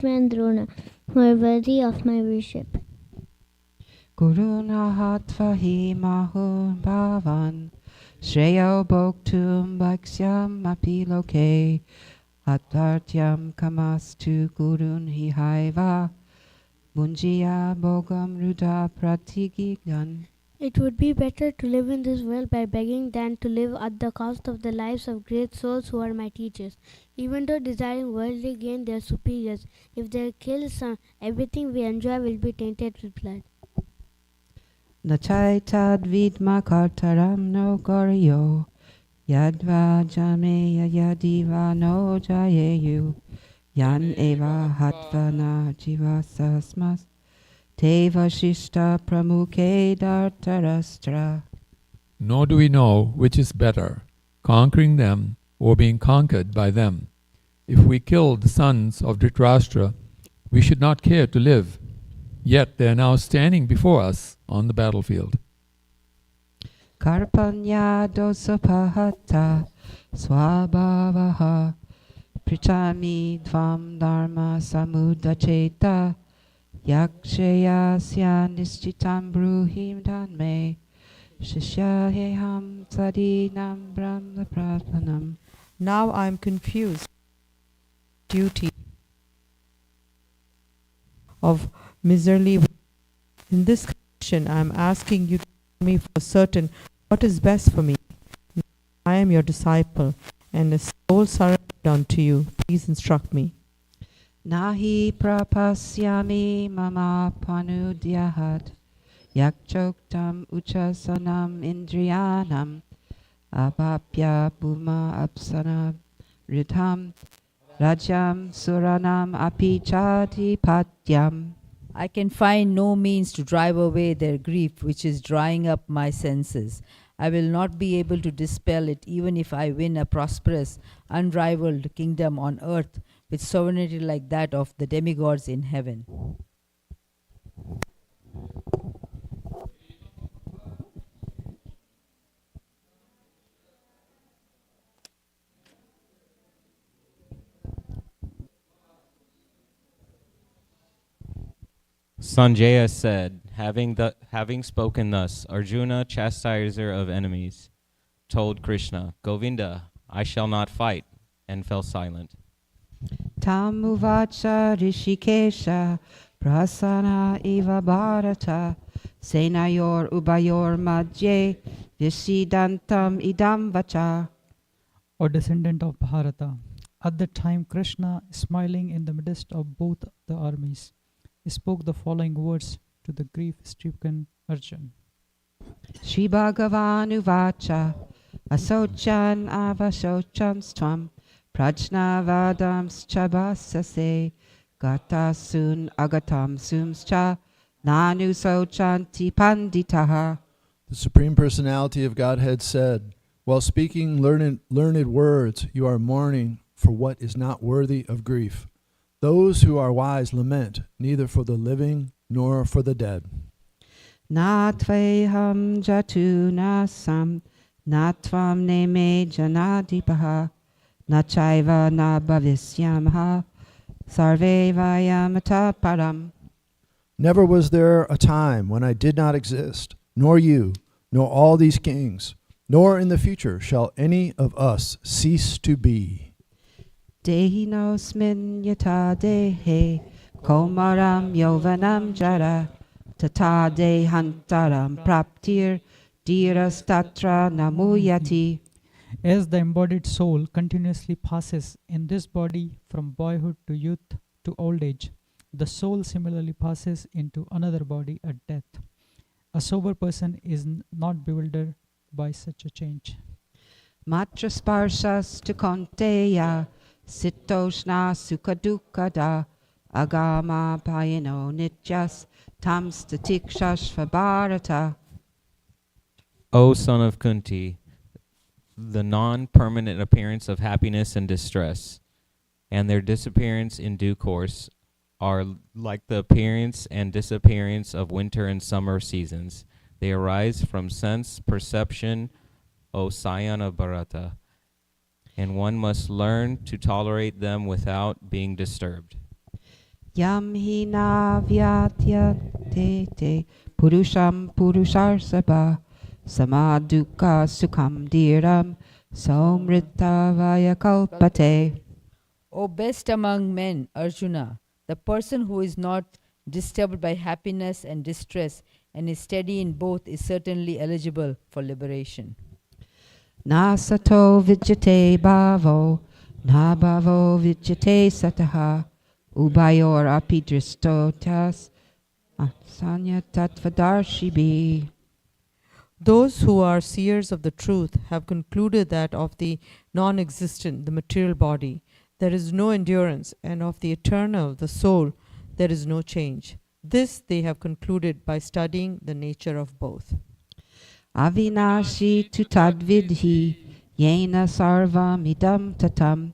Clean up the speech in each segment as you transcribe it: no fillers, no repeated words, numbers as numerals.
Bhishma and Drona, who are worthy of my worship. Guruna hatvahi mahun bhavan Shreyo bhoktum bhaksyam apiloke Atvartyam kamastu gurun hihaiva Munjiya bhogam ruda pratigyan. It would be better to live in this world by begging than to live at the cost of the lives of great souls who are my teachers. Even though desiring worldly gain, they are superiors. If they kill some, everything we enjoy will be tainted with blood. Nachaitad vidma kartaram no goryo Yadva jameya yadiva no jayeyu Yan eva hatvana jivasasmas Teva shishta pramukhe dartarastra. Nor do we know which is better, conquering them or being conquered by them. If we killed the sons of Dhritarashtra, we should not care to live. Yet they are now standing before us on the battlefield. Karpanya dosapahata swabhavaha Prichami dvam dharma samudacheta Yakshayasya nischitam bruhim danme Shishyaheham sadinam brahma prathanam. Now I am confused. Duty of miserly. In this condition, I am asking you to tell me for certain what is best for me. I am your disciple and a soul surrendered unto you. Please instruct me. Nahi prapasyami mama panudyahat yakchoktam uchasanam indriyanam abhapya bhuma apsana ritham rajam suranam apichati patyam. I can find no means to drive away their grief, which is drying up my senses. I will not be able to dispel it even if I win a prosperous, unrivaled kingdom on earth with sovereignty like that of the demigods in heaven. Sanjaya said, having spoken thus, Arjuna, chastiser of enemies, told Krishna, Govinda, I shall not fight, and fell silent. Tamuvacha rishikesha prasana eva bharata senayor ubayor madhye vishidantam idam vacha. O descendant of Bharata, at that time Krishna, smiling in the midst of both the armies, spoke the following words to the grief-stricken Arjun. Shri Bhagavan uvacha asochan avasochan stvam prajnavadam chabasase gatasun agatam sumscha nanu sochanti panditaha. The Supreme Personality of Godhead said, while speaking learned words, you are mourning for what is not worthy of grief. Those who are wise lament neither for the living nor for the dead. Na tveham jatu nasam na tvam neme janadipaha na chaiva na bhavisyamha sarve vayamata param. Never was there a time when I did not exist, nor you, nor all these kings, nor in the future shall any of us cease to be. Dehinosmin yata dehe komaram yovanam jara tata dehantaram praptir dirastatra namuyati. As the embodied soul continuously passes in this body from boyhood to youth to old age, the soul similarly passes into another body at death. A sober person is not bewildered by such a change. Matra sparshas tu konteya sitoshna sukadukada agama payano nityas tam statikshas bharata. O son of Kunti, the non-permanent appearance of happiness and distress, and their disappearance in due course, are like the appearance and disappearance of winter and summer seasons. They arise from sense perception, O scion of Bharata, and one must learn to tolerate them without being disturbed. Yam hina vyatya te te purusham purusharsabha samaduka sukham dhiram somritavaya kalpate. O best among men, Arjuna, the person who is not disturbed by happiness and distress and is steady in both is certainly eligible for liberation. Nasato vijate bhavo, na bhavo vijate sataha, ubayor api dristotas, sanya tattvadarshibhi. Those who are seers of the truth have concluded that of the non existent, the material body, there is no endurance, and of the eternal, the soul, there is no change. This they have concluded by studying the nature of both. Avinashi tu tadvidhi, yena sarvam idam tatam,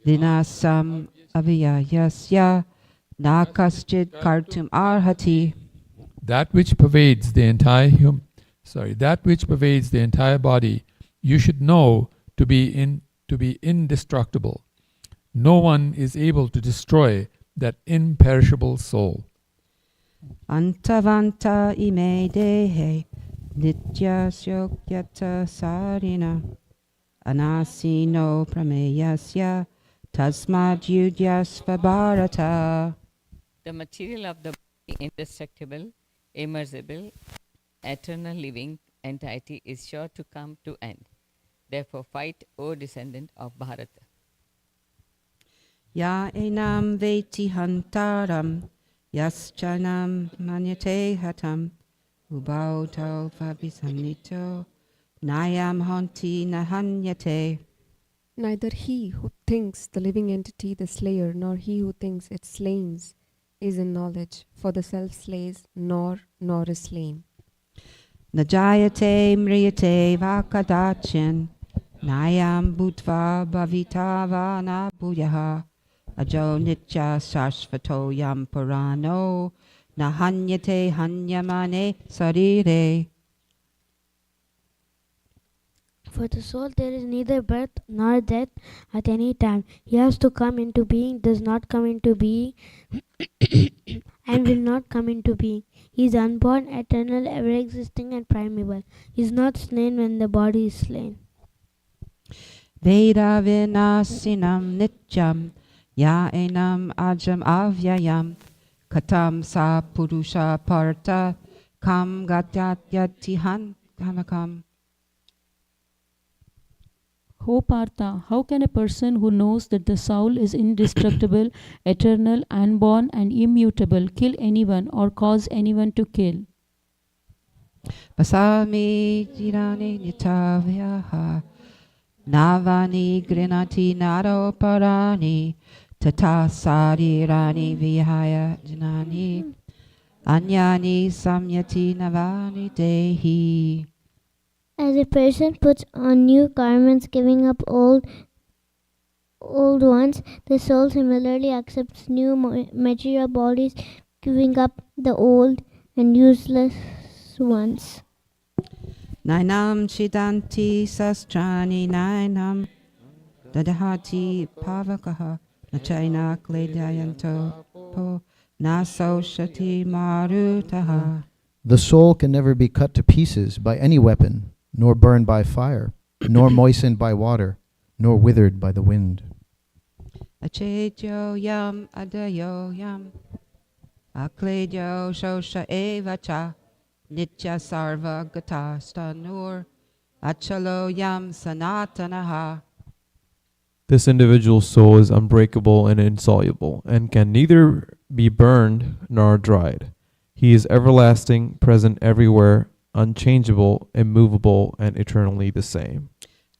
vinasam aviyayasya, na kaschid kartum arhati. That which pervades the entire that which pervades the entire body, you should know to be indestructible. No one is able to destroy that imperishable soul. Antavanta ime dehe, nitya syokyata sarina, anasino prameyasya, tasmad yudyasva bharata. The material of the body, indestructible, immersible, eternal living entity, is sure to come to end. Therefore fight, O descendant of Bharata. Ya enam veti hantaram, yaschanam manyate hatam, ubauto vabisamnito, nayam hanti nahanyate. Neither he who thinks the living entity the slayer, nor he who thinks it slain is in knowledge, for the self slays nor is slain. Najayate mriyate vakadachin, nayam bhutva bhavitava na bhuyaha, ajo nitya shashvato yam purano, nahanyate hanyamane sarire. For the soul there is neither birth nor death at any time. He has to come into being, does not come into being, and will not come into being. He is unborn, eternal, ever existing, and primeval. He is not slain when the body is slain. Veda vinasinam nityam, ya enam ajam avyayam, katam sa purusha parta, kam gatyatihan kanakam. O Partha, how can a person who knows that the soul is indestructible, eternal, unborn, and immutable kill anyone or cause anyone to kill? Pasami jirani nitavyaha, navani grinati naro parani, tata sarirani vihaya janani, anyani samyati navani dehi. As a person puts on new garments, giving up old ones, the soul similarly accepts new material bodies, giving up the old and useless ones. Nainam chidanti sastrani nainam dadahati pavakaha nachaina kledayanto po naso shati marutaha. The soul can never be cut to pieces by any weapon, nor burned by fire, nor moistened by water, nor withered by the wind. Achetyo yam adayo yam akledyo shosha evacha nitya sarva gata stanur achalo yam sanatanaha. This individual soul is unbreakable and insoluble, and can neither be burned nor dried. He is everlasting, present everywhere, unchangeable, immovable, and eternally the same.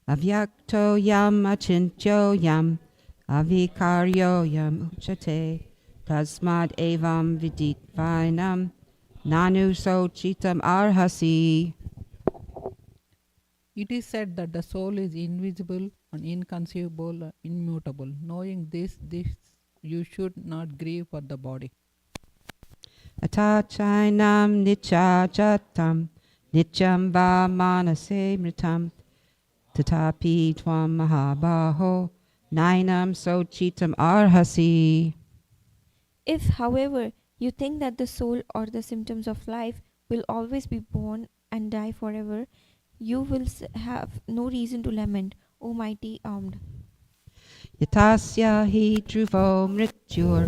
Avyakto yam achintyo yam avikaryo yam uchate tasmad evam vidit vainam nanu so chitam arhasi. It is said that the soul is invisible and inconceivable, immutable. Knowing this you should not grieve for the body. Atachainam nichachatam nityam va manase mritam tatapi tvam mahabaho nainam so chitam arhasi. If, however, you think that the soul or the symptoms of life will always be born and die forever, you will have no reason to lament, O mighty armed. Yatasya hi dhruvo mrityur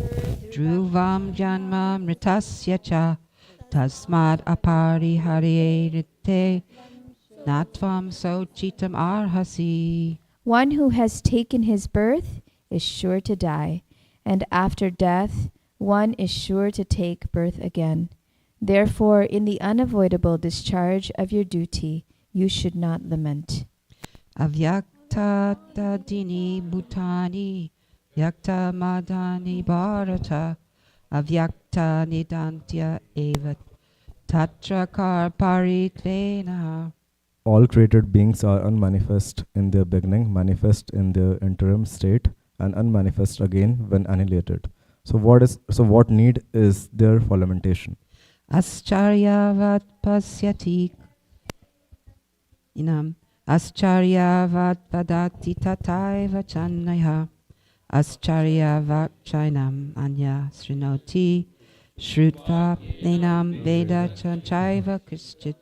dhruvam janma mritasya cha tasmad apari hariyerite natvam sochitam arhasi. One who has taken his birth is sure to die, and after death, one is sure to take birth again. Therefore, in the unavoidable discharge of your duty, you should not lament. Avyakta dini bhutani yakta madani bharata avyakta nidantya eva tatra karparitvena. All created beings are unmanifest in their beginning, manifest in their interim state, and unmanifest again when annihilated. So what need is there for lamentation? Ascharyavat pasyati inam ascharyavat vadati tataiva channaya ascharyavat chainam anya srinoti shrutva nenam veda chaiva krischit.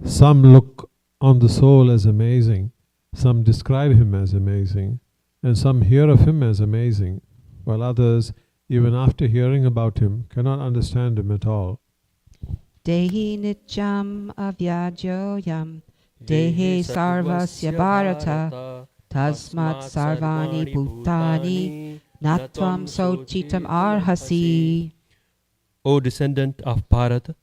Some look on the soul as amazing, some describe him as amazing, and some hear of him as amazing, while others, even after hearing about him, cannot understand him at all. Dehi nityam avyajyoyam dehe sarvasya bharata tasmat sarvani bhutani natvam sochitam arhasi. O descendant of Bharat,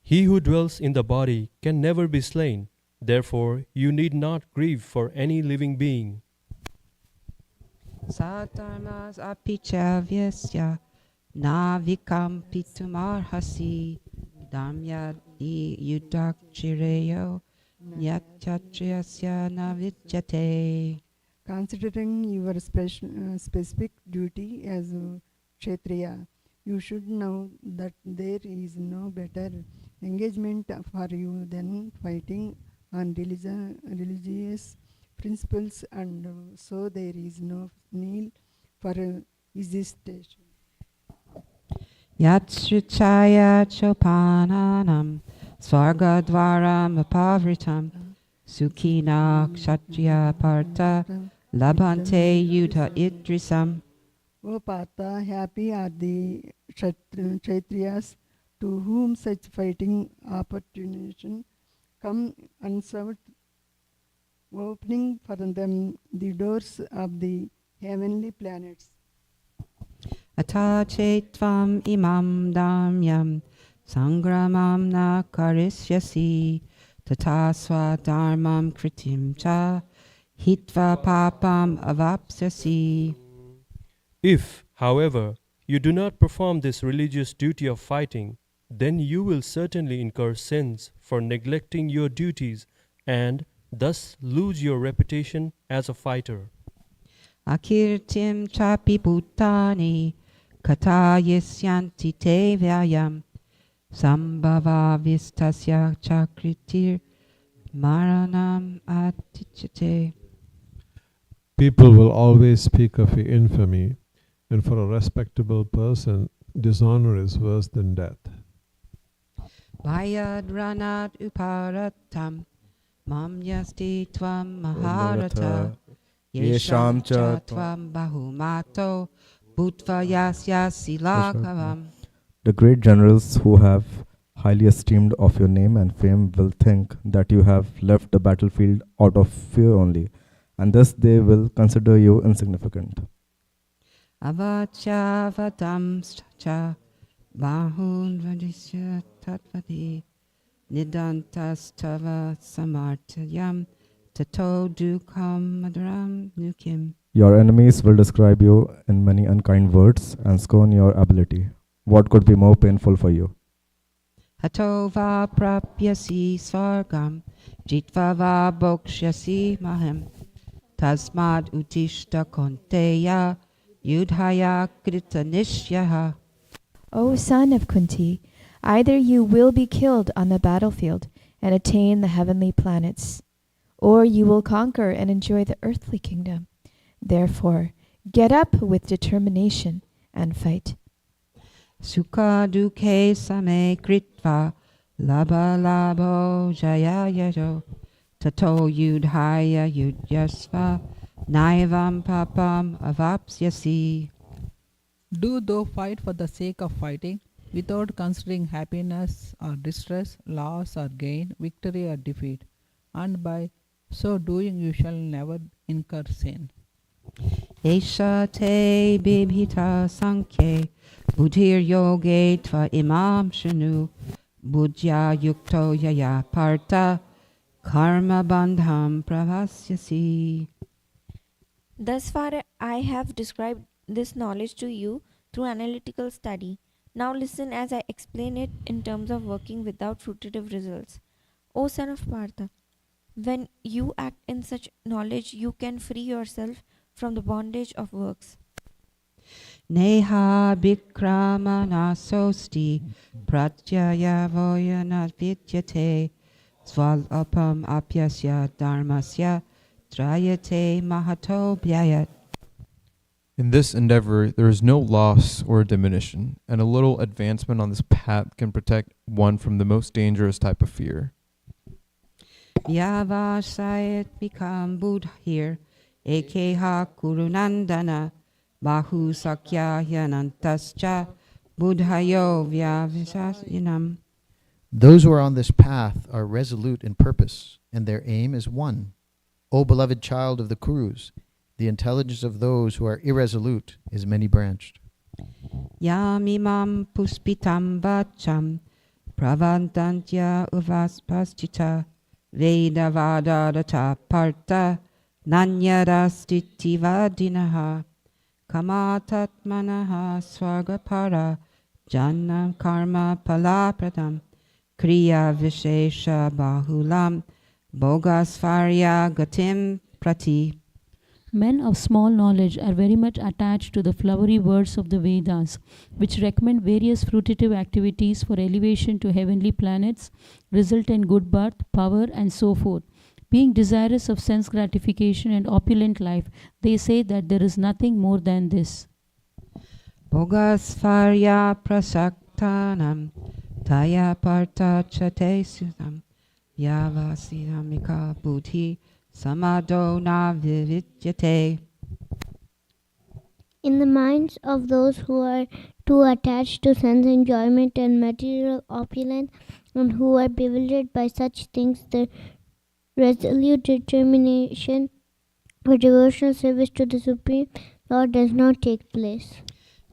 he who dwells in the body can never be slain. Therefore, you need not grieve for any living being. Satarmas apichavyasya navikampitum arhasi damyadi yudakchireyo nyatyatriyasya navidyate. Considering your specific duty as a Kshatriya, you should know that there is no better engagement for you than fighting on religious principles, and so there is no need for hesitation. Yatsrichaya chopananam svargadvaram apavritam sukhina kshatriya parta labhante yudha idrisam. O Partha, happy are the Kshatriyas to whom such fighting opportunity come unserved, opening for them the doors of the heavenly planets. Atachetvam imam damyam sangramam na karisyasi tata swadharmam kritim cha hitva papam avapsyasi. If, however, you do not perform this religious duty of fighting, then you will certainly incur sins for neglecting your duties and thus lose your reputation as a fighter. Akirtim chapi bhutani katayasyanti te vyayam sambhava vistasya chakritir maranam atichate. People will always speak of your infamy, and for a respectable person, dishonor is worse than death. Vayad ranat uparatam mam yasti tvam maharata yesham cha tvam bahumato bhutva yasyasi lakavam. The great generals who have highly esteemed of your name and fame will think that you have left the battlefield out of fear only, and thus they will consider you insignificant. Avacha vadamscha bahun vadisya tatvadi nidantastava samartyam tato dukam madaram nukim. Your enemies will describe you in many unkind words and scorn your ability. What could be more painful for you? Hato va prapyasi svargam jitva va bokshyasi mahem tasmad utishta konteya yudhaya krita nishyaha. O son of Kunti, either you will be killed on the battlefield and attain the heavenly planets, or you will conquer and enjoy the earthly kingdom. Therefore, get up with determination and fight. Sukha dukhe same kritva labha labho jaya yajo tato yudhaya yudyasva naivam papam avapsyasi. Do thou fight for the sake of fighting, without considering happiness or distress, loss or gain, victory or defeat, and by so doing you shall never incur sin. Esha te bibhita sankhe buddhir yoge tva imam shanu buddhya yukto yaya parta karma bandham pravasyasi. Thus far, I have described this knowledge to you through analytical study. Now listen as I explain it in terms of working without fruitive results. O son of Partha, when you act in such knowledge, you can free yourself from the bondage of works. Neha bikrama nasosti pratyaya voyana vidyate svalapam apyasya dharmasya trayate mahato bhyayat. In this endeavor, there is no loss or diminution, and a little advancement on this path can protect one from the most dangerous type of fear. Vyavasayat mikam buddhir ekeha kurunandana bahu sakya yanantascha buddhayo vyavisasinam. Those who are on this path are resolute in purpose, and their aim is one. O beloved child of the Kurus, the intelligence of those who are irresolute is many-branched. Yamimam puspitam vacham pravantantya uvaspaschita vedavadadata parta nanyadastitivadinaha kamatatmanaha swargapara jannam karma palapradam kriya vishesha bahulam bogasvarya gatim prati. Men of small knowledge are very much attached to the flowery words of the Vedas, which recommend various fruitive activities for elevation to heavenly planets, result in good birth, power, and so forth. Being desirous of sense gratification and opulent life, they say that there is nothing more than this. Bogasvarya prasaktanam taya parta chate sudam yavasidamika buddhi samado na vividyate. In the minds of those who are too attached to sense enjoyment and material opulence, and who are bewildered by such things, the resolute determination for devotional service to the Supreme Lord does not take place.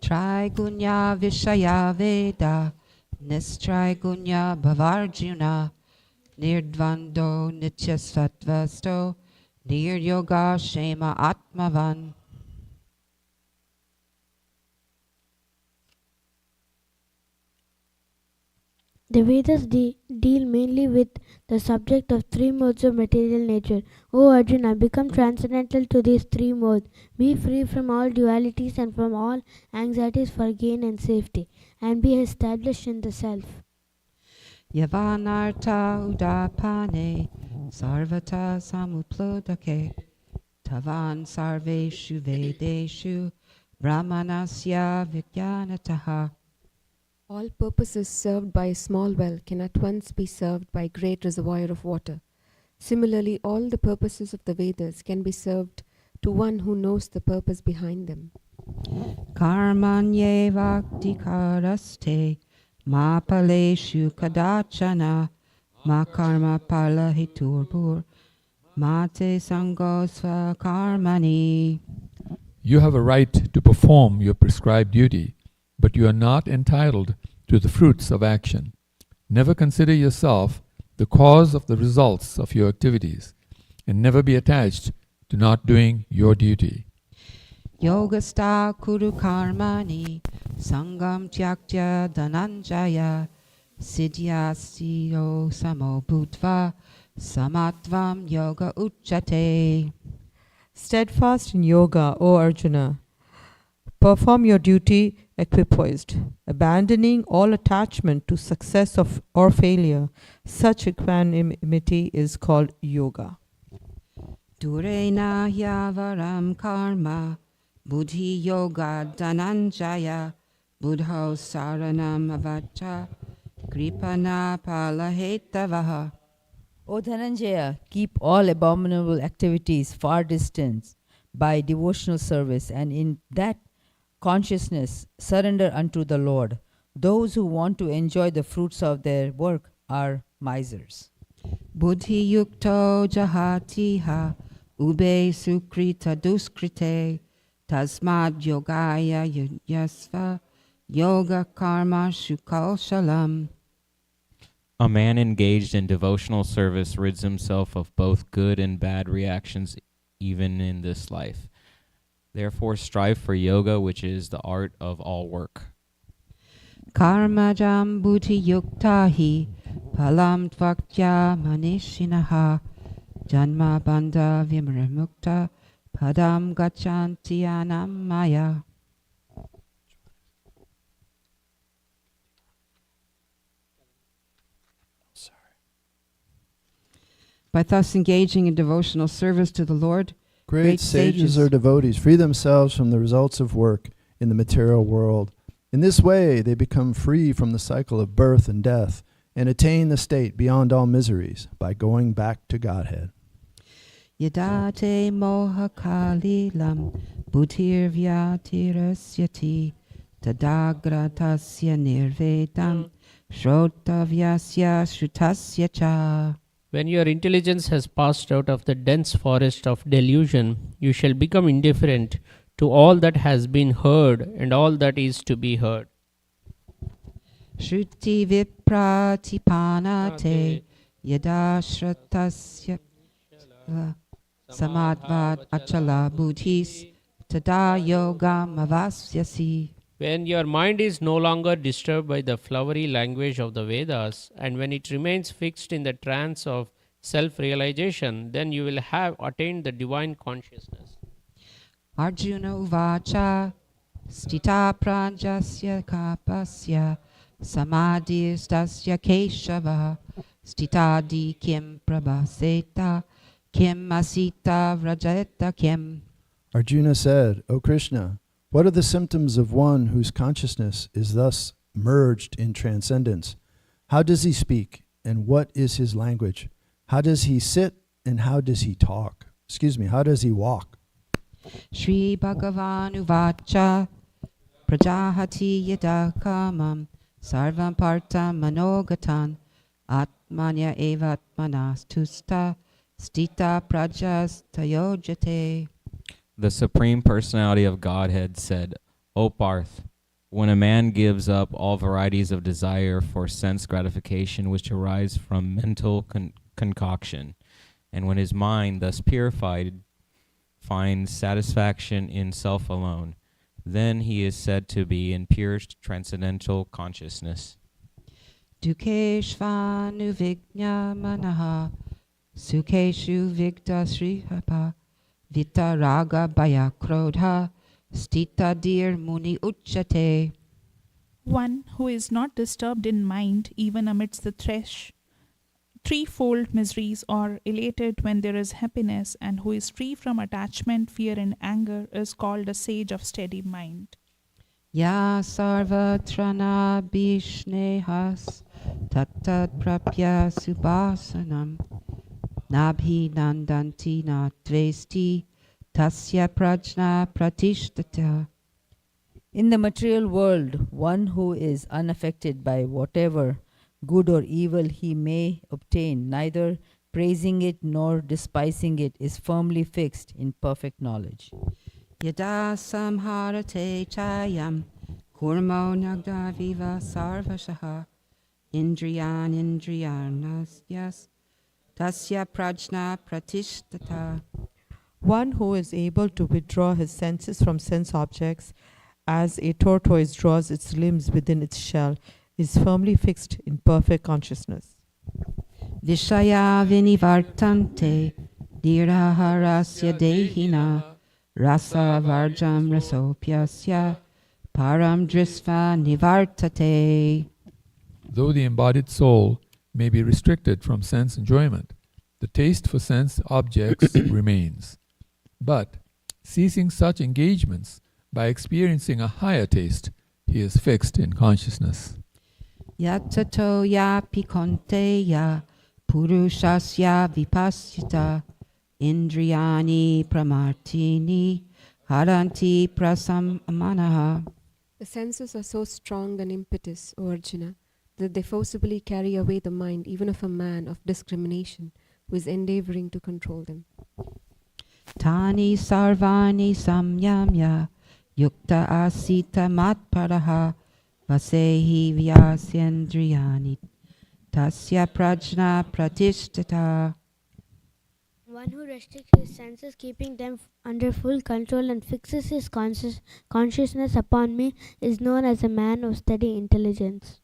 Trigunya vishaya veda nistrigunya bhavarjuna nirdvando nityasvatvasto niryoga shema atmavan. The Vedas deal mainly with the subject of three modes of material nature. O Arjuna, become transcendental to these three modes. Be free from all dualities and from all anxieties for gain and safety, and be established in the self. Yavanartha udapane sarvata samuplodake tavan sarveshu vedeshu brahmanasya vijnanataha. All purposes served by a small well can at once be served by a great reservoir of water. Similarly, all the purposes of the Vedas can be served to one who knows the purpose behind them. Karmanye vaktikaraste ma paleshu kadachana ma karma palahiturbur mate sangosva karmani. You have a right to perform your prescribed duty, but you are not entitled to the fruits of action. Never consider yourself the cause of the results of your activities, and never be attached to not doing your duty. Yogasta kuru karmani sangam tyaktya dhananjaya siddhyasiyo samo bhutva samatvam yoga uchate. Steadfast in yoga, O Arjuna, perform your duty equipoised, abandoning all attachment to success or failure. Such equanimity is called yoga. Durena hyavaram karma buddhi yoga dhananjaya Buddho saranam avacha kripana palahetavaha. O Dhananjaya, keep all abominable activities far distant by devotional service, and in that consciousness surrender unto the Lord. Those who want to enjoy the fruits of their work are misers. Buddhi yukto jahatiha ube sukrita duskrite tasmad yogaya yasva yoga karma shukal shalam. A man engaged in devotional service rids himself of both good and bad reactions even in this life. Therefore strive for yoga, which is the art of all work. Karmajam buddhi yuktahi palam tvaktya manishinaha janma bandha vimramukta padam gachanti anamaya. By thus engaging in devotional service to the Lord, Great sages or devotees free themselves from the results of work in the material world. In this way, they become free from the cycle of birth and death and attain the state beyond all miseries by going back to Godhead. Yadate moha kalilam buddhir vyatirasyati tadagratasya nirvedam shrotavyasya shrutasya cha. When your intelligence has passed out of the dense forest of delusion, you shall become indifferent to all that has been heard and all that is to be heard. Shruti vipratipanate yada shratasya samadvad achala buddhis tada yogam avasyasi. When your mind is no longer disturbed by the flowery language of the Vedas, and when it remains fixed in the trance of self-realization, then you will have attained the divine consciousness. Arjuna uvacha stita pranjasya kapasya samadhistasya keshava stitadi kim prabhaseta kim asita vrajeta kim. Arjuna said, O Krishna, what are the symptoms of one whose consciousness is thus merged in transcendence? How does he speak, and what is his language? How does he sit, and how does he talk? How does he walk? Shri Bhagavan uvacha prajahati yada kamam sarvam partam manogatan atmanya evatmanas tusta stita prajas tayojate. The Supreme Personality of Godhead said, O Parth, when a man gives up all varieties of desire for sense gratification which arise from mental concoction, and when his mind, thus purified, finds satisfaction in self alone, then he is said to be in pure transcendental consciousness. Dukeshvanu vignya manaha sukeshu vigda srihapa Vita raga baya krodha stita dir muni uchate. One who is not disturbed in mind even amidst the threefold miseries, or elated when there is happiness, and who is free from attachment, fear and anger, is called a sage of steady mind. Ya sarva trana bishnehas tattat prapya subhasanam Nabhi nandanti na tvesti tasya prajna pratishtata. In the material world, one who is unaffected by whatever good or evil he may obtain, neither praising it nor despising it, is firmly fixed in perfect knowledge. Yada samharate chayam kurmo nagda viva sarvashaha indriyanas yas tasya prajna pratishtata. One who is able to withdraw his senses from sense objects as a tortoise draws its limbs within its shell is firmly fixed in perfect consciousness. Vishaya vinivartante diraharasya dehina rasa varjam rasopyasya param drisva nivartate. Though the embodied soul may be restricted from sense enjoyment, the taste for sense objects remains. But ceasing such engagements by experiencing a higher taste He is fixed in consciousness. Yatato ya pikonte ya purushasya vipassita indriyani pramartini haranti prasamanaha. The senses are so strong and impetus, O Arjuna, that they forcibly carry away the mind even of a man of discrimination who is endeavoring to control them. Tani sarvani samyamya yukta asita matparaha vasehi vyasyendriyani tasya prajna pratishtata. One who restricts his senses, keeping them under full control, and fixes his consciousness upon me, is known as a man of steady intelligence.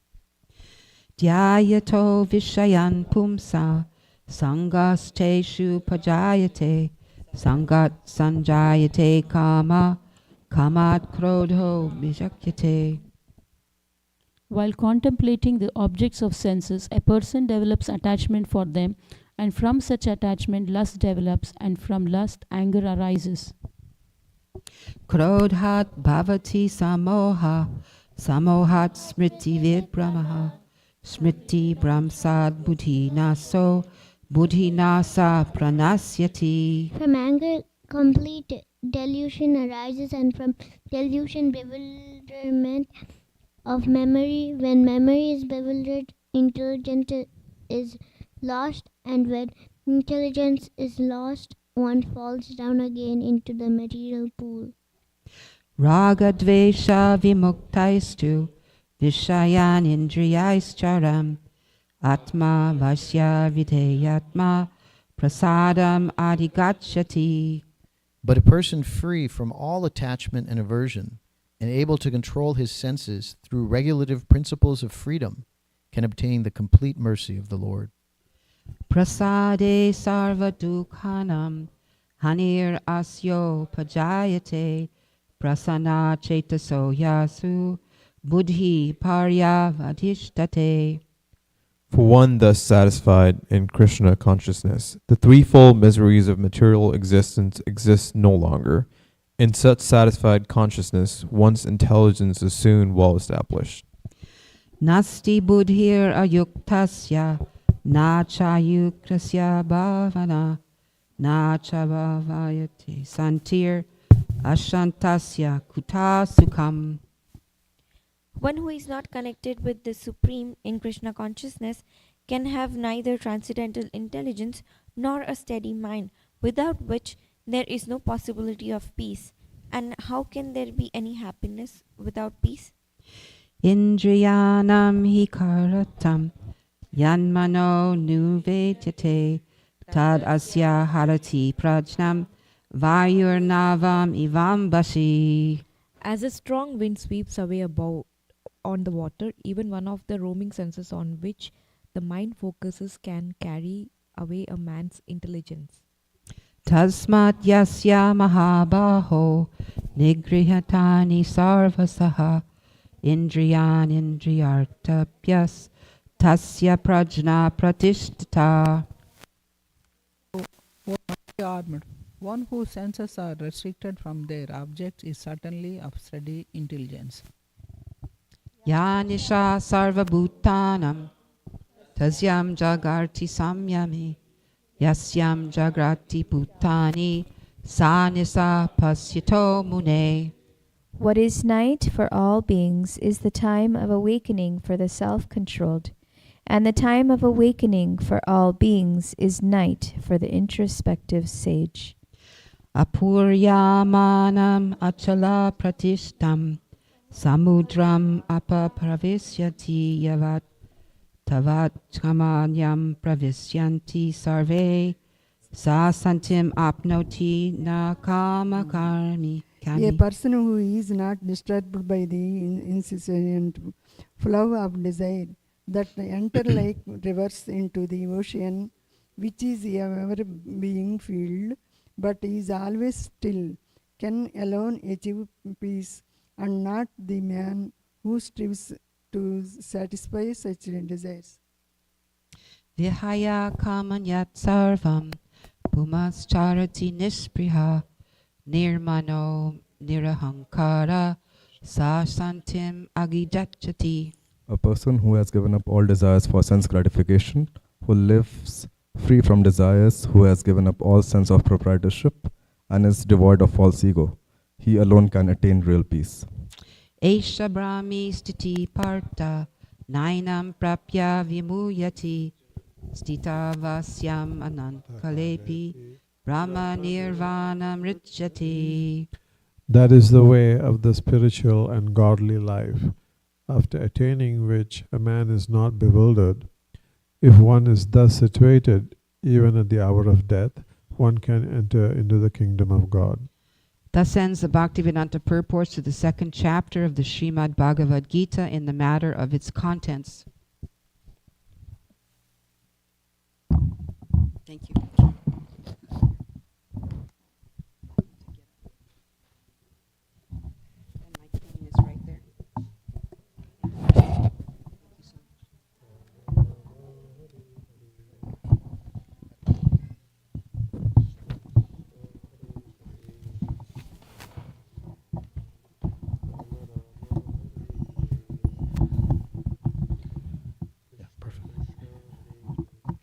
Dhyayato vishayan pumsa sangasteshu pajayate sangat sanjayate kama kamat krodho vijakyate. While contemplating the objects of senses, a person develops attachment for them, and from such attachment lust develops, and from lust anger arises. Krodhat bhavati samoha samohat smriti vibramaha smriti brahmsad buddhi naso buddhi nasa pranasyati. From anger, complete delusion arises, and from delusion, bewilderment of memory. When memory is bewildered, intelligence is lost, and when intelligence is lost, one falls down again into the material pool. Raga dvesha vimuktaistu vishayan indriyaicharam atma vasya videyatma prasadam adhigacchati. But a person free from all attachment and aversion and able to control his senses through regulative principles of freedom can obtain the complete mercy of the Lord. Prasade sarva dukhanam hanir asyo pajayate prasana chetaso yasu buddhi paryavadhishtate. For one thus satisfied in Krishna consciousness, the threefold miseries of material existence exist no longer. In such satisfied consciousness, one's intelligence is soon well established. Nasti buddhir ayuktasya na chayukrasya bhavana na chabhavayate santir ashantasya kuta sukham. One who is not connected with the Supreme in Krishna consciousness can have neither transcendental intelligence nor a steady mind, without which there is no possibility of peace. And how can there be any happiness without peace? Indriyanam hikaratam yanmano nuvedyate tad asya harati prajnam vayurnavam ivam bashi. As a strong wind sweeps away a boat on the water, even one of the roaming senses on which the mind focuses can carry away a man's intelligence. Tasmat yasya mahabaho nigrihatani sarvasaha indriyan indriyartabhyas tasya prajna pratishtata. One whose senses are restricted from their objects is certainly of steady intelligence. Yanisha sarva bhutanam tasyam jagarti samyami yasyam jagrati bhutani sanisa pasyato mune. What is night for all beings is the time of awakening for the self-controlled, and the time of awakening for all beings is night for the introspective sage. Apuryamanam achala pratishtam samudram apapravisyati yavat tavat chamanyam pravisyanti sarve sasantim apnoti na kama karmi. A person who is not disturbed by the incessant flow of desire that enter like rivers into the ocean, which is ever being filled, but is always still, can alone achieve peace, and not the man who strives to satisfy such desires. Vihaya kamanyat sarvam pumascharati nispriha nirmano nirahankara Sa santim agidachati. A person who has given up all desires for sense gratification, who lives free from desires, who has given up all sense of proprietorship, and is devoid of false ego. He alone can attain real peace. Esha brahmi stiti parta. Nainam prapya vimuyati. Stita vasyam anant kalepi. Brahma nirvanam richati. That is the way of the spiritual and godly life, after attaining which a man is not bewildered. If one is thus situated, even at the hour of death, one can enter into the kingdom of God. Thus ends the Bhaktivedanta purports to the second chapter of the Srimad Bhagavad Gita in the matter of its contents. Thank you. And my cane is right there.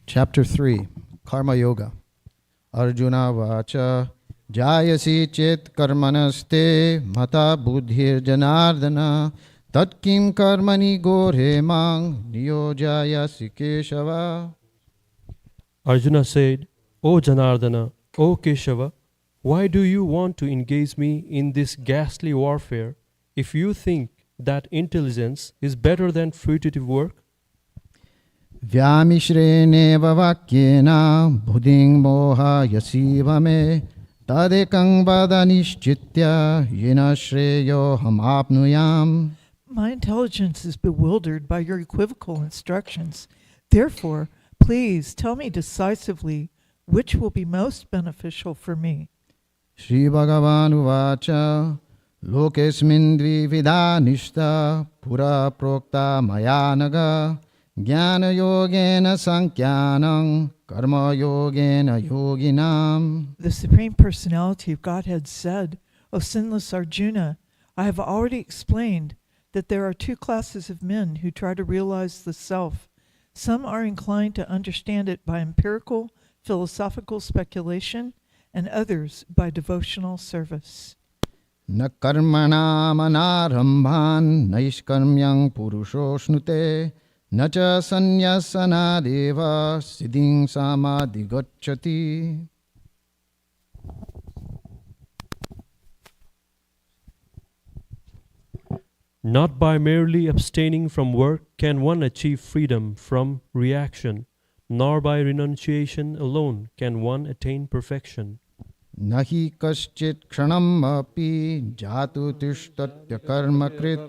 Chapter 3, Karma Yoga. Arjuna Vacha Jayasi Chet Karmanaste Mata Buddhir Janardana Tat Kim Karmani Gore Mang Niyojayasi Keshava. Arjuna said, O Janardana, O Keshava, why do you want to engage me in this ghastly warfare if you think that intelligence is better than fruitive work? Vyamishrene vavakyena buddhing moha yasivame tadekang vadanishchitya yena shreyo hamapnuyam. My intelligence is bewildered by your equivocal instructions. Therefore, please tell me decisively which will be most beneficial for me. Shri Bhagavan Uvacha Lokesmin dvividha nishta pura prokta mayanaga Jnana yogena sankyanam karma yogena yoginam. The Supreme Personality of Godhead said, O sinless Arjuna, I have already explained that there are two classes of men who try to realize the self. Some are inclined to understand it by empirical, philosophical speculation, and others by devotional service. Na karmana manarambhan naishkarmyang purusho shnute na cha sanyasana deva siddhing samadhi gacchati. Not by merely abstaining from work can one achieve freedom from reaction, nor by renunciation alone can one attain perfection. Nahi kaschit kshanam api jatu tishtatya karma krit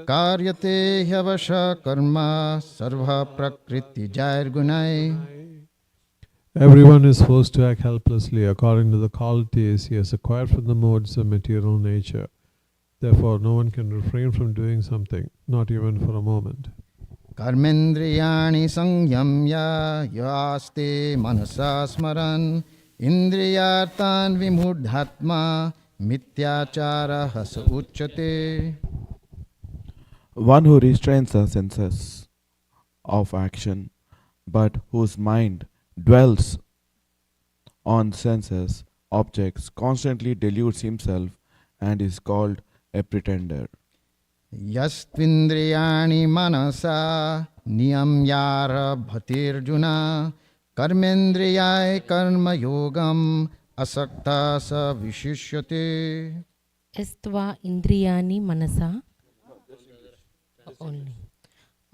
karyate hyavasha karma sarva prakriti jair gunai. Everyone is forced to act helplessly according to the qualities he has acquired from the modes of material nature. Therefore, no one can refrain from doing something, not even for a moment. Karmendriyani sangyamya yaste manasa smaran indriyartan vimudhatma mityachara has uchate. One who restrains the senses of action, but whose mind dwells on senses, objects, constantly deludes himself and is called a pretender. Yastvindriyani manasa niyamyara bhatirjuna karmendriyai karma yogam asakta sa vishishyate. Estva indriyani manasa only.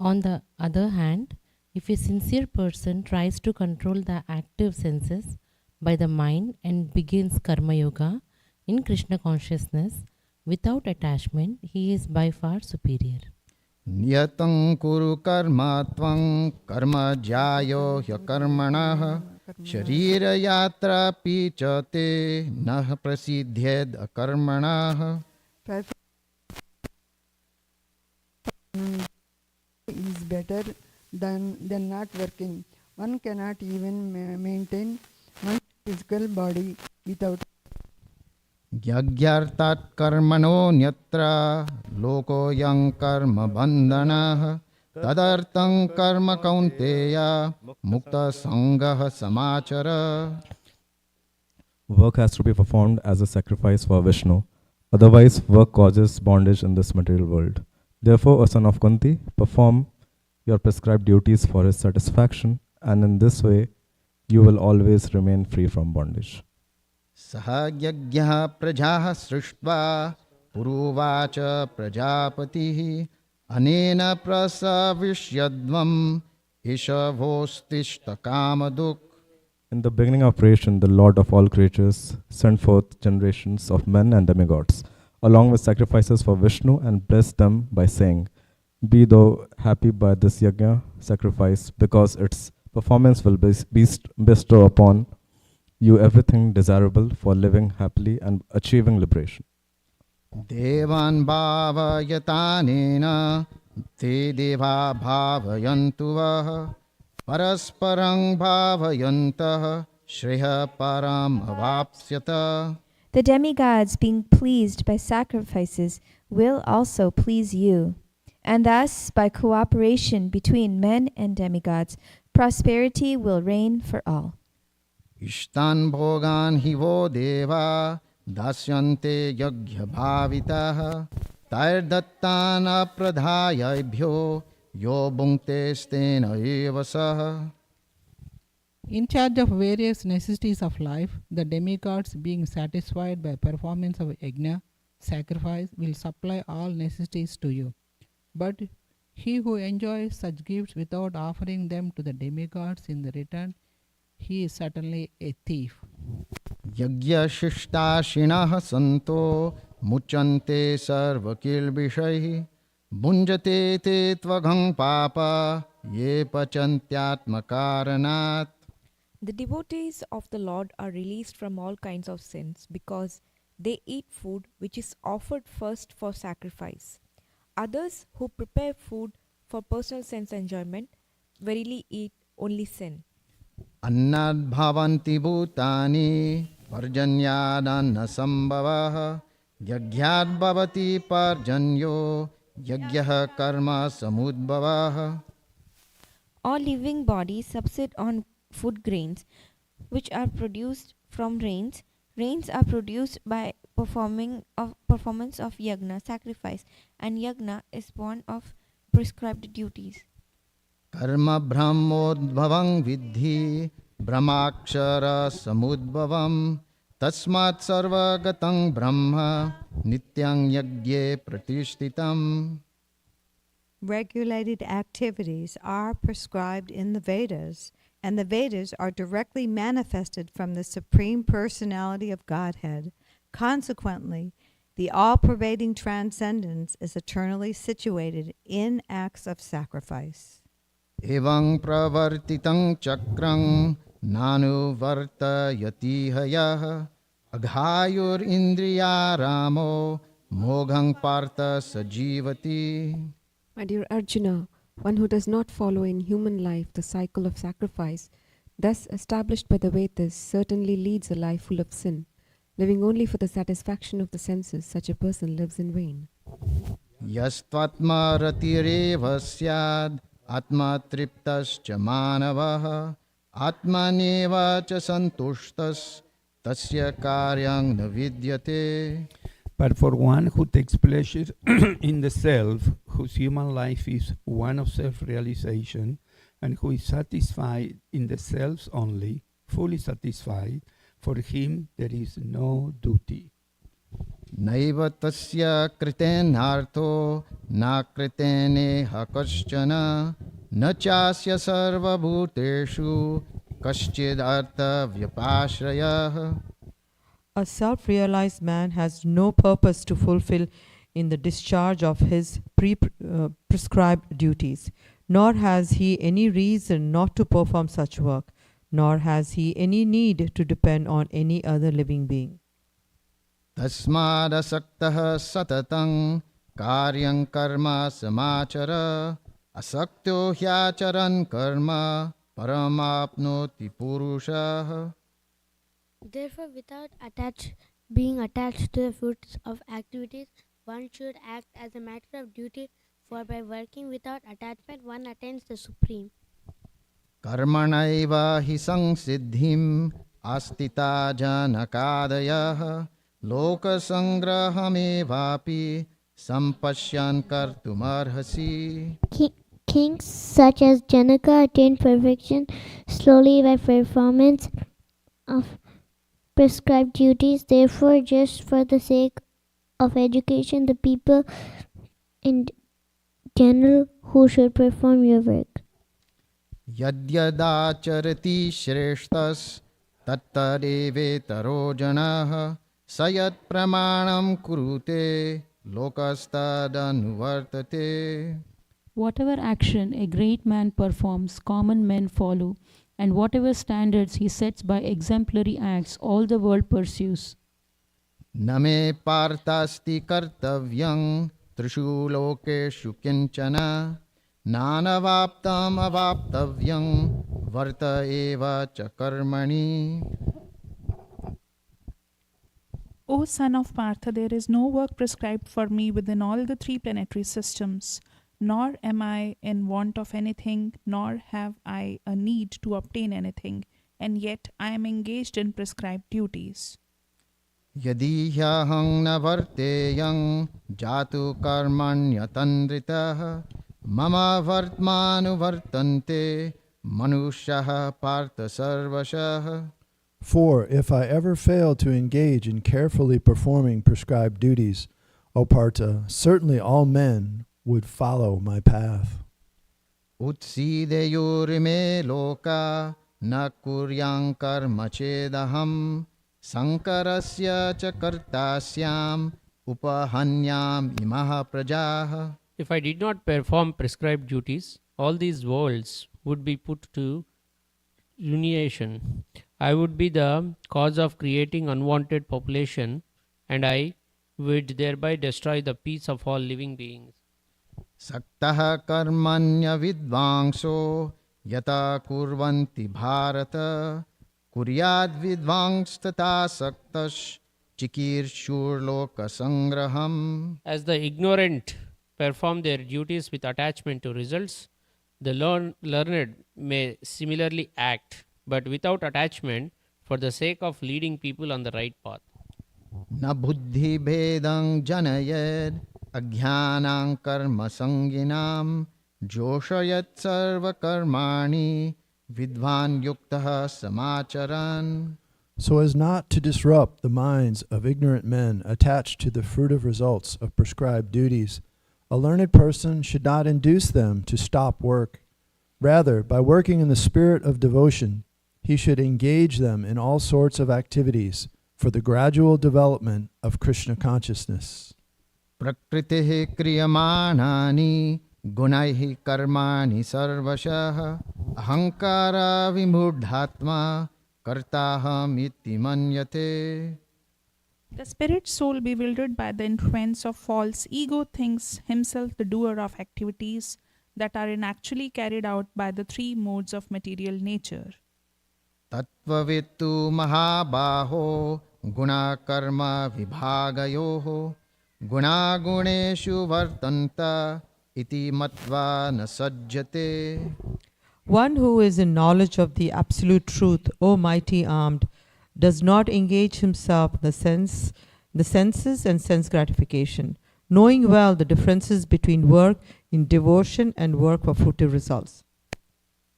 On the other hand, if a sincere person tries to control the active senses by the mind and begins karma yoga in Krishna consciousness without attachment, he is by far superior. Niyatang kuru karma tvang karma jayo hya karmanah sharira yatra pichate nah prasidhyed akarmanah. Is better than not working. One cannot even maintain one's physical body without. यज्ञार्थात् कर्मणो न्यत्र लोकोऽयं कर्म बन्धनः तदर्थं कर्म कौन्तेय मुक्तसङ्गः समाचर. Work has to be performed as a sacrifice for Vishnu. Otherwise, work causes bondage in this material world. Therefore, O son of Kunti, perform your prescribed duties for his satisfaction, and in this way, you will always remain free from bondage. सह यज्ञः प्रजाः सृष्ट्वा पुरुवाच प्रजापतिः अनेन प्रसविष्यध्वम् ईशवोस्तिष्ठ कामदुक्. In the beginning of creation, the Lord of all creatures sent forth generations of men and demigods, along with sacrifices for Vishnu, and blessed them by saying, "Be thou happy by this yajna sacrifice, because its performance will bestow upon you everything desirable for living happily and achieving liberation." देवान् भावयतानेन ते देवा भावयन्तु वः परस्परं भावयन्तः श्रेयः परम् अवाप्स्यत. The demigods, being pleased by sacrifices, will also please you. And thus, by cooperation between men and demigods, prosperity will reign for all. इष्टान् भोगान् हि वो देवा दास्यन्ते यज्ञभाविताः तैर्दत्तान् अप्रधायेभ्यो यो भुङ्क्तेस्तेन एव सः. In charge of various necessities of life, the demigods, being satisfied by performance of yajna, sacrifice, will supply all necessities to you. But he who enjoys such gifts without offering them to the demigods in the return, he is certainly a thief. यज्ञशिष्टाशिनः सन्तो मुच्यन्ते सर्वकिल्बिषैः भुञ्जते ते त्वघं पापा ये पचन्त्यात्मकारणात्. The devotees of the Lord are released from all kinds of sins because they eat food which is offered first for sacrifice. Others who prepare food for personal sense enjoyment verily eat only sin. अन्नाद् भवन्ति भूतानि पर्जन्यादन्न सम्भवः यज्ञाद् भवति पर्जन्यो यज्ञः कर्म समुद्भवः. All living bodies subsist on food grains, which are produced from rains. Rains are produced by performance of yagna, sacrifice, and yagna is born of prescribed duties. कर्म ब्रह्मोद्भवं विद्धि ब्रह्माक्षर समुद्भवं तस्मात् सर्वगतं ब्रह्म नित्यं यज्ञे प्रतिष्ठितम्. Regulated activities are prescribed in the Vedas, and the Vedas are directly manifested from the Supreme Personality of Godhead. Consequently, the all-pervading transcendence is eternally situated in acts of sacrifice. एवं प्रवर्तितं चक्रं नानुवर्तयति हयः अघायुरिन्द्रियारामो मोघं Partha सजीवति. My dear Arjuna, one who does not follow in human life the cycle of sacrifice, thus established by the Vedas, certainly leads a life full of sin. Living only for the satisfaction of the senses, such a person lives in vain. यस्त्वात्मा रतिरेव स्याद् आत्मा तृप्तश्च मानवः आत्मनेव च सन्तुष्टस् तस्य कार्यं न विद्यते. But for one who takes pleasure in the self, whose human life is one of self-realization, and who is satisfied in the selves only, fully satisfied, for him there is no duty. नैव तस्य कृतेनार्थो न कृतेनेह कश्चन न चास्य सर्वभूतेषु कश्चिदर्थव्यपाश्रयः. A self-realized man has no purpose to fulfill in the discharge of his prescribed duties, nor has he any reason not to perform such work, nor has he any need to depend on any other living being. तस्मादसक्तः सततं कार्यं कर्म समाचर असक्तो ह्याचरन् कर्म परमाप्नोति पुरुषः. Therefore, without being attached to the fruits of activities, one should act as a matter of duty, for by working without attachment one attains the supreme. कर्मणैव हि संसिद्धिम् आस्तिता जनकादयः लोकसङ्ग्रहमेवापि सम्पश्यन् कर्तुमर्हसि. Kings such as Janaka attained perfection slowly by performance of prescribed duties. Therefore, just for the sake of education, the people in general who should perform your work. यद्यदाचरति श्रेष्ठस् तत्तदेवेतरो जनः स यत्प्रमाणं कुरुते लोकस्तदनुवर्तते. Whatever action a great man performs, common men follow, and whatever standards he sets by exemplary acts, all the world pursues. न मे पार्थास्ति कर्तव्यं त्रिषु लोकेषु किंचन नानवाप्तम् अवाप्तव्यं वर्त एव च कर्मणि. O son of Partha, there is no work prescribed for me within all the three planetary systems, nor am I in want of anything, nor have I a need to obtain anything, and yet I am engaged in prescribed duties. यदि ह्यहं न वर्तेयं जातु कर्मण्यतन्द्रितः मम वर्त्मानुवर्तन्ते मनुष्यः पार्थ सर्वशः. For if I ever fail to engage in carefully performing prescribed duties, O Partha, certainly all men would follow my path. उत्सीदेयुरिमे लोका न कुर्यां कर्म चेदहं संकरस्य च कर्तास्याम् उपहन्याम् इमः प्रजाः. If I did not perform prescribed duties, all these worlds would be put to ruination. I would be the cause of creating unwanted population, and I would thereby destroy the peace of all living beings. सक्तः कर्मण्य विद्वांसो यथा कुर्वन्ति Bharat कुर्याद् विद्वांस्तथा सक्तश् चिकीर्षुर्लोकसंग्रहम्. As the ignorant perform their duties with attachment to results, the learned may similarly act, but without attachment, for the sake of leading people on the right path. न बुद्धि भेदं जनयेद् अज्ञानां कर्म संगिनां जोषयत् सर्वकर्माणि विद्वान् युक्तः समाचरन्. So as not to disrupt the minds of ignorant men attached to the fruitive results of prescribed duties, a learned person should not induce them to stop work. Rather, by working in the spirit of devotion, he should engage them in all sorts of activities for the gradual development of Krishna consciousness. प्रकृतिः क्रियमाणानि गुणैः कर्माणि सर्वशः अहङ्कारा विमूढात्मा कर्ताहमिति मन्यते. The spirit soul, bewildered by the influence of false ego, thinks himself the doer of activities that are inactually carried out by the three modes of material nature. तत्त्ववित्तु महाबाहो गुणाकर्म विभागयोः गुणागुणेषु वर्तन्त इति मत्वा न सज्जते. One who is in knowledge of the absolute truth, O mighty armed, does not engage himself in the senses and sense gratification, knowing well the differences between work in devotion and work for fruitive results.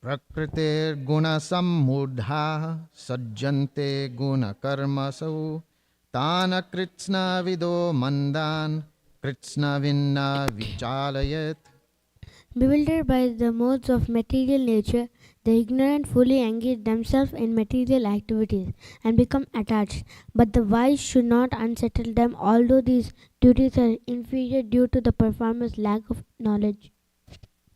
प्रकृतिर्गुणसम्मूढाः सज्जन्ते गुणकर्मसु तान् कृत्स्नविदो मन्दान् कृत्स्नविन्न विचालयेत्. Bewildered by the modes of material nature, the ignorant fully engage themselves in material activities and become attached. But the wise should not unsettle them, although these duties are inferior due to the performer's lack of knowledge.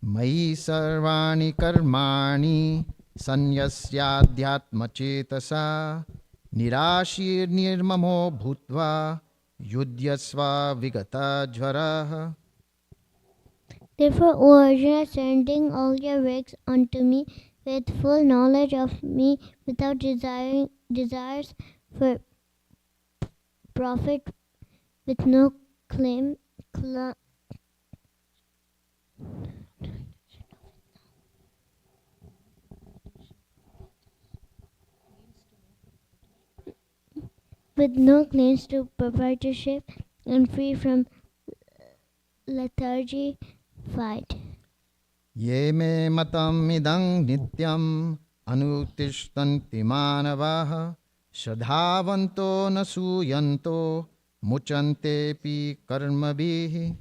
मयि सर्वाणि कर्माणि सन्न्यस्याध्यात्मचेतसा निराशीर्निर्ममो भूत्वा युध्यस्व विगतज्वरः. Therefore, O Arjuna, surrendering all your works unto me with full knowledge of me, without desires for profit with no claim, with no claims to proprietorship and free from lethargy, fight. ये मे मतम् इदं नित्यम् अनुतिष्ठन्ति मानवाः श्रद्धावन्तो न सूयन्तो मुचन्तेऽपि कर्मभिः.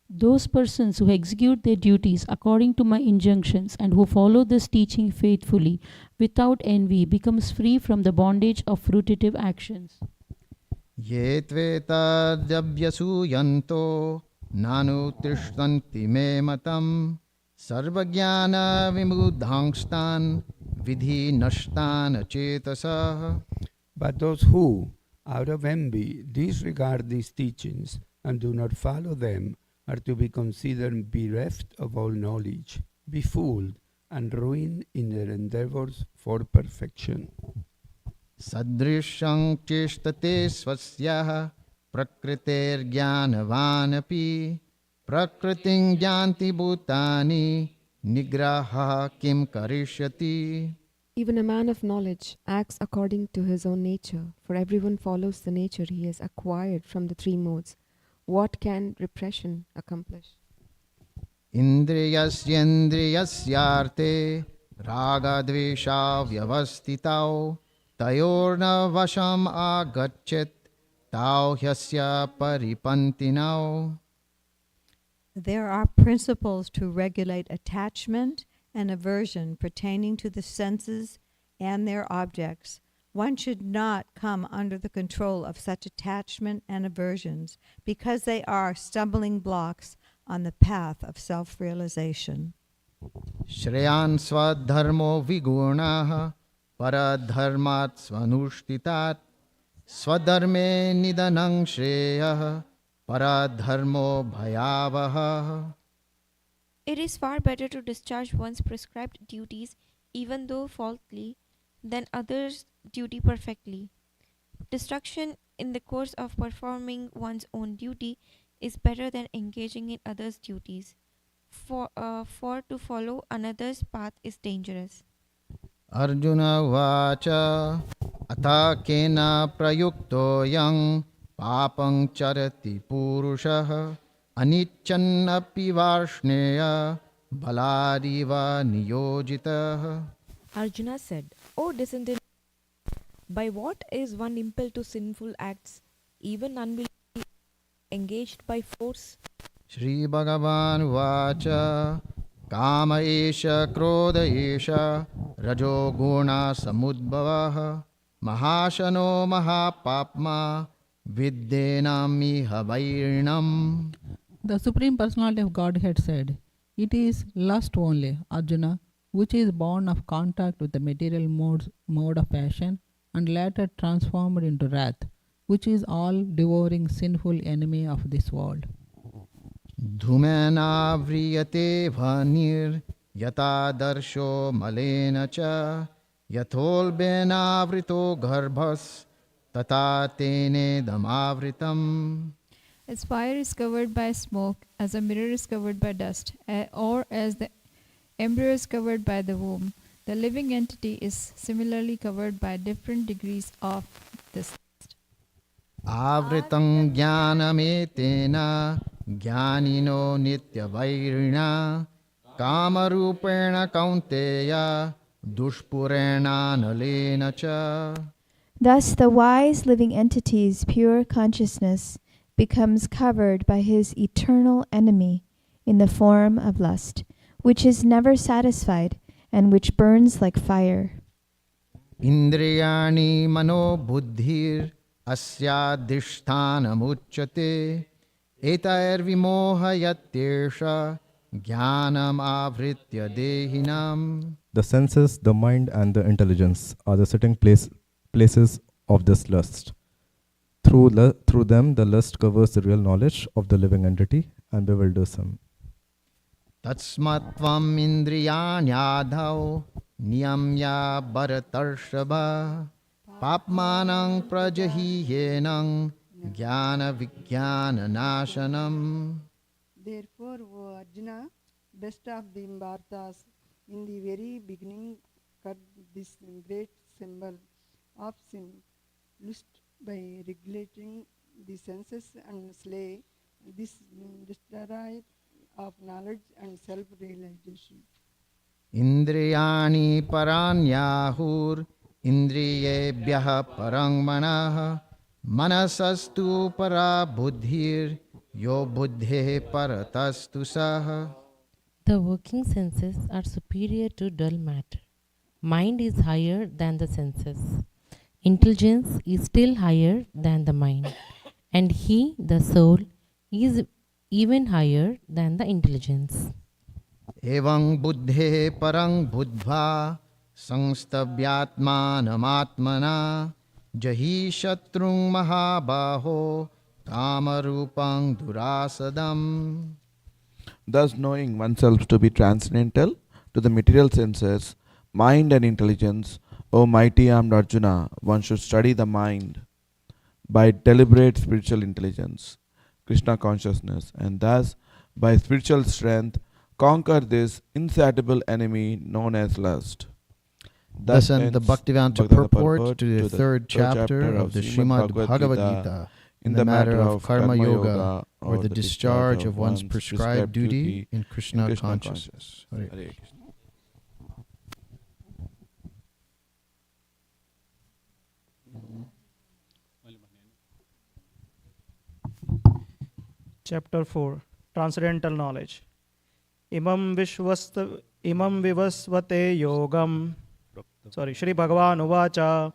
Those persons who execute their duties according to my injunctions and who follow this teaching faithfully without envy becomes free from the bondage of fruitive actions. ये त्वेतद्यभ्यसूयन्तो नानुतिष्ठन्ति मे मतम् सर्वज्ञानविमुधांस्तान् विधि नष्टान् चेतसः. But those who, out of envy, disregard these teachings and do not follow them are to be considered bereft of all knowledge, befooled, and ruined in their endeavors for perfection. सदृशं चेष्टते स्वस्याः प्रकृतेर्ज्ञानवानपि प्रकृतिं ज्ञान्ति भूतानि निग्रहः किं करिष्यति. Even a man of knowledge acts according to his own nature, for everyone follows the nature he has acquired from the three modes. What can repression accomplish? इन्द्रियस्येन्द्रियस्यार्थे रागद्वेषा व्यवस्थितौ तयोर्न वशम् आगच्छेत् तौ ह्यस्य परिपन्थिनौ. There are principles to regulate attachment and aversion pertaining to the senses and their objects. One should not come under the control of such attachment and aversions because they are stumbling blocks on the path of self-realization. श्रेयान् स्वधर्मो विगुणाः परधर्मात् स्वनुष्ठितात् स्वधर्मे निधनं श्रेयः परधर्मो भयावहः. It is far better to discharge one's prescribed duties, even though faultily, than others' duty perfectly. Destruction in the course of performing one's own duty is better than engaging in others' duties, for to follow another's path is dangerous. Arjuna vacha atha kena prayuktoyang papang charati purushah anichannapi varshneya baladiva niyojitah. Arjuna said, O descendant, by what is one impelled to sinful acts, even unwillingly engaged by force? Shri Bhagavan vacha Kama esha krodha esha rajo guna samudbhavah mahashano mahapapma vidyenami havairinam. The Supreme Personality of Godhead said, "It is lust only, Arjuna, which is born of contact with the material mode of passion and later transformed into wrath, which is all devouring sinful enemy of this world." Dhumena vriyate vanir yata darsho malena cha yatholbena vrito garbhas tata tene damavritam. As fire is covered by smoke, as a mirror is covered by dust, or as the embryo is covered by the womb, the living entity is similarly covered by different degrees of this. Avritam jnanametena jnanino nityavairina kamarupena kaunteya dushpurena nalena cha. Thus, the wise living entity's pure consciousness becomes covered by his eternal enemy in the form of lust, which is never satisfied and which burns like fire. Indriyani mano buddhir asyadhisthanamuchyate etair vimohayatyesha jnanam avritya dehinam. The senses, the mind, and the intelligence are the sitting places of this lust. Through them, the lust covers the real knowledge of the living entity and bewilders him. Tatsmatvam indriyanyadhau niyamya bharatarshava Papmanang prajahiyenang jnana vijnana nashanam. Therefore, O Arjuna, best of the Bhartas, in the very beginning cut this great symbol of sin, lust by regulating the senses and slay this destroyer of knowledge and self-realization. Indriyani paranyahur indriyebhyah parang manah manasastu para buddhir yo buddhe paratastu saha. The working senses are superior to dull matter. Mind is higher than the senses. Intelligence is still higher than the mind. And he, the soul, is even higher than the intelligence. Evang buddhe parang buddha samstavyatmanamatmana jahi shatrung mahabaho kamarupang durasadam. Thus, knowing oneself to be transcendental to the material senses, mind and intelligence, O mighty armed Arjuna, one should study the mind by deliberate spiritual intelligence, Krishna consciousness, and thus, by spiritual strength, conquer this insatiable enemy known as lust. Thus ends the Bhaktivedanta purport to the third chapter of the Srimad Bhagavad Gita in the matter of Karma Yoga, or the discharge of one's prescribed duty in Krishna consciousness. Hare Krishna. Chapter 4 Transcendental Knowledge. Imam vivasvate yogam. Shri Bhagavan Uvacha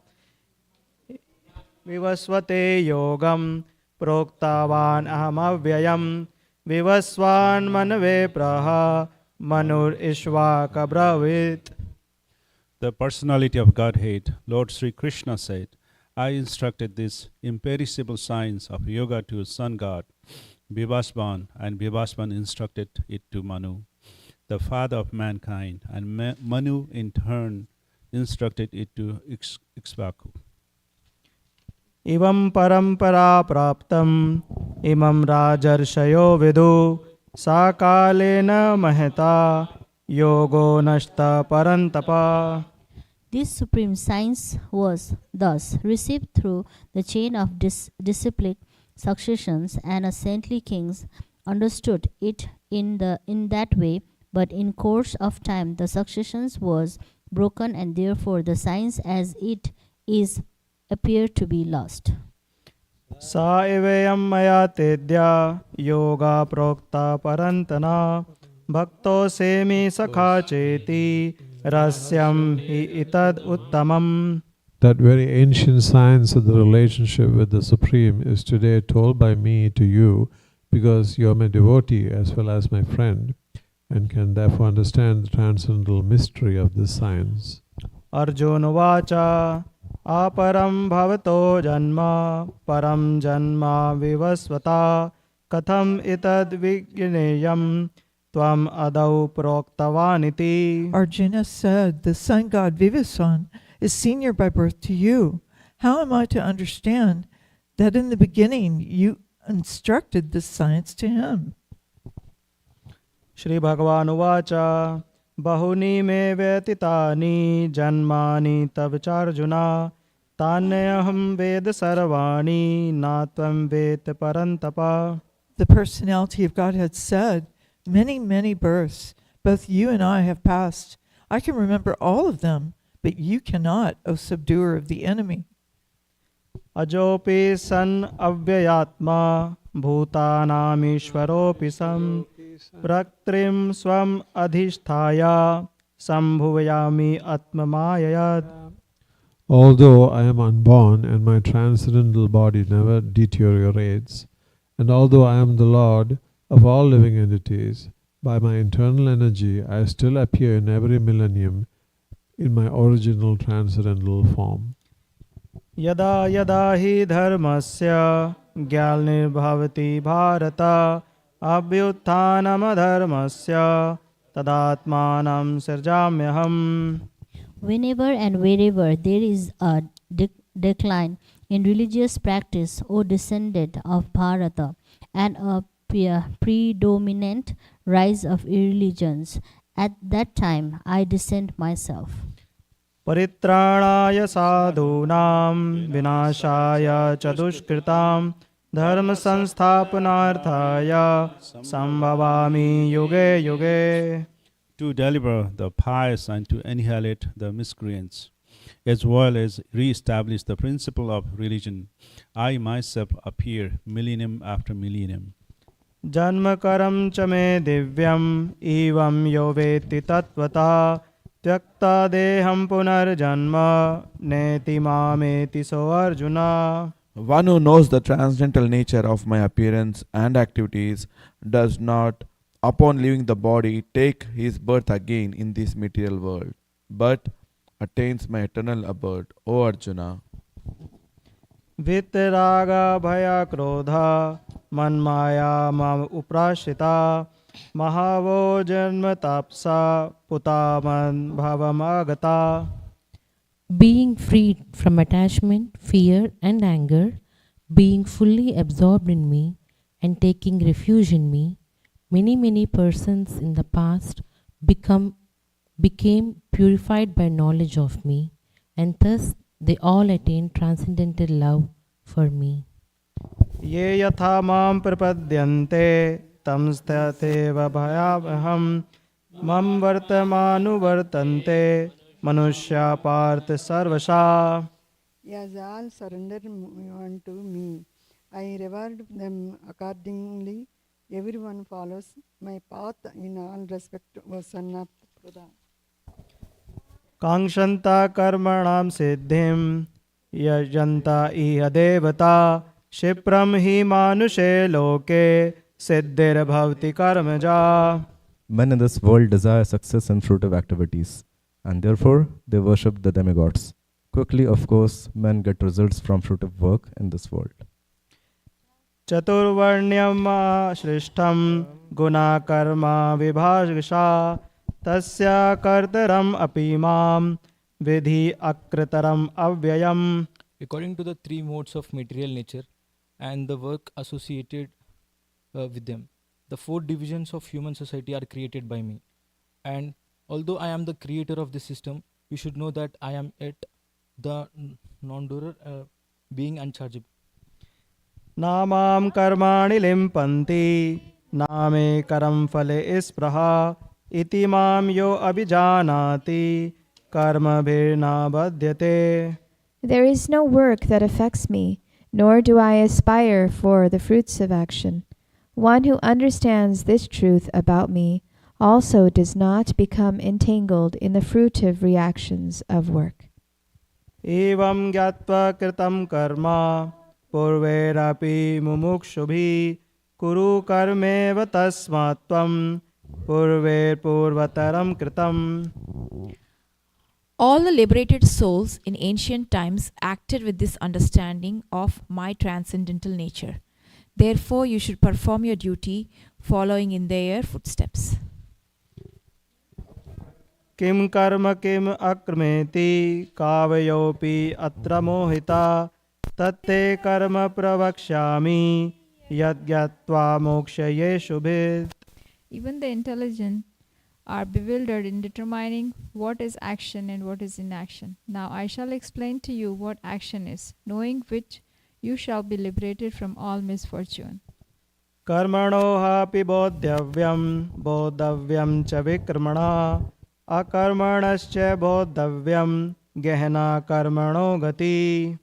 Vivasvate yogam proktavan aham avyayam vivasvan manave praha manur ishvaka bravit. The personality of Godhead, Lord Sri Krishna said, I instructed this imperishable science of yoga to son God, Vivasvan, and Vivasvan instructed it to Manu, the father of mankind, and Manu in turn instructed it to Ikshvaku. Ivam parampara praptam imam rajarshayo vidu sakalena maheta yogo nashta parantapa. This supreme science was thus received through the chain of disciplic successions, and saintly kings understood it in that way, but in course of time the successions was broken, and therefore the science as it is appeared to be lost. Sa evayam maya tedya yoga prokta parantana bhakto semi sakha cheti rasyam hi itad uttamam. That very ancient science of the relationship with the Supreme is today told by me to you, because you are my devotee as well as my friend, and can therefore understand the transcendental mystery of this science. Arjuna vacha aparam bhavato janma param janma vivasvata katham itad vigneyam tvam adau proktavaniti. Arjuna said, the sun god Vivasvan is senior by birth to you. How am I to understand that in the beginning you instructed this science to him? Shri Bhagavan Uvacha Bahuni me vetitani janmani tabcharjuna tanyaham ved sarvani natvam vet parantapa. The personality of Godhead said, many, many births, both you and I have passed. I can remember all of them, but you cannot, O subduer of the enemy. Ajopi san avyayatma bhutanam ishvaropi sam praktrim swam adhishthaya sambhuvayami atmamayayad. Although I am unborn and my transcendental body never deteriorates, and although I am the Lord of all living entities, by my internal energy I still appear in every millennium in my original transcendental form. Yada yada hi dharmasya gyalnirbhavati bharata abhyuthanam adharmasya tadatmanam sirjamyaham. Whenever and wherever there is a decline in religious practice, O descendant of Bharata, and a predominant rise of irreligions. At that time, I dissent myself. परित्राणाय साधूनां विनाशाय च दुष्कृतां धर्म संस्थापनार्थाय संभवामि युगे युगे. To deliver the pious and to annihilate the miscreants, as well as re-establish the principle of religion, I myself appear millennium after millennium. जन्म करम च मे दिव्यम एवं यो वेत्ति तत्वता त्यक्ता देहं पुनर्जन्म नेति मामेति सो arjuna. One who knows the transcendental nature of my appearance and activities does not, upon leaving the body, take his birth again in this material world, but attains my eternal abode, O Arjuna. वितरागा भया क्रोधा मन्माया मम उप्राश्रिता महावो जन्म तापसा पुतामन भवमागता. Being freed from attachment, fear, and anger, being fully absorbed in me, and taking refuge in me, many persons in the past became purified by knowledge of me, and thus they all attained transcendental love for me. ये यथा मां प्रपद्यन्ते तंस्तथैव भयावहं मम वर्तमानुवर्तन्ते मनुष्या पार्थ सर्वशः. As all surrender unto me, I reward them accordingly. Everyone follows my path in all respect, O son of Pruda. कांक्षन्ता कर्मणां सिद्धिं यजन्ता इह देवता क्षिप्रं हि मानुषे लोके सिद्धिर्भवति कर्मजा. Men in this world desire success in fruitive activities, and therefore they worship the demigods. Quickly, of course, men get results from fruitive work in this world. चतुर्वर्ण्यम् सृष्टं गुणाकर्मा विभागशा तस्य कर्तरम् अपि मां विधि अकृतरम् अव्ययम्. According to the three modes of material nature and the work associated with them, the four divisions of human society are created by me. And although I am the creator of this system, you should know that I am yet the non-doer, being unchargeable. नामां कर्माणि लिम्पन्ति नामे करं फले स्पृहा इति मां यो अभिजानाति कर्मभिर्न बध्यते. There is no work that affects me, nor do I aspire for the fruits of action. One who understands this truth about me also does not become entangled in the fruitive reactions of work. एवं ज्ञात्वा कृतं कर्म पूर्वैरपि मुमुक्षुभिः कुरु कर्मेव तस्मात् त्वं पूर्वैर्पूर्वतरं कृतम्. All the liberated souls in ancient times acted with this understanding of my transcendental nature. Therefore, you should perform your duty following in their footsteps. किं कर्म किम अकृमेति कावयोपि अत्र मोहिता तत्ते कर्म प्रवक्ष्यामि यद्ज्ञात्वा मोक्षये शुभे. Even the intelligent are bewildered in determining what is action and what is inaction. Now I shall explain to you what action is, knowing which you shall be liberated from all misfortune. कर्मणो हापि बोद्धव्यं बोद्धव्यं च विक्रमणा अकर्मणश्च बोद्धव्यं गहना कर्मणो गति.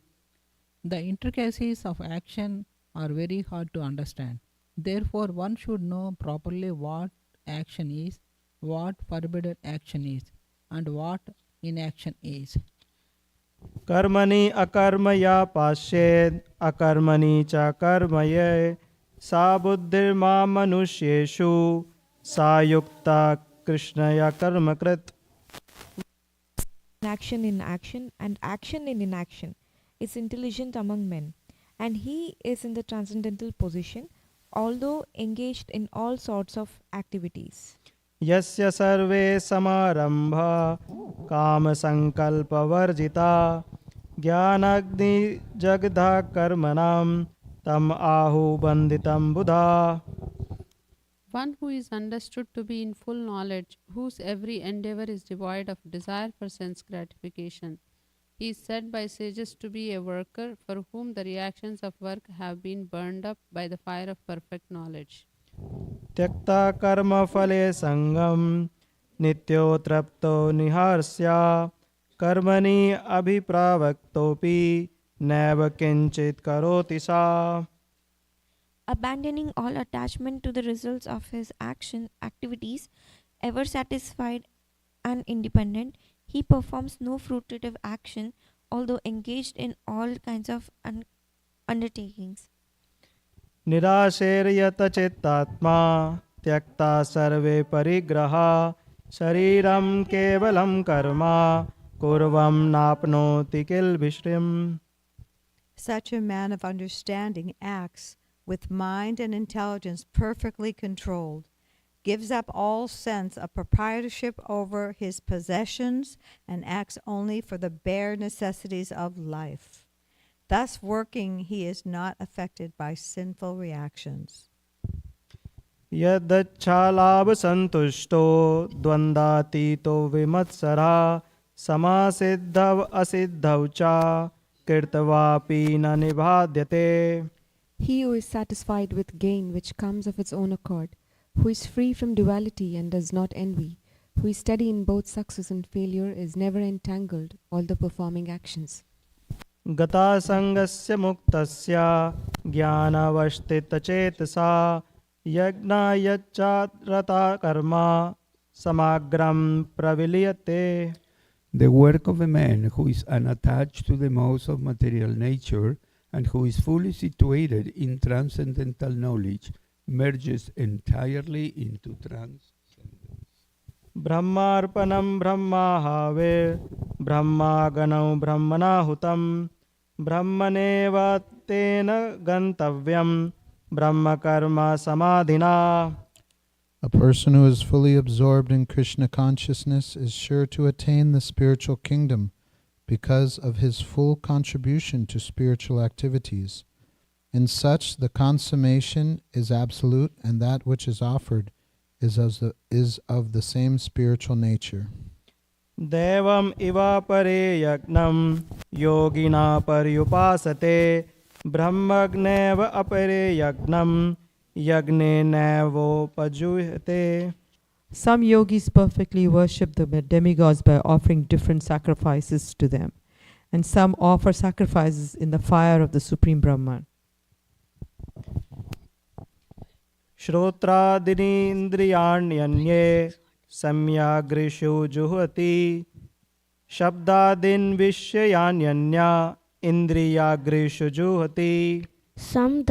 The intricacies of action are very hard to understand. Therefore, one should know properly what action is, what forbidden action is, and what inaction is. कर्मणि अकर्मया पाश्येद अकर्मणि च कर्मये सा बुद्धिर्मां मनुष्येषु सा युक्ता कृष्णया कर्मकृत. Action in action and action in inaction is intelligent among men, and he is in the transcendental position, although engaged in all sorts of activities. यस्य सर्वे समारंभा काम संकल्प वर्जिता ज्ञानाग्नि जगधा कर्मणाम tam ahu banditam buddha. One who is understood to be in full knowledge, whose every endeavor is devoid of desire for sense gratification. He is said by sages to be a worker for whom the reactions of work have been burned up by the fire of perfect knowledge. Tyakta karma phale sangam nityo trapto niharsya karmani abhipravaktopi neva kinchit karoti sa. Abandoning all attachment to the results of his activities, ever satisfied and independent, he performs no fruitive action, although engaged in all kinds of undertakings. निराशेर्यत चित्तात्मा त्यक्ता सर्वे परिग्रहा शरीरं केवलं Karma kurvam napnoti kilbishrim. Such a man of understanding acts with mind and intelligence perfectly controlled, gives up all sense of proprietorship over his possessions, and acts only for the bare necessities of life. Thus working, he is not affected by sinful reactions. Yadachalab santushto dvandatito vimatsara samasiddhav asiddhav cha kirtavapi na nibhadyate. He who is satisfied with gain which comes of its own accord, who is free from duality and does not envy, who is steady in both success and failure, is never entangled, although performing actions. Gata sangasya muktasya jnanavashtita chetasa yagna yacharata karma samagram praviliyate. The work of a man who is unattached to the modes of material nature and who is fully situated in transcendental knowledge merges entirely into transcendence. Brahmarpanam brahmahave brahmaganam brahmanahutam brahmaneva tena gantavyam brahmakarma samadhina. A person who is fully absorbed in Krishna consciousness is sure to attain the spiritual kingdom because of his full contribution to spiritual activities. In such, the consummation is absolute, and that which is offered is of the same spiritual nature. Devam iva pare yagnam yogina paryupasate brahmagneva apare yagnam yagne nevo pajuyate. Some yogis perfectly worship the demigods by offering different sacrifices to them, and some offer sacrifices in the fire of the Supreme Brahman. Shrotradini indriyanyanye samyagrishu juhati shabdadin vishyanyanya indriyagrishu juhati. Some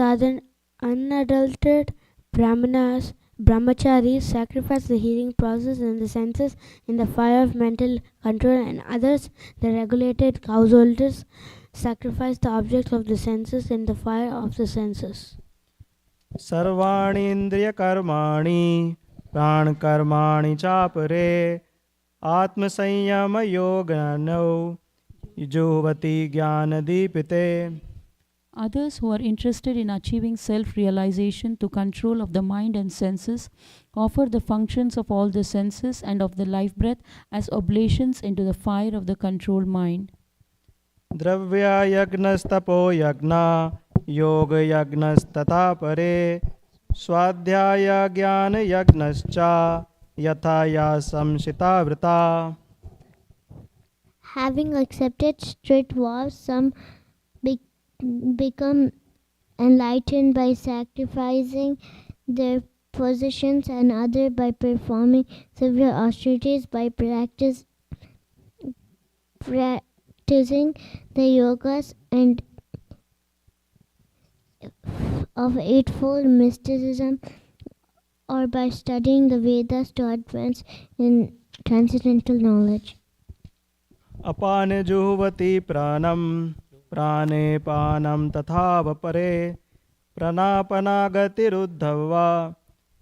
unadulterated brahmacharis sacrifice the hearing process and the senses in the fire of mental control, and others, the regulated householders, sacrifice the objects of the senses in the fire of the senses. Sarvani indriya karmani pran karmani chapare atma sanyama yogano yujuvati jnana dipite. Others who are interested in achieving self-realization to control of the mind and senses offer the functions of all the senses and of the life breath as oblations into the fire of the controlled mind. Dravya yagnastapo yagna yoga yagnastata pare swadhyaya jnana yagnascha yathaya samsita vrita. Having accepted strict vows, some become enlightened by sacrificing their possessions, and others by performing severe austerities, by practicing the yogas and of eightfold mysticism, or by studying the Vedas to advance in transcendental knowledge. Apane juhvati pranam prane panam tatha vapare pranapanagatiruddhava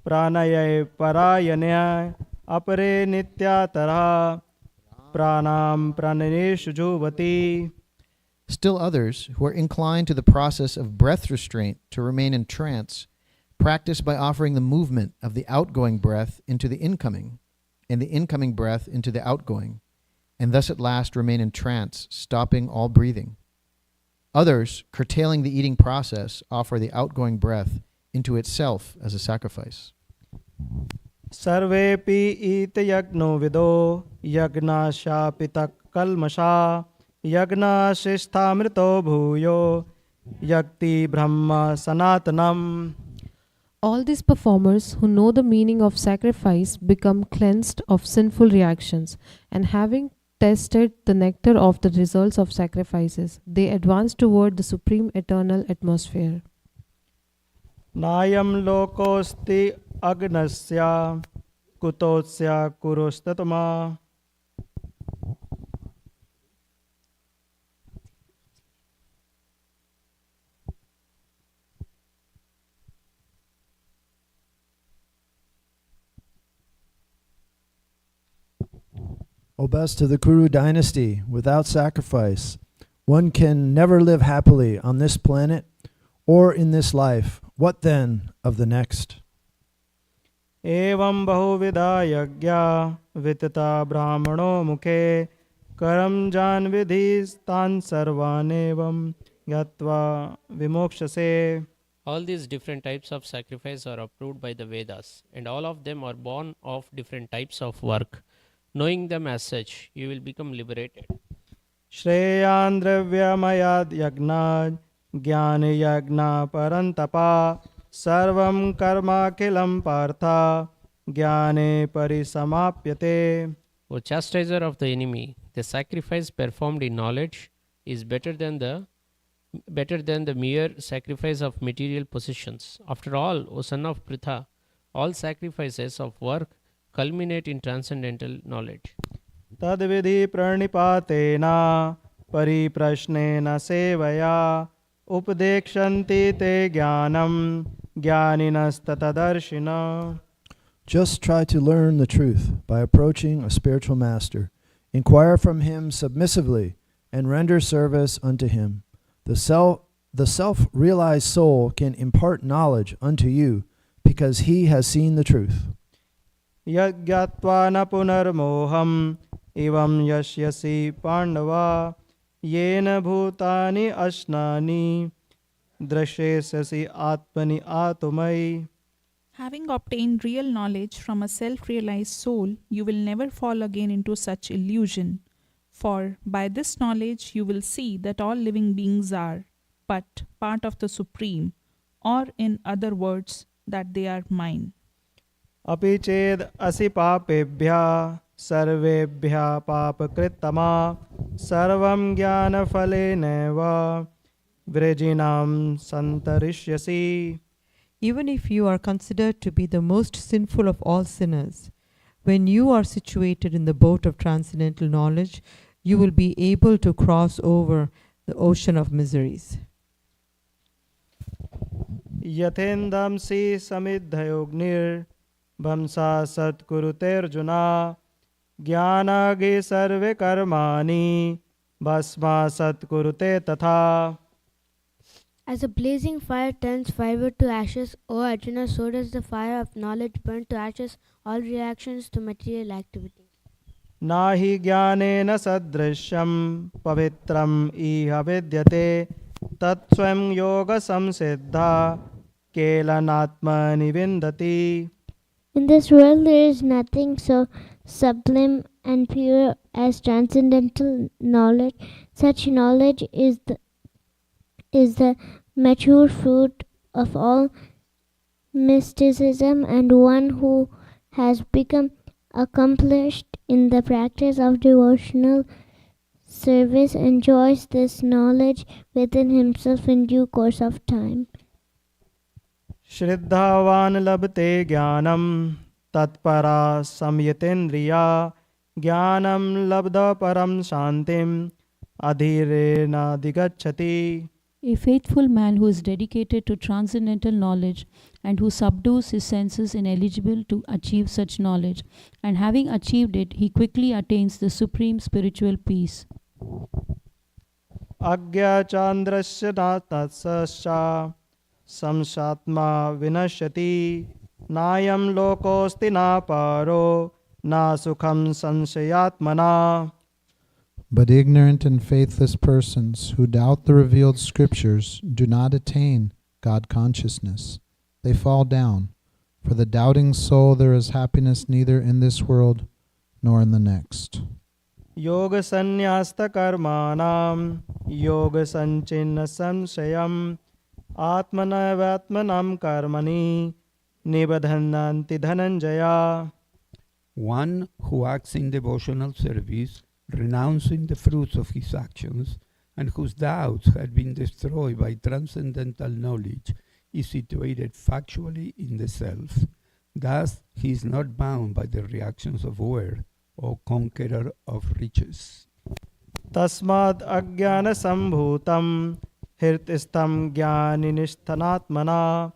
pranayai parayanya apare nityatara pranam prananeshu juvati. Still others, who are inclined to the process of breath restraint to remain in trance, practice by offering the movement of the outgoing breath into the incoming, and the incoming breath into the outgoing, and thus at last remain in trance, stopping all breathing. Others, curtailing the eating process, offer the outgoing breath into itself as a sacrifice. Sarvepi ita yagno vido yagna shapitak kalmasha yagna shistamrito bhuyo yakti brahma sanatanam. All these performers who know the meaning of sacrifice become cleansed of sinful reactions, and having tasted the nectar of the results of sacrifices, they advance toward the supreme eternal atmosphere. Nayam lokosti agnasya kutosya kurostatama. O best of the Kuru dynasty, without sacrifice, one can never live happily on this planet or in this life. What then of the next? Evam bahuvida yagya vitata brahmano mukhe karam jan vidhis tan sarvanevam yatva vimokshase. All these different types of sacrifice are approved by the Vedas, and all of them are born of different types of work. Knowing them as such, you will become liberated. Shreyan dravyamayad yagnaj jnani yagna parantapa sarvam karma kilam partha jnane parisamapyate. O chastiser of the enemy, the sacrifice performed in knowledge is better than the mere sacrifice of material possessions. After all, O son of Pritha, all sacrifices of work culminate in transcendental knowledge. Tadvidhi pranipatena pariprashnena sevaya upadekshanti te jnanam jnaninas. Just try to learn the truth by approaching a spiritual master. Inquire from him submissively and render service unto him. The self-realized soul can impart knowledge unto you because he has seen the truth. Yagyatva na punarmoham evam yashyasi pandava yena bhutani ashnani drashesasi atmani atumai. Having obtained real knowledge from a self-realized soul, you will never fall again into such illusion. For by this knowledge you will see that all living beings are but part of the Supreme, or in other words, that they are mine. Api ched asi papebhya sarvebhya papakritama sarvam jnana phaleneva vrejinam santarishyasi. Even if you are considered to be the most sinful of all sinners, when you are situated in the boat of transcendental knowledge, you will be able to cross over the ocean of miseries. Yathendam si samidhayognir Bhamsa satkuruterjuna Jnanage sarve karmani Bhasma satkurute tatha. As a blazing fire turns fiber to ashes, O Arjuna, so does the fire of knowledge burn to ashes all reactions to material activity. Nahi jnanena sadrishyam pavitram iha vidyate tat swam yoga samsiddha kelanatmani vindati. In this world there is nothing so sublime and pure as transcendental knowledge. Such knowledge is the mature fruit of all mysticism, and one who has become accomplished in the practice of devotional service enjoys this knowledge within himself in due course of time. Shriddhavan labte jnanam tatpara samyatendriya jnanam labda param shantim adhirena digacchati. A faithful man who is dedicated to transcendental knowledge and who subdues his senses is eligible to achieve such knowledge, and having achieved it, he quickly attains the supreme spiritual peace. अज्ञाचान्द्रस्य न तत्सश्च संसात्मा विनश्यति नायं लोकोऽस्ति न परो न सुखं संशयात्मना. But ignorant and faithless persons who doubt the revealed scriptures do not attain God consciousness. They fall down. For the doubting soul there is happiness neither in this world nor in the next. योग संन्यास्त कर्माणाम योग संचिन्न संशयम आत्मनैवात्मनं कर्मणि निबधन्ति Dhananjaya. One who acts in devotional service, renouncing the fruits of his actions, and whose doubts had been destroyed by transcendental knowledge, is situated factually in the self. Thus, he is not bound by the reactions of worth, O conqueror of riches. तस्माद् अज्ञान संभूतं हृतस्थं ज्ञानिनिष्ठनात्मना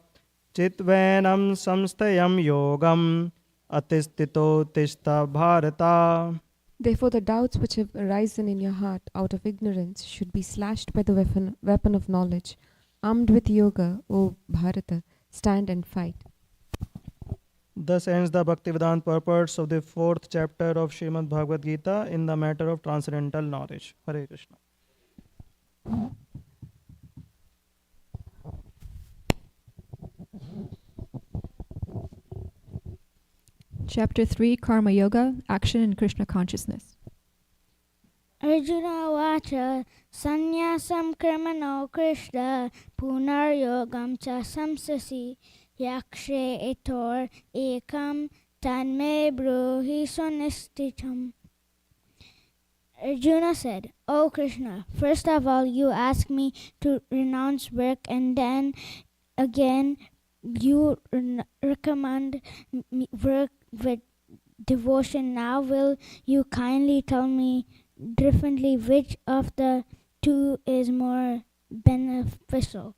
चित्वैनं संस्थयं योगं अतिस्थितो तिष्ठ भारता. Therefore, the doubts which have arisen in your heart out of ignorance should be slashed by the weapon of knowledge. Armed with yoga, O Bharata, stand and fight. Thus ends the Bhaktivedanta purports of the 4th chapter of Srimad Bhagavad Gita in the matter of transcendental knowledge. Hare Krishna. Chapter 3, Karma Yoga, Action in Krishna Consciousness. Arjuna Vacha Sannyasam Karmano Krishna Punar Yogam Cha Samsasi Yakshe Etor Ekam Tanme Bruhi Sonisticham. Arjuna said, O Krishna, first of all you ask me to renounce work, and then again you recommend me work with devotion. Now will you kindly tell me differently which of the two is more beneficial?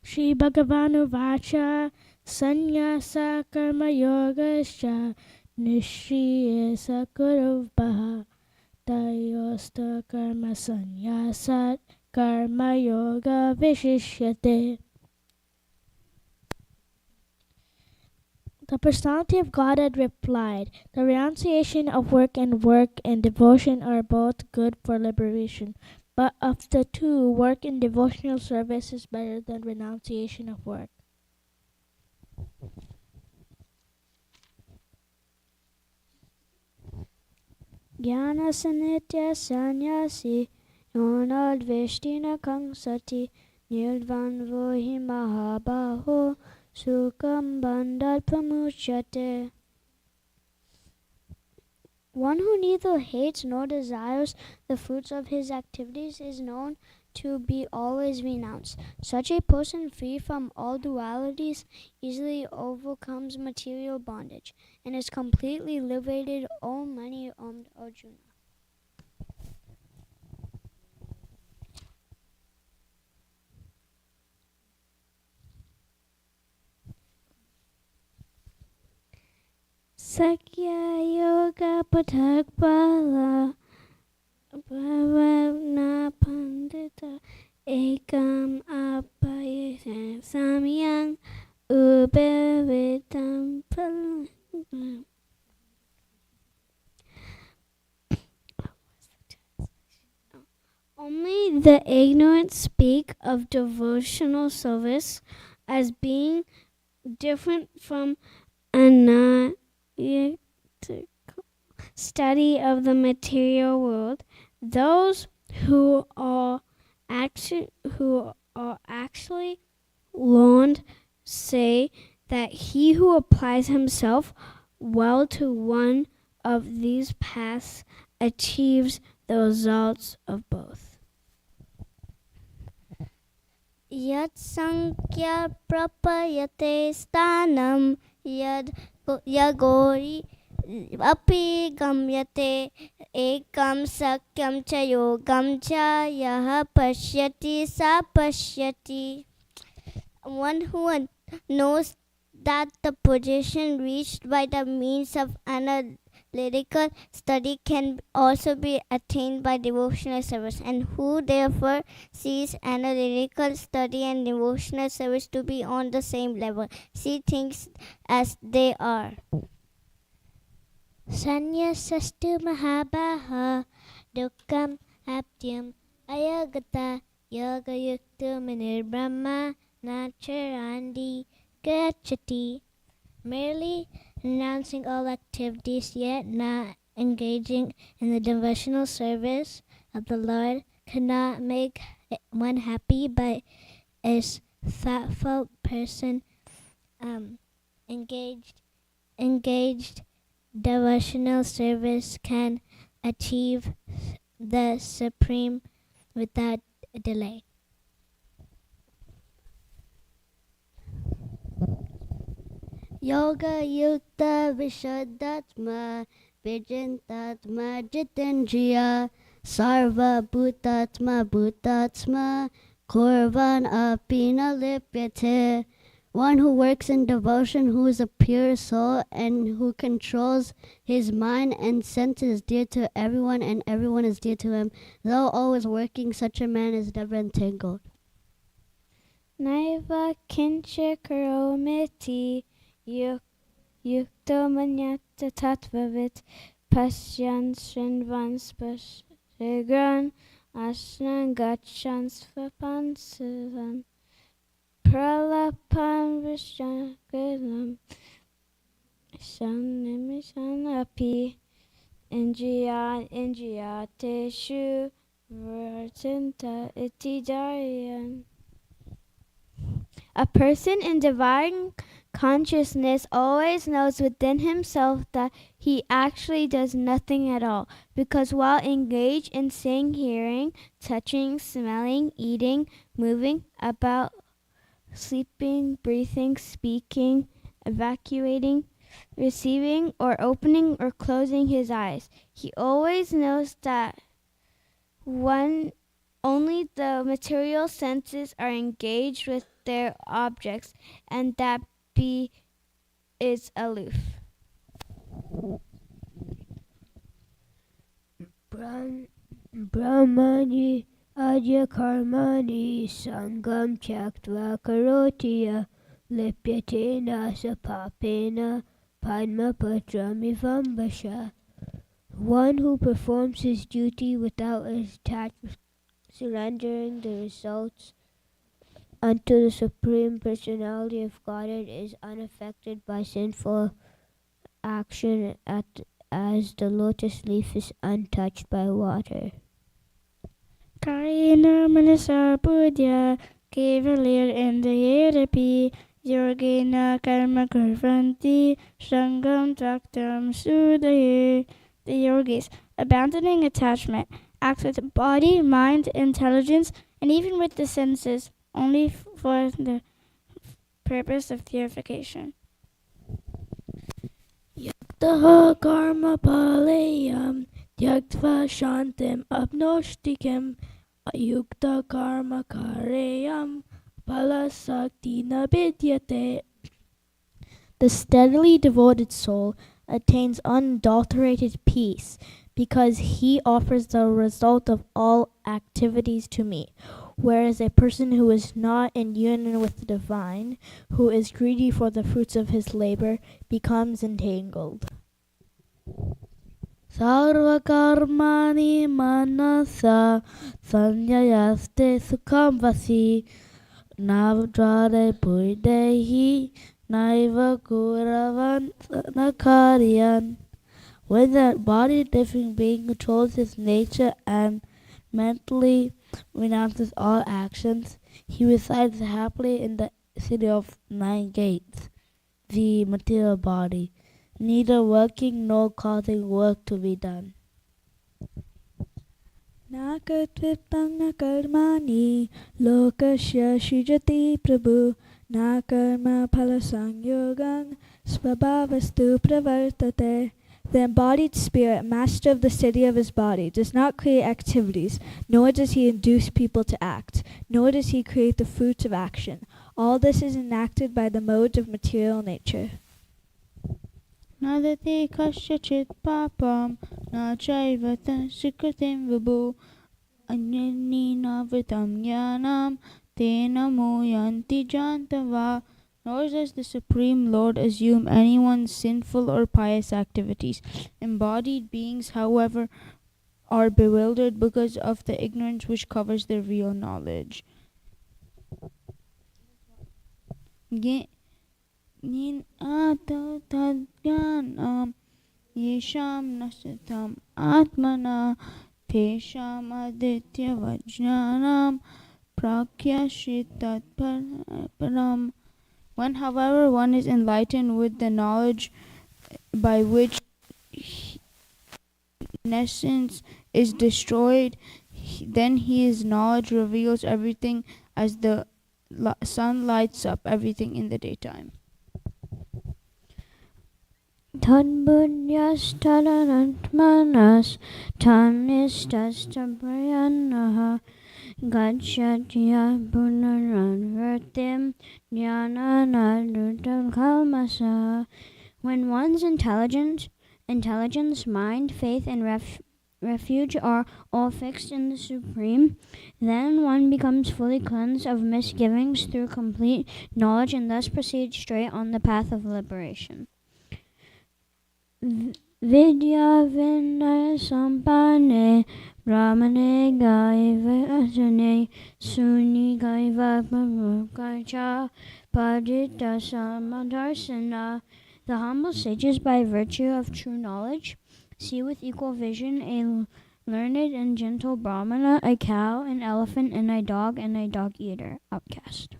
Shri Bhagavanu Vacha Sannyasa Karma Yogascha Nishriya Kuruvbaha Tayosta Karma Sannyasat Karma Yoga Vishishyate. The personality of Godhead replied, the renunciation of work and devotion are both good for liberation. But of the two, work in devotional service is better than renunciation of work. Jnana sanitya sannyasi yonadveshtina kangsati nirvanvo hi mahabaho sukam bandalpamuchyate. One who neither hates nor desires the fruits of his activities is known to be always renounced. Such a person, free from all dualities, easily overcomes material bondage and is completely liberated, O many-armed Arjuna. Sakya Yoga Patak Bala Bhavana Pandita Ekam Apayasam Samyang Ubevitam Palam. Only the ignorant speak of devotional service as being different from analytical study of the material world. Those who are actually learned say that he who applies himself well to one of these paths achieves the results of both. Yat sankhya prapayate stanam yad yagori api gamyate ekam sakyam cha yogam cha yaha pashyati sa pashyati. One who knows that the position reached by the means of Lyrical study can also be attained by devotional service, and who therefore sees analytical study and devotional service to be on the same level, see things as they are. Sanyasastu mahabaha dukkam aptyam ayagata yoga yukta manir brahma nacharandi gachati. Merely renouncing all activities yet not engaging in the devotional service of the Lord cannot make one happy, but a thoughtful person engaged devotional service can achieve the supreme without delay. Yoga Yukta Vishuddhatma Vijantatma Jitendriya Sarva Bhutatma Bhutatma Kurvan Apina Lipyate. One who works in devotion, who is a pure soul, and who controls his mind and senses is dear to everyone, and everyone is dear to him. Though always working, such a man is never entangled. Naiva kincha karomiti yukto manyata tattvavit pasyan srinvan spasagran asnan gachan svapansavan pralapan vishyankalam shanimishanapi injiyateshu vartinta itidayan. A person in divine consciousness always knows within himself that he actually does nothing at all, because while engaged in seeing, hearing, touching, smelling, eating, moving about, sleeping, breathing, speaking, evacuating, receiving, or opening or closing his eyes, he always knows that only the material senses are engaged with their objects, and that B is aloof. Brahmani Adya Karmani Sangam Chaktva Karotiya Lipyatena Sapapena Padma Patramivam Basha. One who performs his duty without attachment, surrendering the results unto the Supreme Personality of Godhead, is unaffected by sinful action as the lotus leaf is untouched by water. Kayena manasa buddhya kevalir indayerapi yogena karma kurvanti sangam taktam sudaye. The yogis, abandoning attachment, act with body, mind, intelligence, and even with the senses, only for the purpose of purification. Yaktaha karma palayam tyaktva shantim apnoshtikim ayukta karma kareyam palasakti nabidyate. The steadily devoted soul attains unadulterated peace because he offers the result of all activities to me, whereas a person who is not in union with the divine, who is greedy for the fruits of his labor, becomes entangled. Sarva karmani manasa sanyayaste sukham vasi navdrare puidehi naiva kuravan nakaryan. When that body living being controls his nature and mentally renounces all actions, he resides happily in the city of 9 gates, the material body, neither working nor causing work to be done. Nakatviptam na karmani lokasya shijati prabhu na karma phalasangyogan svabhavastu pravartate. The embodied spirit, master of the city of his body, does not create activities, nor does he induce people to act, nor does he create the fruits of action. All this is enacted by the modes of material nature. nadati kasyachit papam na chaivata sikritim vibhu anyani navritam jnanam tena moyanti jantava. Nor does the Supreme Lord assume anyone's sinful or pious activities. Embodied beings, however, are bewildered because of the ignorance which covers their real knowledge. Yesham nasitam atmana tesham aditya vajnanam prakyashitat param. When, however, one is enlightened with the knowledge by which essence is destroyed, then his knowledge reveals everything as the sun lights up everything in the daytime. Tadbunyas tadanantmanas tamistastamprayanaha gachyatya punaranvartim jnananadutam kalmasa. When one's intelligence, mind, faith, and refuge are all fixed in the Supreme, then one becomes fully cleansed of misgivings through complete knowledge and thus proceeds straight on the path of liberation. Vidya vinaya sampane brahmane gaiva asane suni gaiva parukacha padita samadarsana. The humble sages, by virtue of true knowledge, see with equal vision a learned and gentle brahmana, a cow, an elephant, and a dog eater, outcast.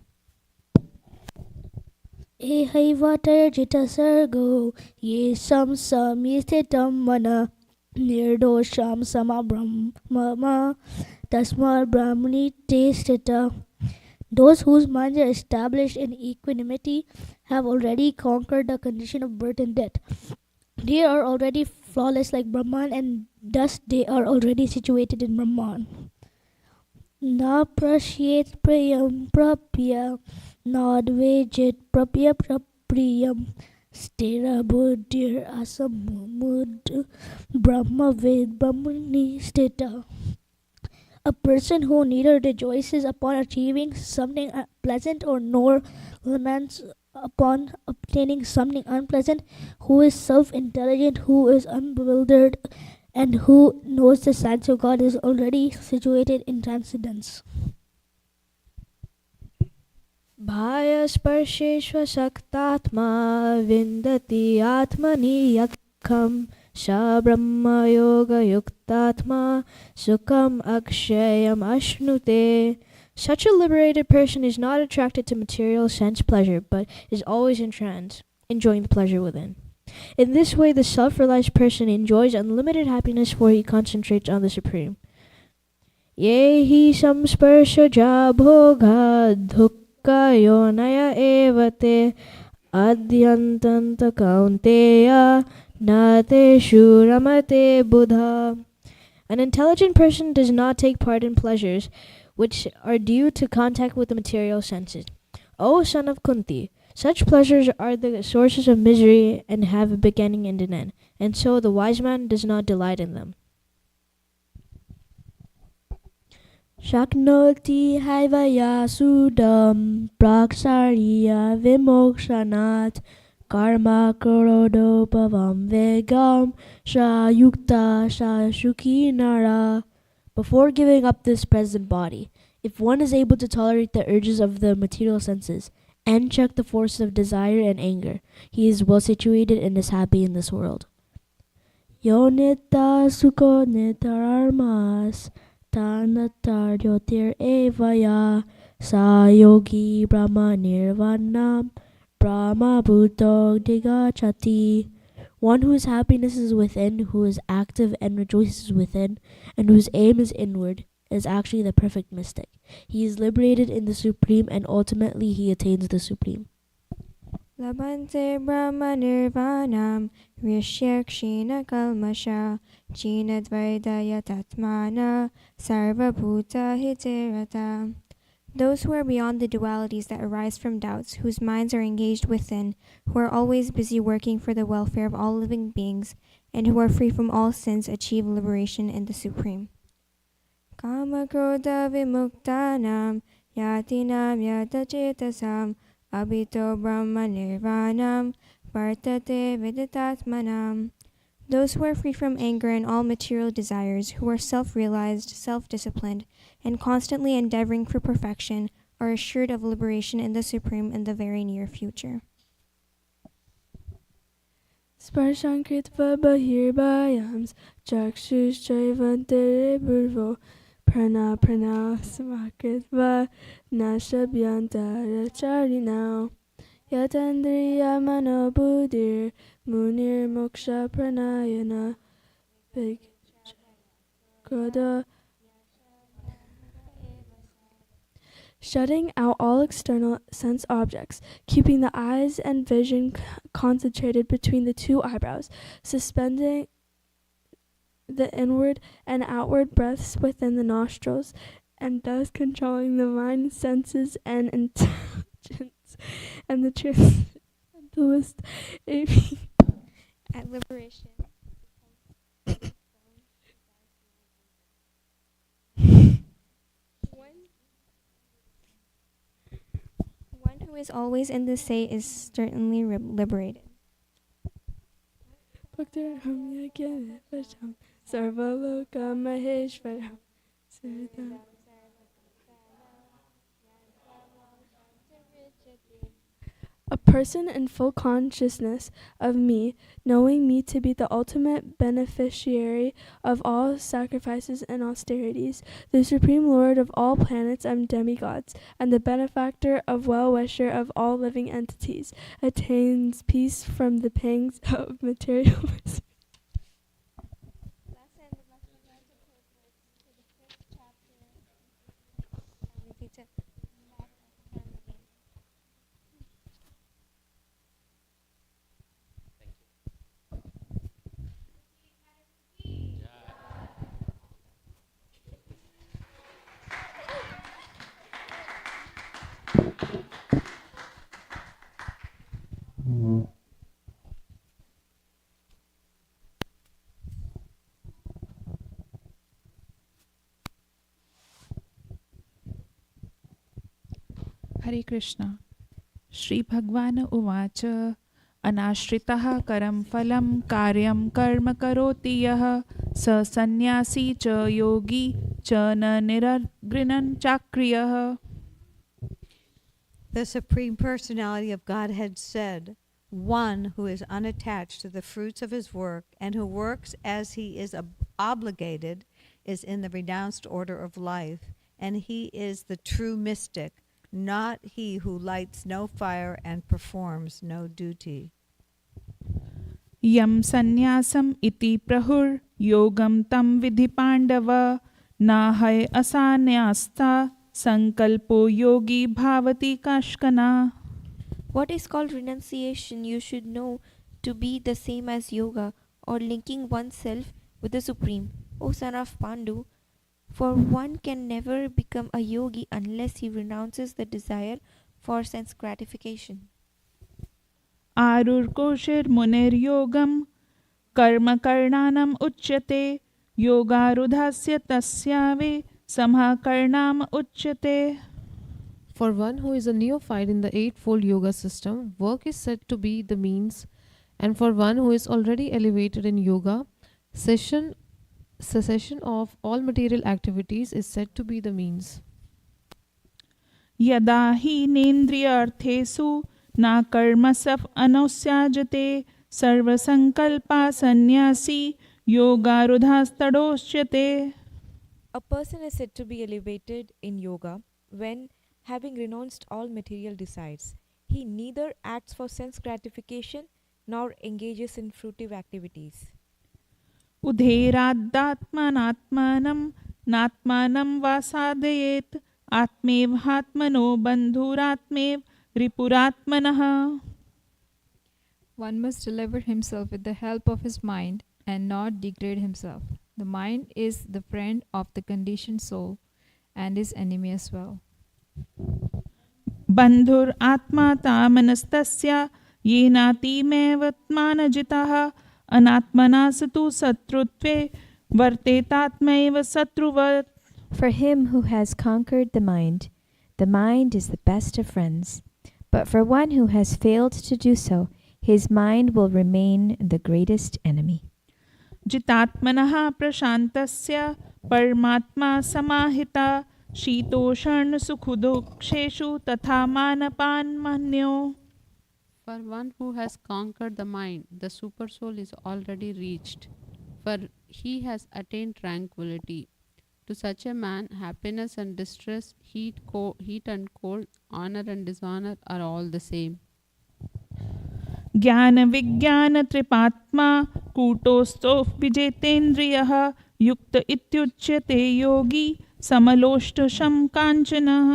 Ehaivatarjita sargo ye samsam yestitam mana nirdosham samabramma tasmar brahmani testita. Those whose minds are established in equanimity have already conquered the condition of birth and death. They are already flawless like Brahman, and thus they are already situated in Brahman. Na prashyet prayam prapya nadvejit prapya prapriyam stera buddhir asamud brahmavid brahmani stita. A person who neither rejoices upon achieving something pleasant or nor laments upon obtaining something unpleasant, who is self-intelligent, who is unbewildered, and who knows the science of God, is already situated in transcendence. Bhayasparsheshva saktatma vindati atmani yakham Sa brahma yoga yuktatma sukham akshayam ashnute. Such a liberated person is not attracted to material sense pleasure, but is always in trance, enjoying the pleasure within. In this way, the self-realized person enjoys unlimited happiness, for he concentrates on the Supreme. Yehi samsparsha bhoga dhukka yonaya evate adyantanta kaunteya nateshu ramate buddha. An intelligent person does not take part in pleasures which are due to contact with the material senses. O son of Kunti, such pleasures are the sources of misery and have a beginning and an end, and so the wise man does not delight in them. Shaknoti haivaya sudam praksarya vimokshanat karma karodopavam vegam shayukta shashuki nara. Before giving up this present body, if one is able to tolerate the urges of the material senses and check the forces of desire and anger, he is well situated and is happy in this world. Yonita sukho nitararmas tanatar yotir evaya sa yogi brahma nirvanam brahma bhuto digachati. One whose happiness is within, who is active and rejoices within, and whose aim is inward, is actually the perfect mystic. He is liberated in the Supreme, and ultimately he attains the Supreme. Labante brahma nirvanam vishyakshina kalmasha china dvaidaya tatmana sarva bhuta hitirata. Those who are beyond the dualities that arise from doubts, whose minds are engaged within, who are always busy working for the welfare of all living beings, and who are free from all sins, achieve liberation in the Supreme. Kama krodha vimuktanam yatinam yatachetasam abhito brahma nirvanam vartate viditatmanam. Those who are free from anger and all material desires, who are self-realized, self-disciplined, and constantly endeavoring for perfection, are assured of liberation in the Supreme in the very near future. Sparshan kritva bahirbayams chakshuschaivante burvo prana prana samakritva nashabhyantara charinao yatandriya mano buddhir munir moksha pranayana Goda. Shutting out all external sense objects, keeping the eyes and vision concentrated between the two eyebrows, suspending the inward and outward breaths within the nostrils, and thus controlling the mind, senses, and intelligence, and the transcendentalist aiming at liberation. One who is always in the state is certainly liberated. A person in full consciousness of me, knowing me to be the ultimate beneficiary of all sacrifices and austerities, the supreme lord of all planets and demigods, and the benefactor of well-wisher of all living entities, attains peace from the pangs of material misery. Hare Krishna. Shri Bhagwan Uvacha Anashritah karam phalam karyam karma karoti yah sa sannyasi cha yogi cha na niragrinan chakriyah. The Supreme Personality of Godhead said, "One who is unattached to the fruits of his work and who works as he is obligated is in the renounced order of life, and he is the true mystic, not he who lights no fire and performs no duty." Yam sannyasam iti prahur yogam tam vidhi pandava nahai asanyasta sankalpo yogi bhavati kashkana. What is called renunciation you should know to be the same as yoga, or linking oneself with the Supreme. O son of Pandu, for one can never become a yogi unless he renounces the desire for sense gratification. Arur koshir munir yogam karma karnanam uchyate yogarudhasya tasyave samha karnam uchyate. For one who is a neophyte in the eightfold yoga system, work is said to be the means, and for one who is already elevated in yoga, cessation of all material activities is said to be the means. Yada hi nendriyarthesu na karmasaf anosyajate sarva sankalpa sannyasi yogarudhastadosyate. A person is said to be elevated in yoga when, having renounced all material desires, he neither acts for sense gratification nor engages in fruitive activities. Udheraddatmanatmanam natmanam vasadayet atmev hatmano bandhuratmev ripuratmanah. One must deliver himself with the help of his mind and not degrade himself. The mind is the friend of the conditioned soul and his enemy as well. बन्धुर आत्मा तामनस्तस्य येनातिमेवत्मानजितः अनात्मना स तु शत्रुत्वे वर्तेतात्मैव शत्रुवत्. For him who has conquered the mind is the best of friends. But for one who has failed to do so, his mind will remain the greatest enemy. जितात्मनः प्रशान्तस्य परमात्मा समाहिता शीतोषण सुखदुःखेषु तथा मानपान्मन्यो. For one who has conquered the mind, the supersoul is already reached, for he has attained tranquility. To such a man, happiness and distress, heat and cold, honor and dishonor are all the same. ज्ञान विज्ञान त्रिपात्मा कूटोस्थो विजेतेन्द्रियः युक्त इत्युच्यते योगी समलोष्टशम कांचनः.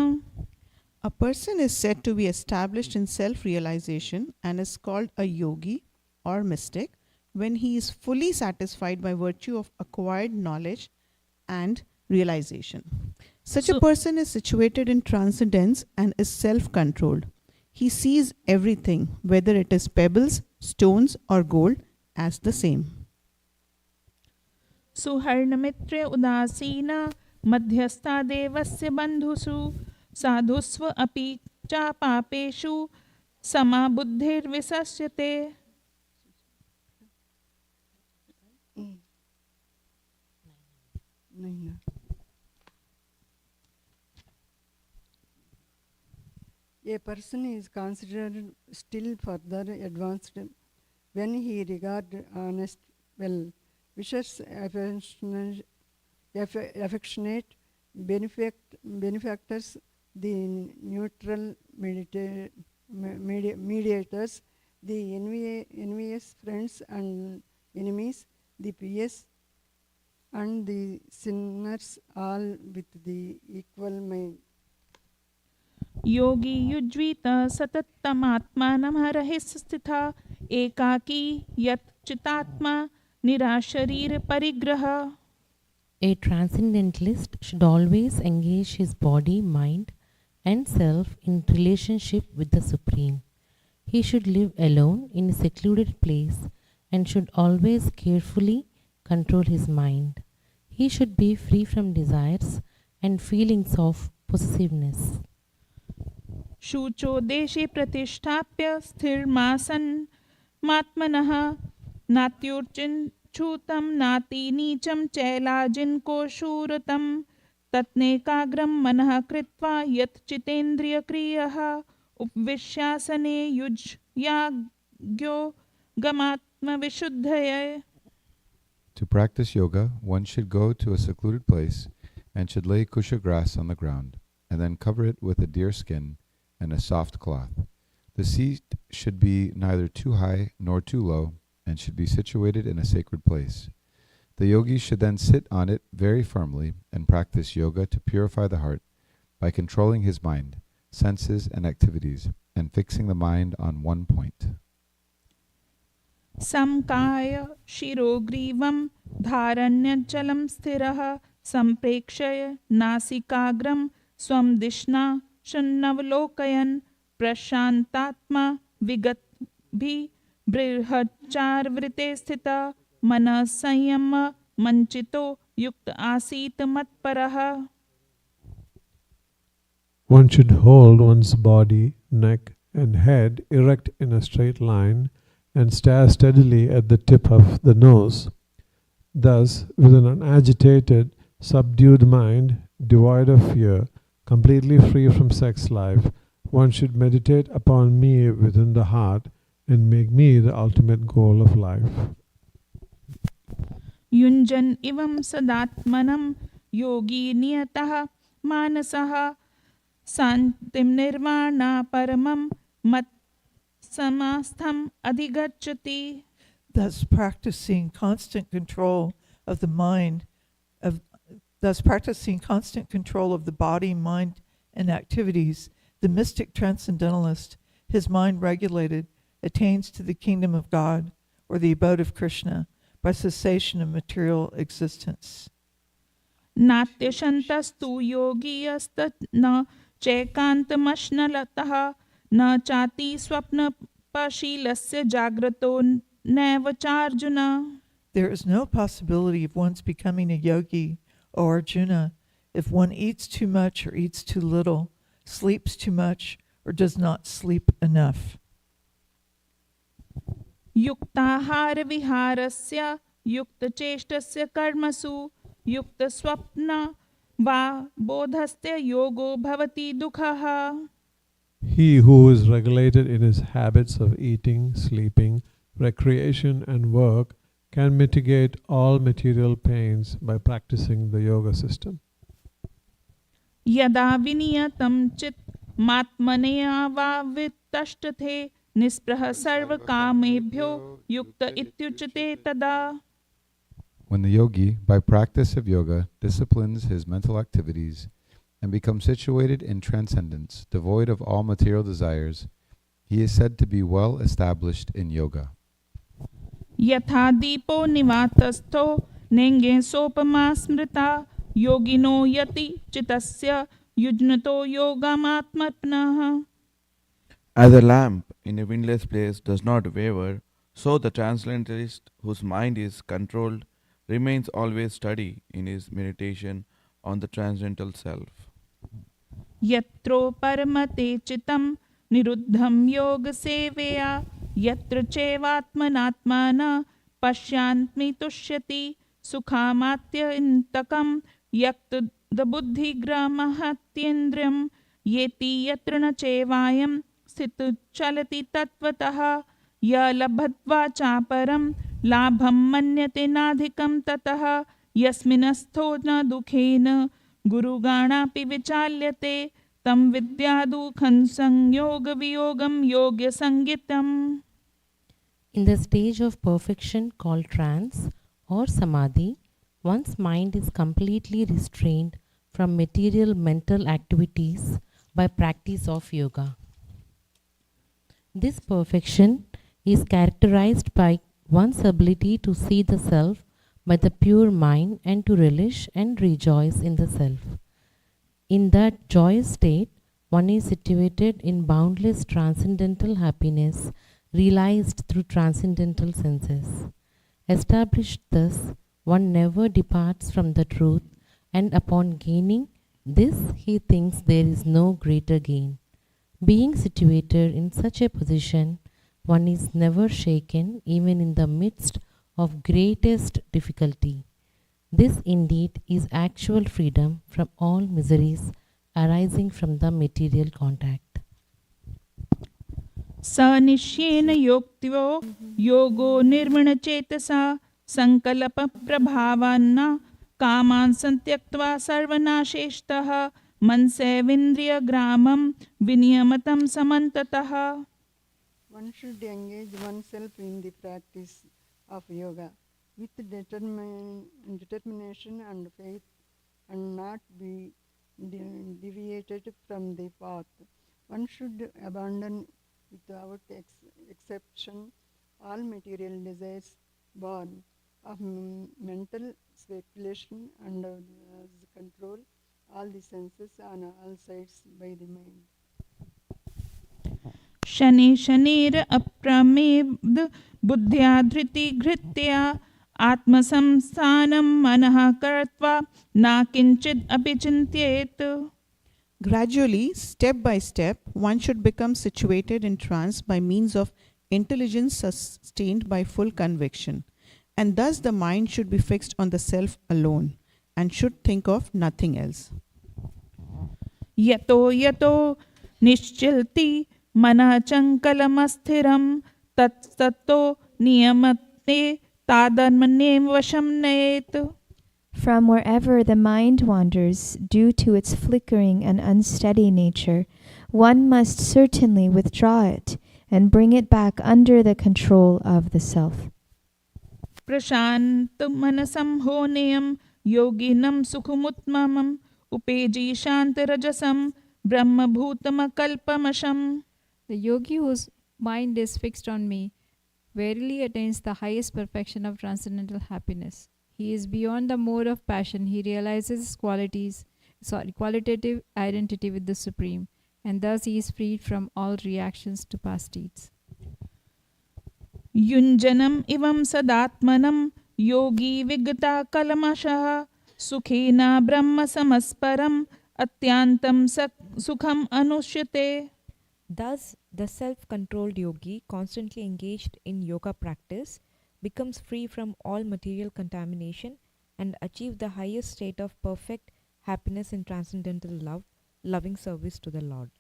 A person is said to be established in self-realization and is called a yogi or mystic when he is fully satisfied by virtue of acquired knowledge and realization. Such a person is situated in transcendence and is self-controlled. He sees everything, whether it is pebbles, stones, or gold, as the same. सुहर्णमित्रे उदासीन मध्यस्था देवस्य बन्धुषु साधुस्व अपि च पापेषु समा बुद्धिर्विशस्यते. A person is considered still further advanced when he regards honest, vicious, affectionate benefactors, the neutral mediators, the envious friends and enemies, the pious and the sinners, all with the equal mind. योगी युज्वीत सततमात्मानं हरहि स्थिता एकाकी यत् चितात्मा निराशरीर परिग्रह. A transcendentalist should always engage his body, mind, and self in relationship with the Supreme. He should live alone in a secluded place and should always carefully control his mind. He should be free from desires and feelings of possessiveness. शुचो देशे प्रतिष्ठाप्य स्थिरमासन् मात्मनः नात्युच्चूतं नाति नीचं चैलाजिनको शूरतं तत्नेकाग्रं मनः कृत्वा यत् चितेन्द्रियक्रियः उपविश्यासने युज्याज्ञो गमात्मविशुद्धये. To practice yoga, one should go to a secluded place and should lay kusha grass on the ground, and then cover it with a deer skin and a soft cloth. The seat should be neither too high nor too low and should be situated in a sacred place. The yogi should then sit on it very firmly and practice yoga to purify the heart by controlling his mind, senses, and activities and fixing the mind on one point. समकाय शिरोग्रीवं धारण्यचलं स्थिरः संप्रेक्षय नासिकाग्रं स्वं दिशना शन्नवलोकयन् प्रशान्तात्मा विगतभि बृहच्चारवृते स्थिता मनः संयम मंचितो युक्त आसीत मत्परः. One should hold one's body, neck, and head erect in a straight line and stare steadily at the tip of the nose. Thus, with an unagitated, subdued mind, devoid of fear, completely free from sex life, one should meditate upon me within the heart and make me the ultimate goal of life. युञ्जन् इवं सदात्मनं योगी नियतः मानसः शान्तिं निर्वाणा परमं मत् समास्थम् अधिगच्छति. Thus practicing constant control of the mind, thus practicing constant control of the body, mind, and activities, the mystic transcendentalist, his mind regulated, attains to the kingdom of God, or the abode of Krishna, by cessation of material existence. नात्यशन्तस्तु योगी यस्तत् न चैकान्तमश्नलतः न चाति स्वप्नपशीलस्य जाग्रतो नैव चार्जुन. There is no possibility of one's becoming a yogi, O Arjuna, if one eats too much or eats too little, sleeps too much or does not sleep enough. युक्ताहार विहारस्य युक्तचेष्टस्य कर्मसु युक्तस्वप्न वा बोधस्य योगो भवति दुःखः. He who is regulated in his habits of eating, sleeping, recreation, and work can mitigate all material pains by practicing the yoga system. यदा विनियतं चित् मात्मनया वा वित्तष्टथे निस्पृह सर्वकामेभ्यो युक्त इत्युच्यते तदा. When the yogi, by practice of yoga, disciplines his mental activities and becomes situated in transcendence, devoid of all material desires, he is said to be well established in yoga. यथा दीपो निवातस्थो नेङ्गे सोपमा स्मृता योगिनो यति चितस्य युज्नतो योगमात्मनः. As a lamp in a windless place does not waver, so the transcendentalist whose mind is controlled remains always steady in his meditation on the transcendental self. यत्रो परमते चितं निरुद्धं योग सेवया यत्र चैवात्मनात्मानः पश्यान्मि तुष्यति सुखामात्यन्तकं यक्तदबुद्धिग्रमहत्येन्द्रियं येति यत्र न चैवायं स्थितो चलति तत्त्वतः य लभत्वा चापरं लाभं मन्यते नाधिकं ततः यस्मिनस्थो न दुःखेन गुरुगाणापि विचाल्यते tam vidyadukhan sanyoga viyogam yogya sangitam. In the stage of perfection called trance or samadhi, one's mind is completely restrained from material mental activities by practice of yoga. This perfection is characterized by one's ability to see the self by the pure mind and to relish and rejoice in the self. In that joyous state, one is situated in boundless transcendental happiness realized through transcendental senses. Established thus, one never departs from the truth, and upon gaining this, he thinks there is no greater gain. Being situated in such a position, one is never shaken even in the midst of greatest difficulty. This indeed is actual freedom from all miseries arising from the material contact. Sanishyena yoktyo yogo nirmana chetasa sankalapa prabhavanna kaman santyakva sarvanasheshtah mansevindriya gramam vinyamatam samantatah. One should engage oneself in the practice of yoga with determination and faith, and not be deviated from the path. One should abandon without exception all material desires born of mental speculation and control all the senses on all sides by the mind. Shani शनिर अप्रमेद बुद्ध्या धृति घृत्या आत्मसंस्थानं मनः कृत्वा न किंचित् अपि चिन्तयेत्. Gradually, step by step, one should become situated in trance by means of intelligence sustained by full conviction. And thus the mind should be fixed on the self alone and should think of nothing else. यतो यतो निश्चलति मनः चंकलमस्थिरं तत्ततो नियमते तादन्मन्येव वशं नयेत्. From wherever the mind wanders due to its flickering and unsteady nature, one must certainly withdraw it and bring it back under the control of the self. प्रशांत मनसं होनेयं योगिनं सुखमुत्तमम् उपेजी शांत रजसं ब्रह्मभूतमकल्पमशम्. The yogi whose mind is fixed on me verily attains the highest perfection of transcendental happiness. He is beyond the mode of passion. He realizes his qualities, qualitative identity with the Supreme, and thus he is freed from all reactions to past deeds. युञ्जनम् इवं सदात्मनं योगी विगता कलमशः सुखेन ब्रह्म समस्परम् अत्यांतं सुखम् अनुष्यते. Thus, the self controlled yogi, constantly engaged in yoga practice, becomes free from all material contamination and achieves the highest state of perfect happiness in transcendental love, loving service to the Lord.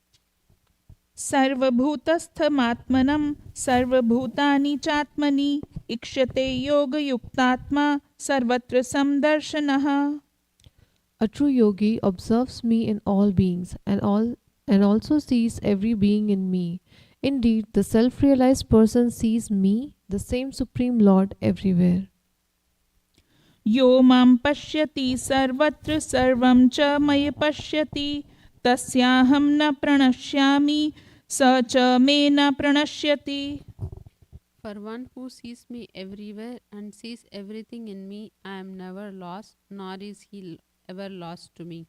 सर्वभूतस्थमात्मनं सर्वभूतानि चात्मनि इक्ष्यते योगयुक्तात्मा सर्वत्र समदर्शनः. A true yogi observes me in all beings and also sees every being in me. Indeed, the self-realized person sees me, the same Supreme Lord, everywhere. यो मां पश्यति सर्वत्र सर्वं च मयि पश्यति तस्याहं न प्रणश्यामि स च मे न प्रणश्यति. For one who sees me everywhere and sees everything in me, I am never lost, nor is he ever lost to me.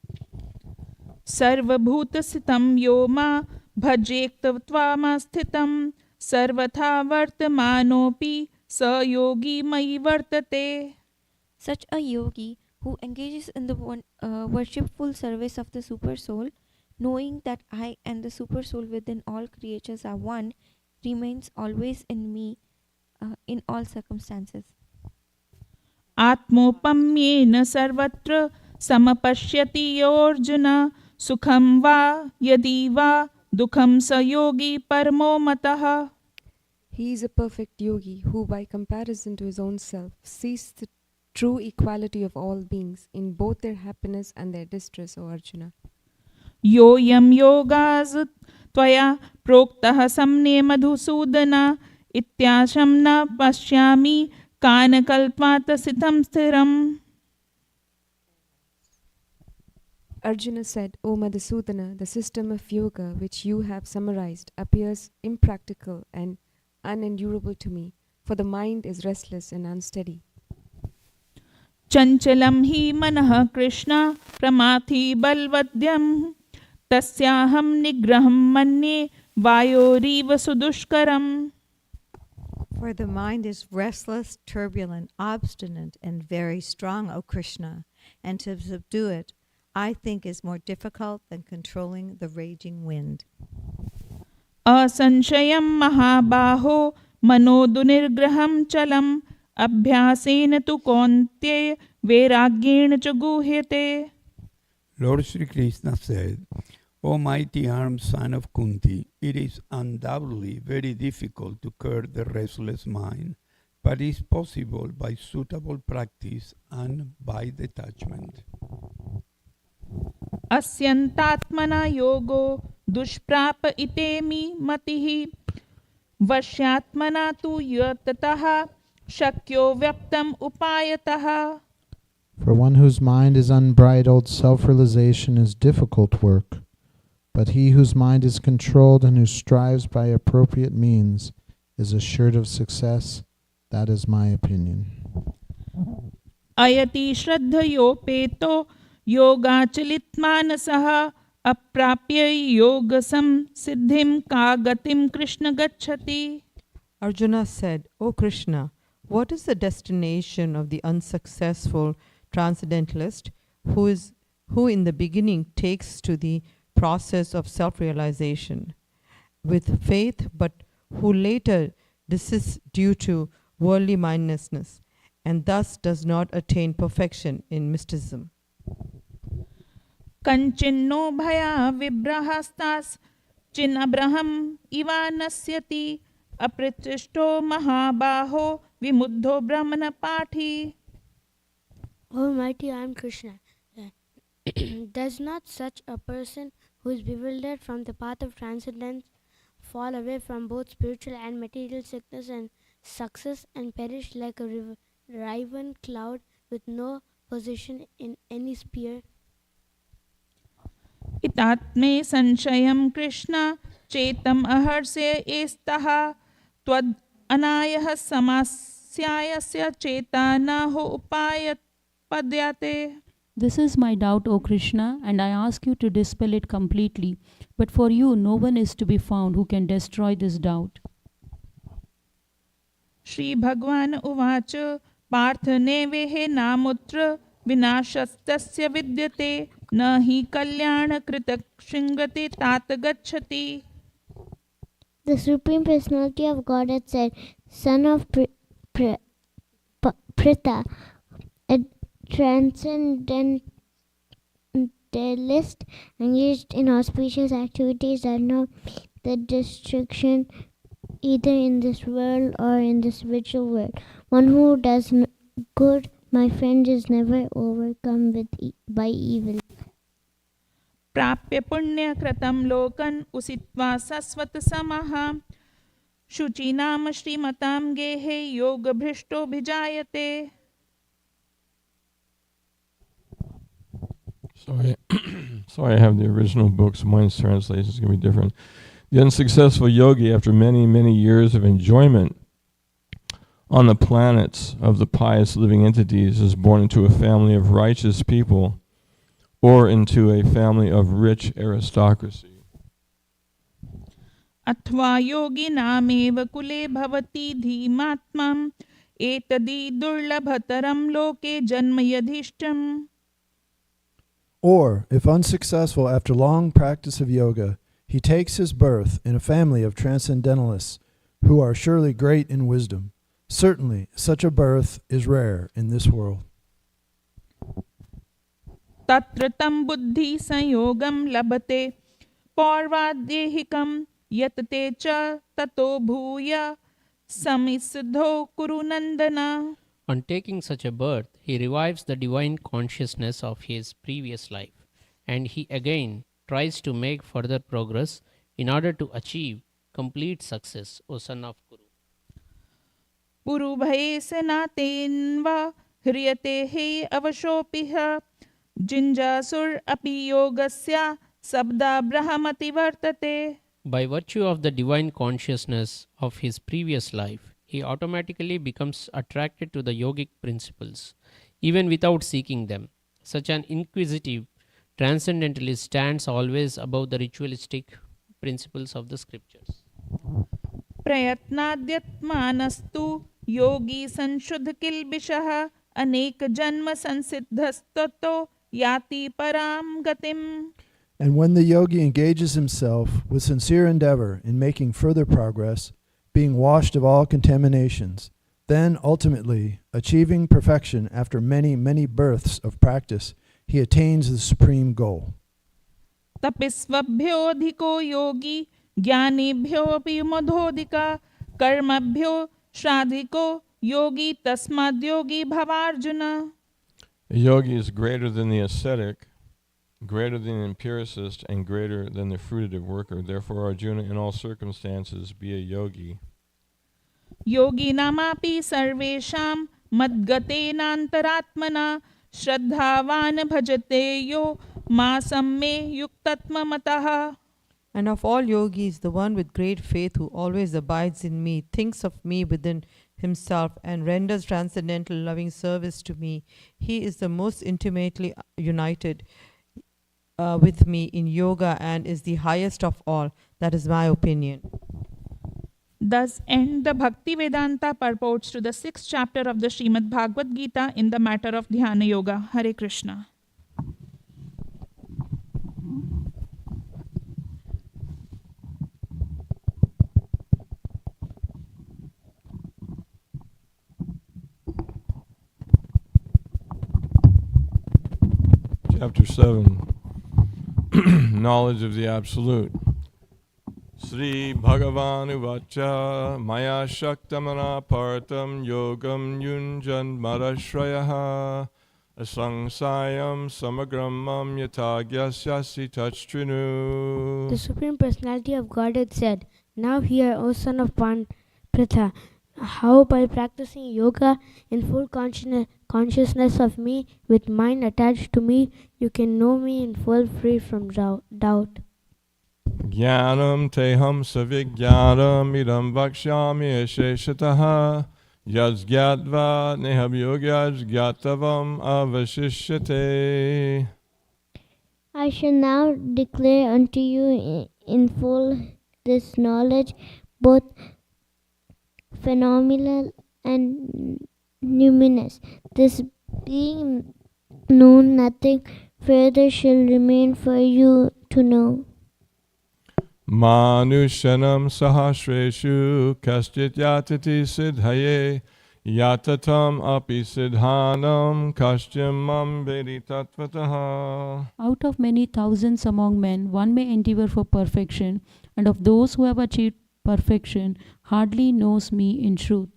सर्वभूतस्थितं यो मा भजेत्त्वामस्थितं सर्वथा वर्तमानोऽपि स योगी मयि वर्तते. Such a yogi who engages in the worshipful service of the Super Soul, knowing that I and the Super Soul within all creatures are one, remains always in me in all circumstances. आत्मोपम्येन सर्वत्र समपश्यति योऽर्जुन सुखं वा यदि वा दुःखं स योगी परमो मतः. He is a perfect yogi who, by comparison to his own self, sees the true equality of all beings in both their happiness and their distress, O Arjuna. योऽयं योगास् त्वया प्रोक्तः सम्ने मधुसूदन इत्याशं न पश्यामि कानकल्पात् सितं स्थिरम्. Arjuna said, O Madhusudana, the system of yoga which you have summarized appears impractical and unendurable to me, for the mind is restless and unsteady. चञ्चलं हि मनः कृष्ण प्रमाथि बलवद्यं तस्याहं निग्रहं मन्ये वायोरीव सुदुष्करम्. For the mind is restless, turbulent, obstinate, and very strong, O Krishna, and to subdue it, I think, is more difficult than controlling the raging wind. असंशयं महाबाहो मनोदुनिर्ग्रहं चलम् अभ्यासेन तु कौन्तेय वैराग्येण च गुह्यते. Lord Sri Krishna said, O mighty armed son of Kunti, it is undoubtedly very difficult to curb the restless mind, but it is possible by suitable practice and by detachment. अस्यन्तात्मना योगो दुष्प्राप इतेमि मतिः वश्यात्मना तु यततः शक्यो व्यक्तम् उपायतः. For one whose mind is unbridled, self-realization is difficult work. But he whose mind is controlled and who strives by appropriate means is assured of success. That is my opinion. अयति श्रद्धयोपेतो योगाचलित मानसः अप्राप्य योगसं सिद्धिं का गतिं कृष्ण गच्छति. Arjuna said, O Krishna, what is the destination of the unsuccessful transcendentalist who in the beginning takes to the process of self-realization with faith, but who later desists due to worldly mindedness and thus does not attain perfection in mysticism? कंचिन्नो भया विभ्रहस्तास् चिन्नब्रहम् इवानस्यति अप्रतिष्ठो महाबाहो विमुद्धो ब्रह्मण पाठी. O mighty armed Krishna, does not such a person who is bewildered from the path of transcendence fall away from both spiritual and material sickness and success and perish like a riven cloud with no position in any sphere? इतात्मे संशयं कृष्ण चेतम अहर्षे एस्तः त्वद् अनायः समास्यायस्य चेता न हो उपाय पद्यते. This is my doubt, O Krishna, and I ask you to dispel it completely. But for you, no one is to be found who can destroy this doubt. Shri Bhagwan Uvacha Parth Nevehe Namutra Vinashastasya Vidyate Nahi Kalyana Kritak Shingati Tat Gachati. The Supreme Personality of Godhead said, Son of Pritha, a transcendentalist engaged in auspicious activities that know the destruction either in this world or in the spiritual world. One who does good, my friend, is never overcome by evil. प्राप्य पुण्य कृतं लोकन उसित्वा सस्वत समः शुचीनाम श्रीमतां गेहे योग भ्रष्टो भिजायते. Sorry, I have the original books. Mine's translation is going to be different. The unsuccessful yogi, after many, many years of enjoyment on the planets of the pious living entities, is born into a family of righteous people or into a family of rich aristocracy. अथवा योगिनामेव कुले भवति धीमात्मम् एतदि दुर्लभतरं लोके जन्म यधिष्ठम्. Or, if unsuccessful after long practice of yoga, he takes his birth in a family of transcendentalists who are surely great in wisdom. Certainly, such a birth is rare in this world. तत्र तं बुद्धि संयोगं लभते पौर्वादेहिकं यतते च ततो भूय समिसिद्धो कुरु नंदना. On taking such a birth, he revives the divine consciousness of his previous life, and he again tries to make further progress in order to achieve complete success, O son of Kuru. पुरुभये सनातेन्वा ह्रियते हे अवशोपिह जिञ्जासुर अपि योगस्य sabda brahmati vartate. By virtue of the divine consciousness of his previous life, he automatically becomes attracted to the yogic principles, even without seeking them. Such an inquisitive transcendentalist stands always above the ritualistic principles of the scriptures. प्रयत्नाद्यत्मानस्तु योगी संशुद्ध किल्बिषः अनेक जन्म संसिद्धस्ततो याति पराम गतिम. And when the yogi engages himself with sincere endeavor in making further progress, being washed of all contaminations, then ultimately, achieving perfection after many, many births of practice, he attains the supreme goal. तपिस्वभ्योऽधिको Yogi ज्ञानेभ्योऽपि मधोऽधिका कर्मभ्यो श्राद्धिको Yogi तस्माद्योगी भवार्जुन. A yogi is greater than the ascetic, greater than the empiricist, and greater than the fruitative worker. Therefore, Arjuna, in all circumstances, be a yogi. योगिनामापि सर्वेषां मद्गतेनान्तरात्मना श्रद्धावान् भजते यो मासं मे युक्तत्वमतः. And of all yogis, the one with great faith who always abides in me, thinks of me within himself, and renders transcendental loving service to me. He is the most intimately united with me in yoga and is the highest of all. That is my opinion. Thus end the Bhakti Vedanta purports to the 6th chapter of the Srimad Bhagavad Gita in the matter of Dhyana Yoga. Hare Krishna. Chapter 7. Knowledge of the Absolute. Sri Bhagavan Uvacha Maya Shaktamana Partam Yogam Yunjan Marashrayaha Asangsayam Samagramam Yatagyasya Tachtrinu. The Supreme Personality of Godhead said, Now hear, O son of Pritha, how by practicing yoga in full consciousness of me, with mind attached to me, you can know me in full, free from doubt. Jnanam teham savijnanam idam vakshyami asheshataha Yajgyatva nehabyogyajgyatavam avashishyate. I shall now declare unto you in full this knowledge, both phenomenal and numinous. This being known, nothing further shall remain for you to know. Manushanam sahasreshu kaschit yatati siddhaye yatatam api siddhanam kaschimam vedi tattvataha. Out of many thousands among men, one may endeavor for perfection, and of those who have achieved perfection, hardly knows me in truth.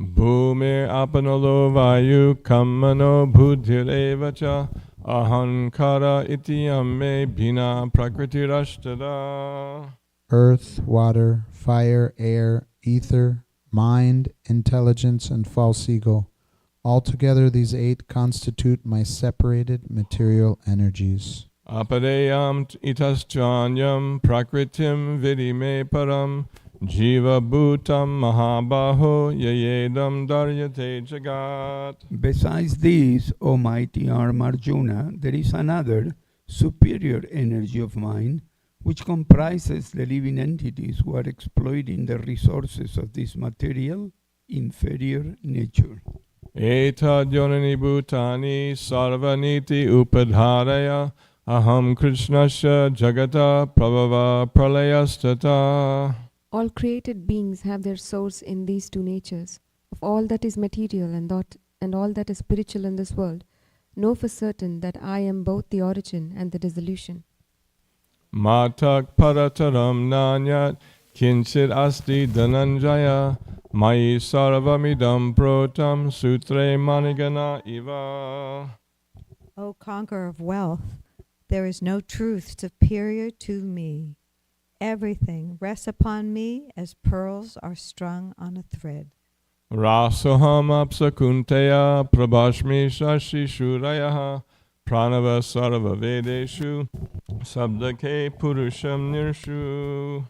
Bhumir apanalo vayu kammano buddhirevacha ahankara itiyame bhina prakritirashtada. Earth, water, fire, air, ether, mind, intelligence, and false ego. Altogether, these 8 constitute my separated material energies. Apadeyam itaschanyam prakritim vidime param jiva bhutam mahabaho yayedam daryate jagat. Besides these, O mighty arm Arjuna, there is another superior energy of mind which comprises the living entities who are exploiting the resources of this material inferior nature. Etad yonani bhutani sarvaniti upadharaya aham krishnasya jagata prabhava pralayastata. All created beings have their source in these 2 natures. Of all that is material and all that is spiritual in this world, know for certain that I am both the origin and the dissolution. Matak parataram nanyat kinchit asti dhananjaya mai sarvamidam protam sutre manigana iva. O conqueror of wealth, there is no truth superior to me. Everything rests upon me as pearls are strung on a thread. Rasoham apsakunteya prabhashmi shashi shurayaha pranava sarva vedeshu sabdake purusham nirshu.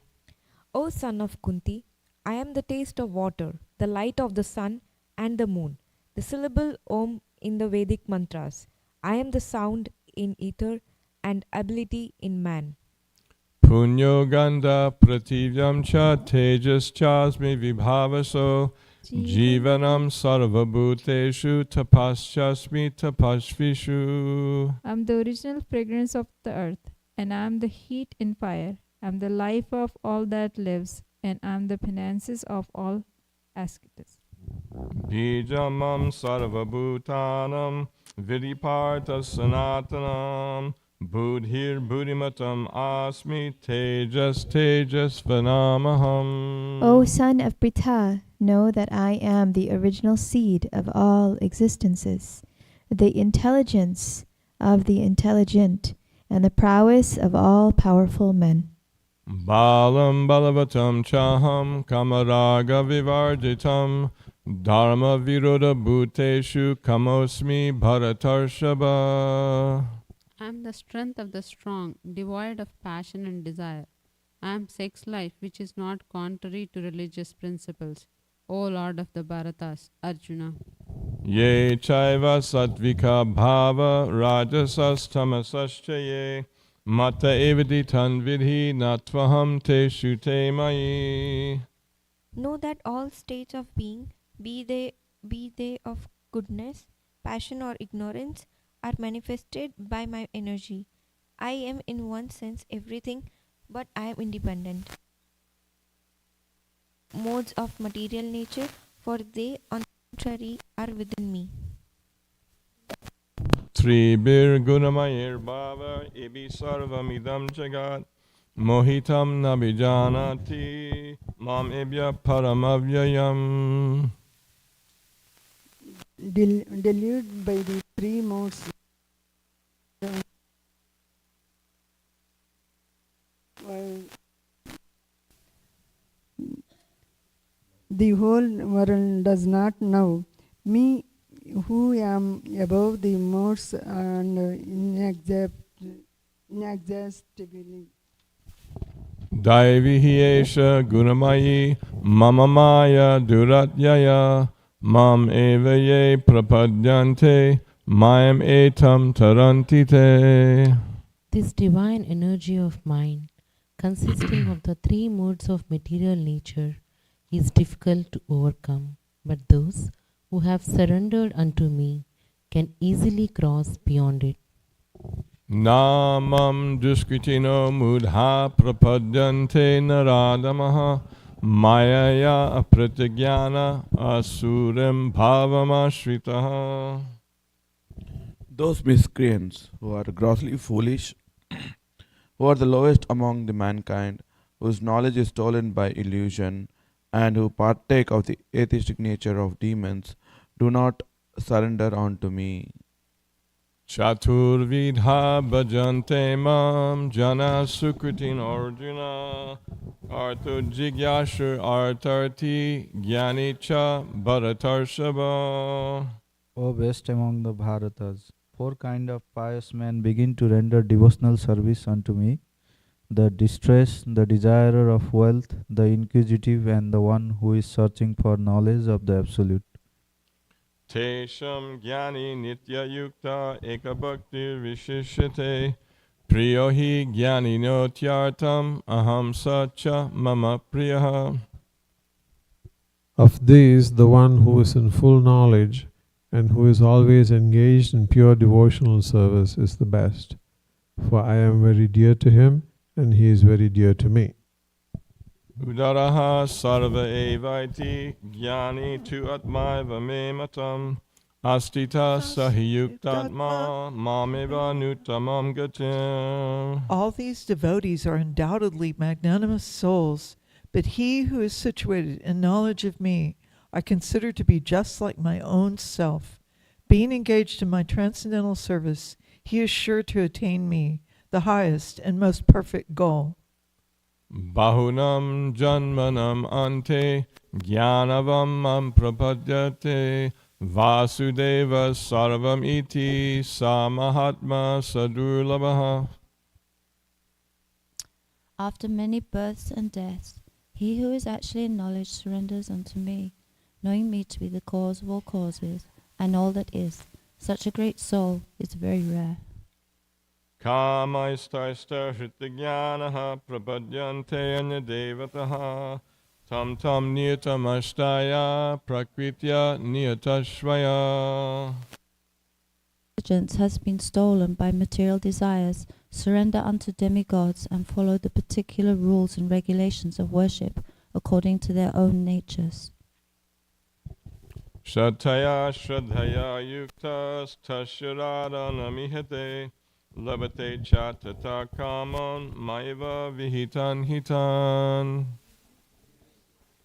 O son of Kunti, I am the taste of water, the light of the sun and the moon, the syllable Om in the Vedic mantras. I am the sound in ether and ability in man. Punyo ganda prativyam cha tejas chasmi vibhavaso jivanam sarvabhuteshu tapaschasmi tapashvishu. I am the original fragrance of the earth, and I am the heat in fire. I am the life of all that lives, and I am the penances of all ascetics. Bijamam sarvabhutanam vidiparta sanatanam Budhir buddhimatam asmi tejas tejas vanamaham. O son of Pritha, know that I am the original seed of all existences, the intelligence of the intelligent, and the prowess of all powerful men. Balam balavatam chaham kamaraga vivarjitam dharma viroda bhuteshu kamosmi bharatarshaba. I am the strength of the strong, devoid of passion and desire. I am sex life, which is not contrary to religious principles. O Lord of the Bharatas, Arjuna. Ye chaiva sattvika bhava rajasas tamasascha mata evaditan vidhi natvaham teshu te mai. Know that all states of being, be they of goodness, passion or ignorance, are manifested by my energy. I am in one sense everything, but I am independent. Modes of material nature, for they on the contrary are within me. Tribir gunamayir bhava ibi sarvamidam jagat mohitam nabijanati mam ibya paramavyayam. Deluded by the 3 modes, while the whole world does not know me, who am above the modes and inexhaustible. Daivihi esha gunamayi mama maya duratyaya mam eva ye prapadyante mayam etam tarantite. This divine energy of mind, consisting of the three modes of material nature, is difficult to overcome, but those who have surrendered unto me can easily cross beyond it. Namam duskritino mudha prapadyante naradamaha mayaya apratigyana asuram bhavamashritaha. Those miscreants who are grossly foolish, who are the lowest among the mankind, whose knowledge is stolen by illusion, and who partake of the atheistic nature of demons, do not surrender unto me. Chaturvidha bhajante mam jana sukritin arjuna artho jigyashu artarti jnanicha bharatarshava. O best among the Bharatas, four kind of pious men begin to render devotional service unto me: the distressed, the desirer of wealth, the inquisitive, and the one who is searching for knowledge of the Absolute. Tesham jnani nitya yukta ekabhakti vishishyate priyo hi jnani notyartam aham sacha mama priyaha. Of these, the one who is in full knowledge and who is always engaged in pure devotional service is the best, for I am very dear to him and he is very dear to me. Udaraha sarva evaiti jnani tu atmaiva me matam astita sahiyuktatma mameva nutamam gatim. All these devotees are undoubtedly magnanimous souls, but he who is situated in knowledge of me I consider to be just like my own self. Being engaged in my transcendental service, he is sure to attain me, the highest and most perfect goal. Bahunam janmanam ante jnanavam prapadyate vasudeva sarvam iti samahatma sadurlabha. After many births and deaths, he who is actually in knowledge surrenders unto me, knowing me to be the cause of all causes and all that is. Such a great soul is very rare. Kamaistarsta hritajnanaha prapadyante anyadevataha tam tam niyatamastaya prakritya niyatashvaya. Intelligence has been stolen by material desires. Surrender unto demigods and follow the particular rules and regulations of worship according to their own natures. Shraddhaya shraddhaya yuktas tashiradhanamihate labate chatata kamon maiva vihitan hitan.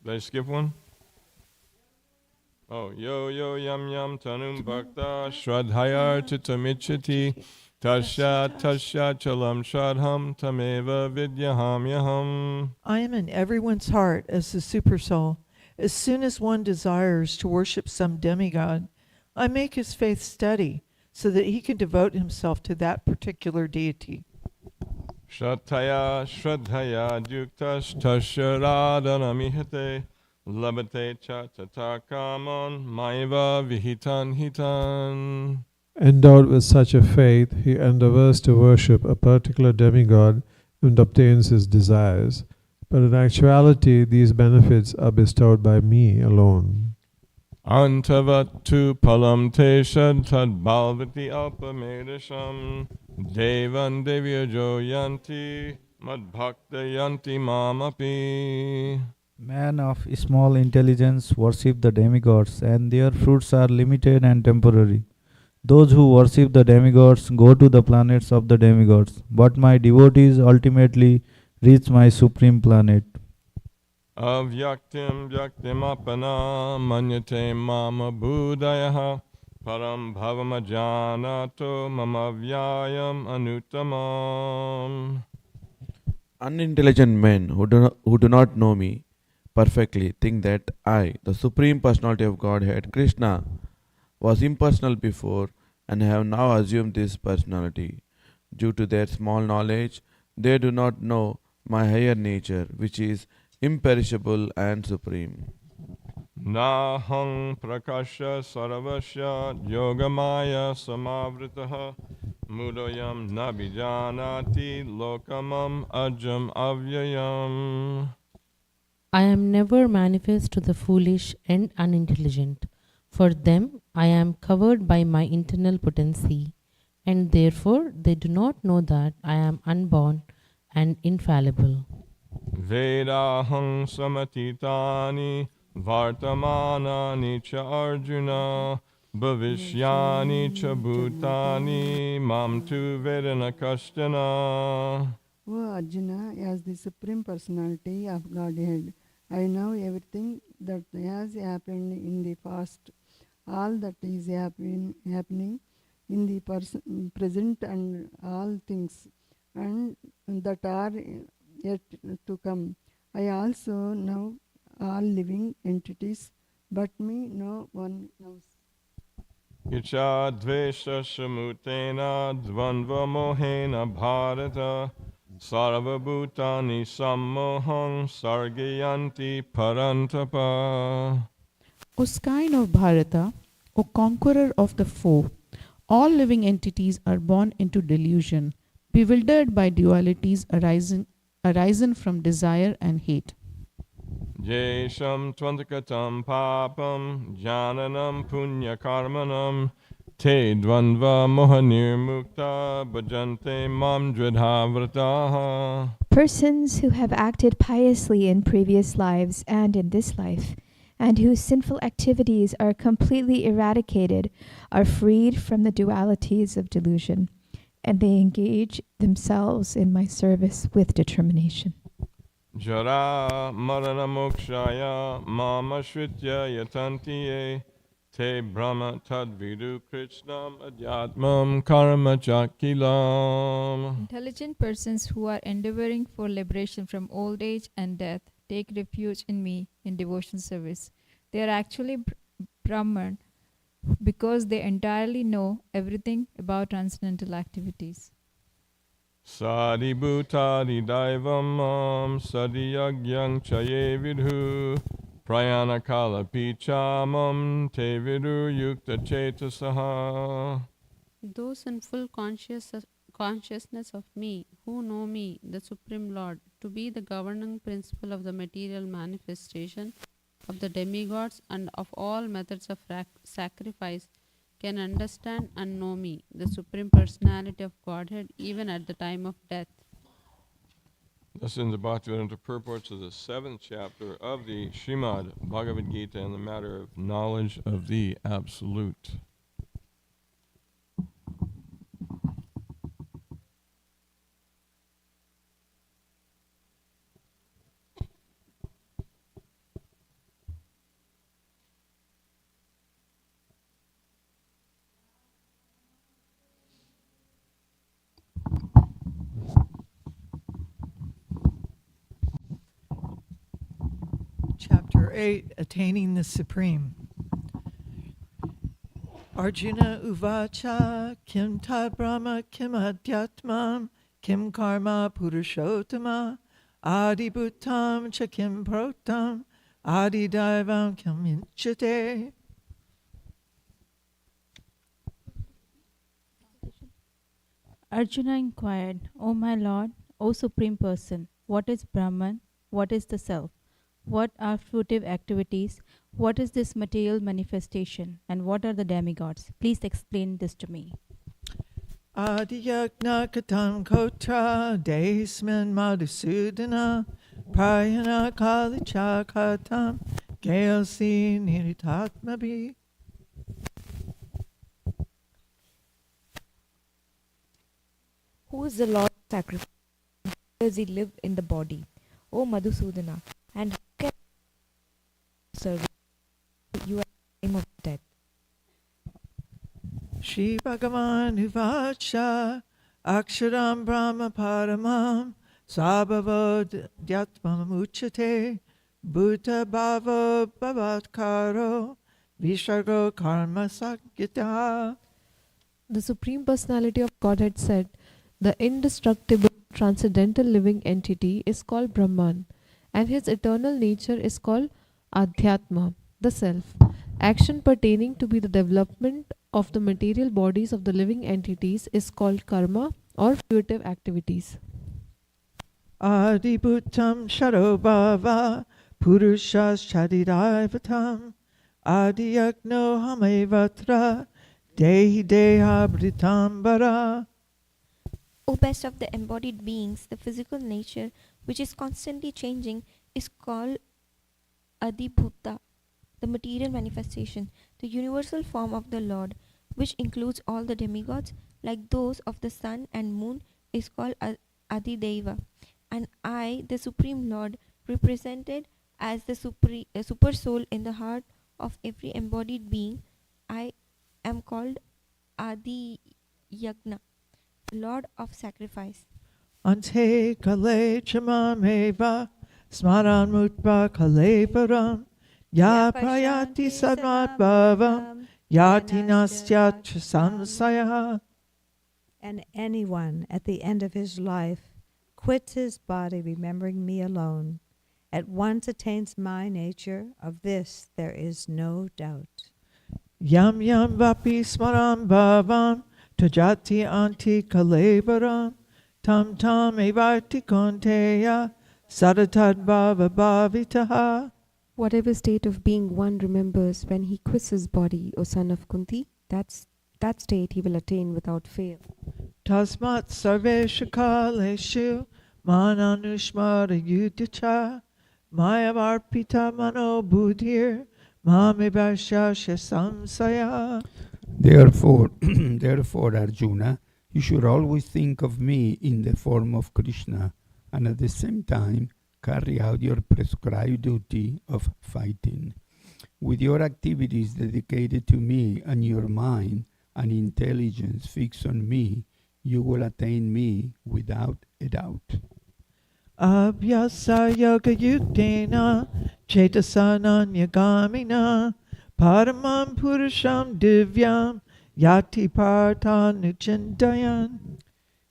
Did I skip one? Oh, yo yo yam yam tanum bhakta shraddhaya titamichati tasya tasya chalam shradham tameva vidyaham yaham. I am in everyone's heart as the Supersoul. As soon as one desires to worship some demigod, I make his faith steady so that he can devote himself to that particular deity. Shraddhaya shraddhaya yuktas tasyaradhanamihate labate chatata kamon maiva vihitan hitan. Endowed with such a faith, he endeavors to worship a particular demigod and obtains his desires. But in actuality, these benefits are bestowed by me alone. Antavattu palam te tad bhalvati alpamedasham devan devyajo yanti madbhakta yanti mamapi. Men of small intelligence worship the demigods, and their fruits are limited and temporary. Those who worship the demigods go to the planets of the demigods, but my devotees ultimately reach my supreme planet. Avyaktim vyaktimapana manyate mama buddhayaha param bhavamajanato mama vyayam anutamam. Unintelligent men who do not know me perfectly think that I, the Supreme Personality of Godhead, Krishna, was impersonal before and have now assumed this personality. Due to their small knowledge, they do not know my higher nature, which is imperishable and supreme. Nahang prakasha saravasya yogamaya samavritaha mudayam nabijanati lokamam ajam avyayam. I am never manifest to the foolish and unintelligent. For them, I am covered by my internal potency, and therefore they do not know that I am unborn and infallible. Vedahang samatitani vartamanani cha arjuna bhavishyani cha bhutani mam tu vedana kashtana. O Arjuna, as the Supreme Personality of Godhead, I know everything that has happened in the past, all that is happening in the present, and all things and that are yet to come. I also know all living entities, but me no one knows. Icha dvesha samutena dvanva mohena bharata sarvabhutani sammoham sargayanti parantapa. O scion of Bharata, O conqueror of the foe, all living entities are born into delusion, bewildered by dualities arisen from desire and hate. Jesham tvantakatam papam jananam punya karmanam te dvanva mohanirmukta bhajante mam dridhavrataha. Persons who have acted piously in previous lives and in this life, and whose sinful activities are completely eradicated, are freed from the dualities of delusion, and they engage themselves in my service with determination. Jara marana mokshaya mama shritya yatantiye te brahma tadvidu krishnam adhyatmam karma chakilam. Intelligent persons who are endeavoring for liberation from old age and death take refuge in me in devotion service. They are actually Brahman because they entirely know everything about transcendental activities. Sadi bhutadi daivam sadi yagyang chaye vidhu prayana kala pichamam te vidhu yukta chetasaha. Those in full consciousness of me, who know me, the Supreme Lord, to be the governing principle of the material manifestation of the demigods and of all methods of sacrifice, can understand and know me, the Supreme Personality of Godhead, even at the time of death. This in the Bhaktivedanta purports of the 7th chapter of the Srimad Bhagavad Gita in the matter of knowledge of the Absolute. Chapter 8, Attaining the Supreme. Arjuna Uvacha Kim Tad Brahma Kim Adhyatmam Kim Karma Purushottama Adi Bhutam Cha Kim Protam Adi Daivam Kim Inchate. Arjuna inquired, O my Lord, O Supreme Person, what is Brahman? What is the Self? What are fruitive activities? What is this material manifestation? And what are the demigods? Please explain this to me. Adiyagna Katam Kotra Desman Madhusudana Prayana Kalicha Katam Gailsi Niritatmabi. Who is the Lord of sacrifice? How does he live in the body? O Madhusudana, and who can serve you at the time of death? Shri Bhagavan Uvacha Aksharam Brahma Paramam Sabhava Dhyatmam Uchate Bhuta Bhava Bhavatkaro Vishargo Karma Sakyata. The Supreme Personality of Godhead said, the indestructible, transcendental living entity is called Brahman, and his eternal nature is called Adhyatma. the self. Action pertaining to be the development of the material bodies of the living entities is called karma or fruitive activities. Adibhutam Sharobhava Purushas Shariraivatam Adiyagno Hamevatra Dehi Dehabritambara. O best of the embodied beings, the physical nature, which is constantly changing, is called Adibhuta, the material manifestation, the universal form of the Lord, which includes all the demigods, like those of the sun and moon, is called Adideva. And I, the Supreme Lord, represented as the super soul in the heart of every embodied being, I am called Adi Yagna, Lord of Sacrifice. Ante kale chamameva smaran mutva kale param ya prayati sadmadbhavam yati nastyat samsaya. And anyone at the end of his life quits his body remembering me alone, at once attains my nature. Of this there is no doubt. Yam yam vapi smaram bhavam tajati anti kalevaram tam tam evati konteya sadatad bhava bhavitaha. Whatever state of being one remembers when he quits his body, O son of Kunti, that state he will attain without fail. Tasmat sarveshu kaleshu mananushmara yudhacha mayavarpita mano buddhir mamibhasha samsaya. Therefore, Arjuna, you should always think of me in the form of Krishna, and at the same time carry out your prescribed duty of fighting. With your activities dedicated to me and your mind and intelligence fixed on me, you will attain me without a doubt. Abhyasa yoga yuktena chetasananyagamina paramam purusham divyam yati parthanuchintayan.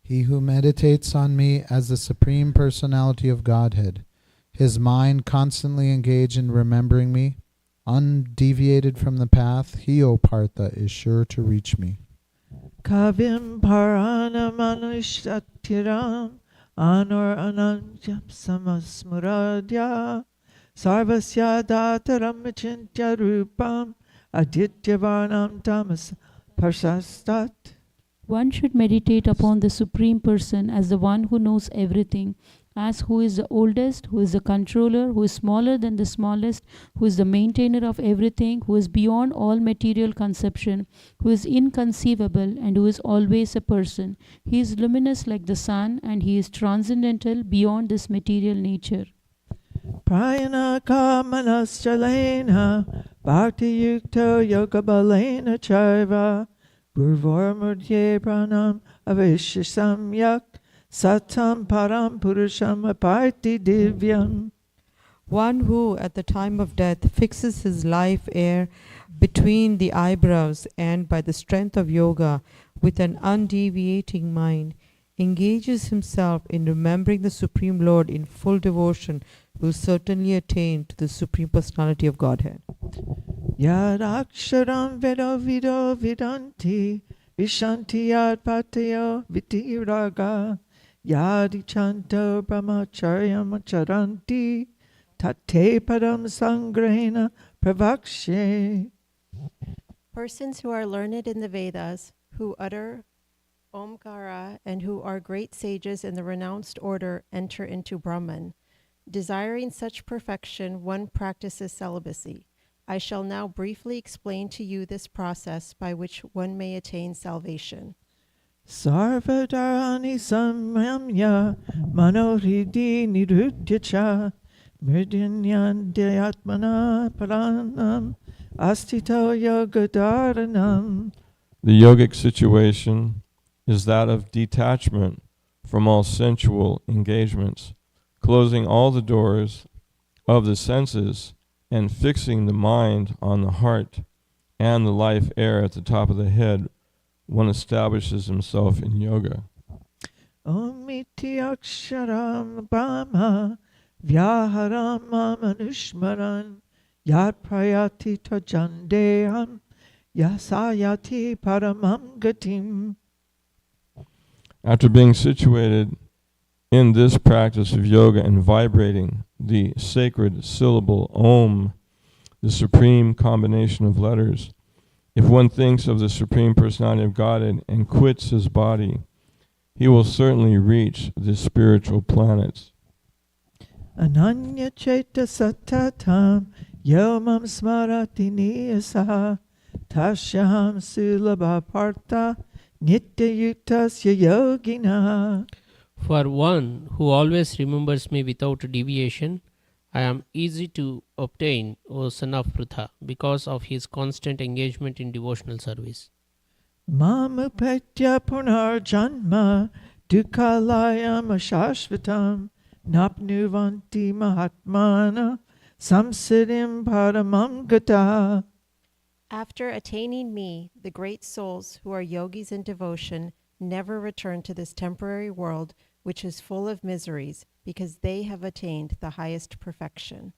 He who meditates on me as the Supreme Personality of Godhead, his mind constantly engaged in remembering me, undeviated from the path, he, O Partha, is sure to reach me. Kavim paranamanushatiram anur ananjam samasmuradya sarvasya dataram achintya rupam adityavarnam tamas parsastat. One should meditate upon the Supreme Person as the one who knows everything, as who is the oldest, who is the controller, who is smaller than the smallest, who is the maintainer of everything, who is beyond all material conception, who is inconceivable, and who is always a person. He is luminous like the sun, and he is transcendental beyond this material nature. Prayana kamanaschalena bhakti yukto yoga balena chaiva Purvamurtye pranam avishyasamyak satam param purusham aparti divyam. One who at the time of death fixes his life air between the eyebrows and by the strength of yoga with an undeviating mind engages himself in remembering the Supreme Lord in full devotion will certainly attain to the Supreme Personality of Godhead. Yadaksharam vedo vido vidanti vishanti yad patayo vitiraga yadi chanto brahmacharyam acharanti tate padam sangrena pravakshe. Persons who are learned in the Vedas, who utter Omkara, and who are great sages in the renounced order enter into Brahman. Desiring such perfection, one practices celibacy. I shall now briefly explain to you this process by which one may attain salvation. Sarvadarani samyamya manohridi nirudyacha mridinyandyatmana paranam astito yogadharanam. The yogic situation is that of detachment from all sensual engagements, closing all the doors of the senses and fixing the mind on the heart and the life air at the top of the head. One establishes himself in yoga. Om iti aksharam brahma vyaharam manushmaran Yat prayati tajandeham yasayati paramam gatim. After being situated in this practice of yoga and vibrating the sacred syllable Om, the supreme combination of letters, if one thinks of the Supreme Personality of Godhead and quits his body, he will certainly reach the spiritual planets. Ananya cheta satatam yomam smarati niyasaha tashyam sulabha partha nityayuktasya yogina. For one who always remembers me without deviation, I am easy to obtain, O son of Pritha, because of his constant engagement in devotional service. Mamupetya punar janma dukalayam ashashvatam napnuvanti mahatmana samsiddhim paramam gata. After attaining me, the great souls who are yogis in devotion never return to this temporary world which is full of miseries, because they have attained the highest perfection.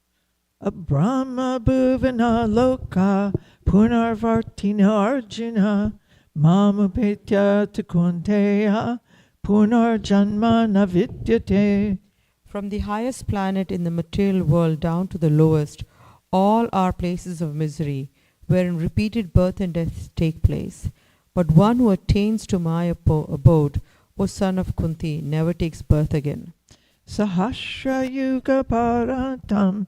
Brahma bhuvana loka punarvartina arjuna mamupetya takunteya punarjanma navidyate. From the highest planet in the material world down to the lowest, all are places of misery, wherein repeated birth and death take place. But one who attains to my abode, O son of Kunti, never takes birth again. Sahasra yuga parantam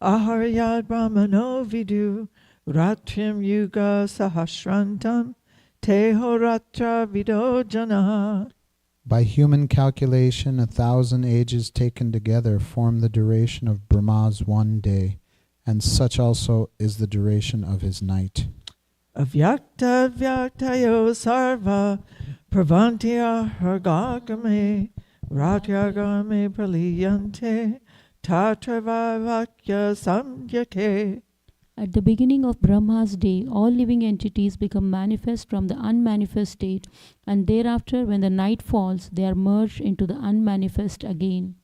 aharyad brahmano vidu ratrim yuga sahasrantam tehoratra vidojana. By human calculation, 1,000 ages taken together form the duration of Brahma's one day, and such also is the duration of his night. Avyakta vyaktayo sarva pravantiya hargagame ratyagame praliyante tatravavakya samyake. At the beginning of Brahma's day, all living entities become manifest from the unmanifest state, and thereafter, when the night falls, they are merged into the unmanifest again.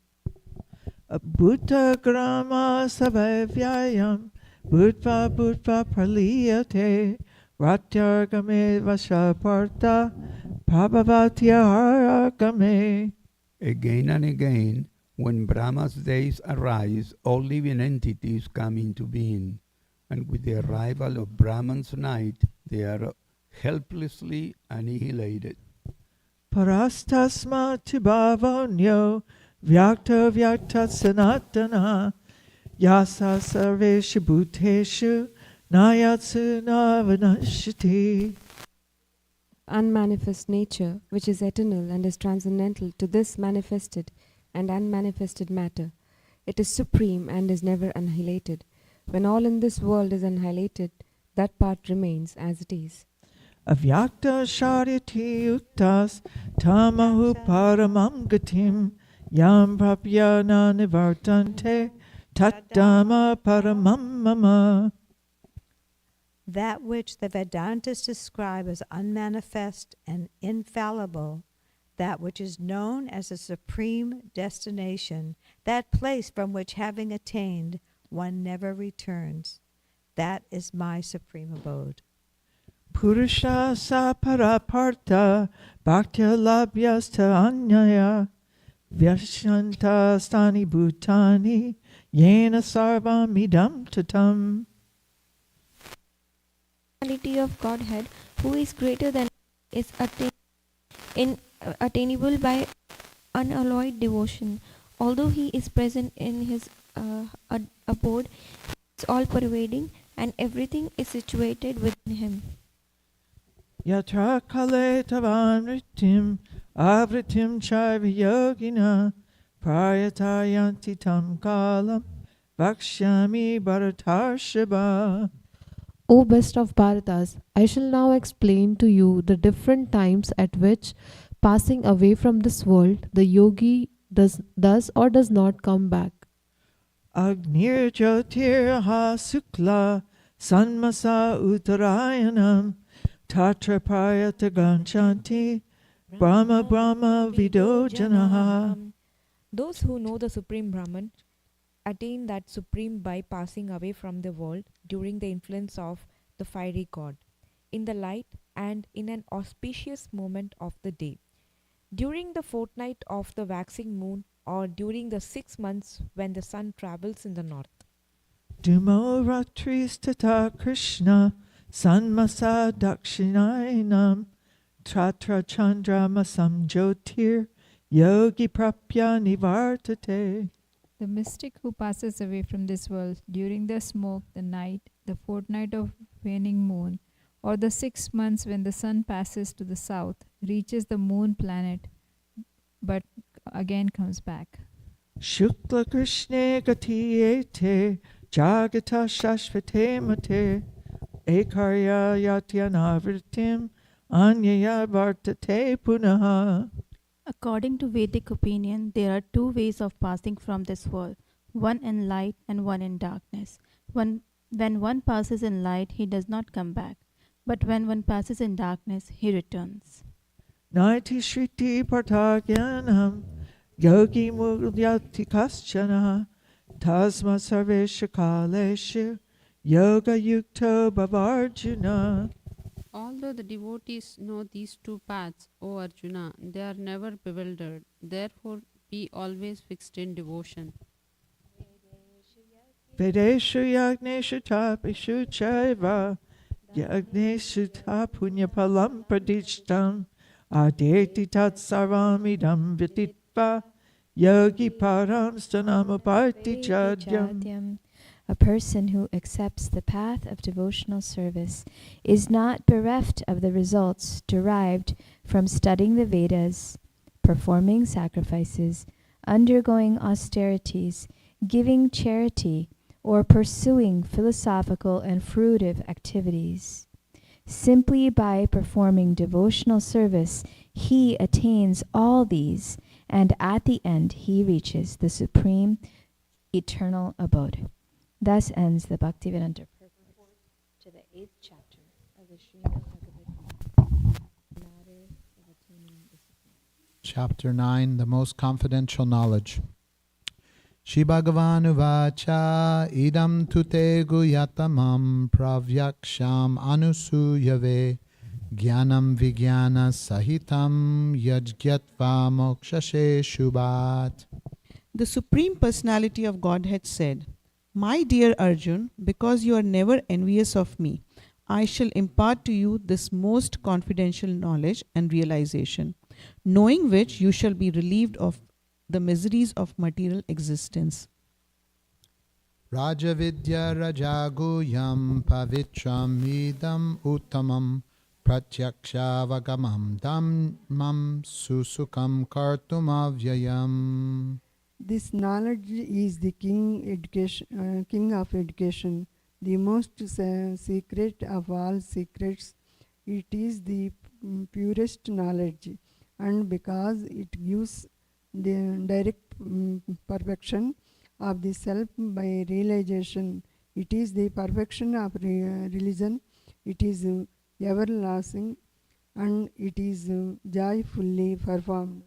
Bhuta grama savavyayam bhutva bhutva praliyate ratyagame vashaparta prabhavatya haragame. Again and again, when Brahma's days arise, all living entities come into being, and with the arrival of Brahman's night, they are helplessly annihilated. Parastasma tibhavonyo vyakta vyakta sanatana yasa sarveshu bhuteshu nayatsu navanashiti. Unmanifest nature, which is eternal and is transcendental to this manifested and unmanifested matter. It is supreme and is never annihilated. When all in this world is annihilated, that part remains as it is. Avyakta shariti uttas tamahu paramam gatim yam prapya na nivartante tattama paramam mama. That which the Vedantas describe as unmanifest and infallible, that which is known as a supreme destination, that place from which, having attained, one never returns, that is my supreme abode. Purusha saparaparta bhaktya labhyasta anyaya vyashanta stani bhutani yena sarvam idam tatam. Of Godhead, who is greater than, is attainable by unalloyed devotion. Although he is present in his abode, he is all pervading, and everything is situated within him. Yatra kale tavan ritim avritim chaiva yogina prayatayanti tam kalam vakshami bharatarshaba. O best of Bharatas, I shall now explain to you the different times at which, passing away from this world, the yogi does or does not come back. Agnir Jyotir ha sukla sanmasa uttarayanam tatra prayata ganchanti brahma vidojanaha. Those who know the Supreme Brahman attain that supreme by passing away from the world during the influence of the fiery god, in the light and in an auspicious moment of the day, during the fortnight of the waxing moon, or during the 6 months when the sun travels in the north. Dumo Ratris Tata Krishna Sanmasa Dakshinainam Tratra Chandra Masam Jyotir Yogi Prapya Nivartate. The mystic who passes away from this world during the smoke, the night, the fortnight of waning moon, or the 6 months when the sun passes to the south, reaches the moon planet, but again comes back. Shukla Krishna Gatiyete Jagata Shashvate Mate Ekarya Yatyanavritim Anyaya Vartate Punaha. According to Vedic opinion, there are two ways of passing from this world, one in light and one in darkness. When one passes in light, he does not come back, but when one passes in darkness, he returns. Naiti Shriti Partagyanam Yogi Mulyati Kaschana Tasma Sarvesha Kalesha Yoga Yukta Bhavarjuna. Although the devotees know these two paths, O Arjuna, they are never bewildered. Therefore, be always fixed in devotion. Vedeshu Yagneshu Tapishu Chaiva Yagneshu Tapunya Palam Pradishtam Adeti Tat Saramidam Vititva Yogi Param Stanamaparti Chadyam. A person who accepts the path of devotional service is not bereft of the results derived from studying the Vedas, performing sacrifices, undergoing austerities, giving charity, or pursuing philosophical and fruitive activities. Simply by performing devotional service, he attains all these, and at the end he reaches the supreme eternal abode. Thus ends the Bhaktivedanta purport to the 8th chapter of the Srimad Bhagavad Gita, matter of attaining discipline. Chapter 9, the most confidential knowledge. Shri Bhagavan Uvacha idam tute guyatamam pravyaksham anusuyave jnanam vijnana sahitam yajgyatva mokshashe shubhat. The Supreme Personality of Godhead said, "My dear Arjun, because you are never envious of me, I shall impart to you this most confidential knowledge and realization, knowing which you shall be relieved of the miseries of material existence." Rajavidya rajaguyam pavitram idam uttamam pratyaksha dhammam susukam kartum avyayam. This knowledge is the king of education, the most secret of all secrets. It is the purest knowledge, and because it gives the direct perfection of the self by realization, it is the perfection of religion. It is everlasting, and it is joyfully performed.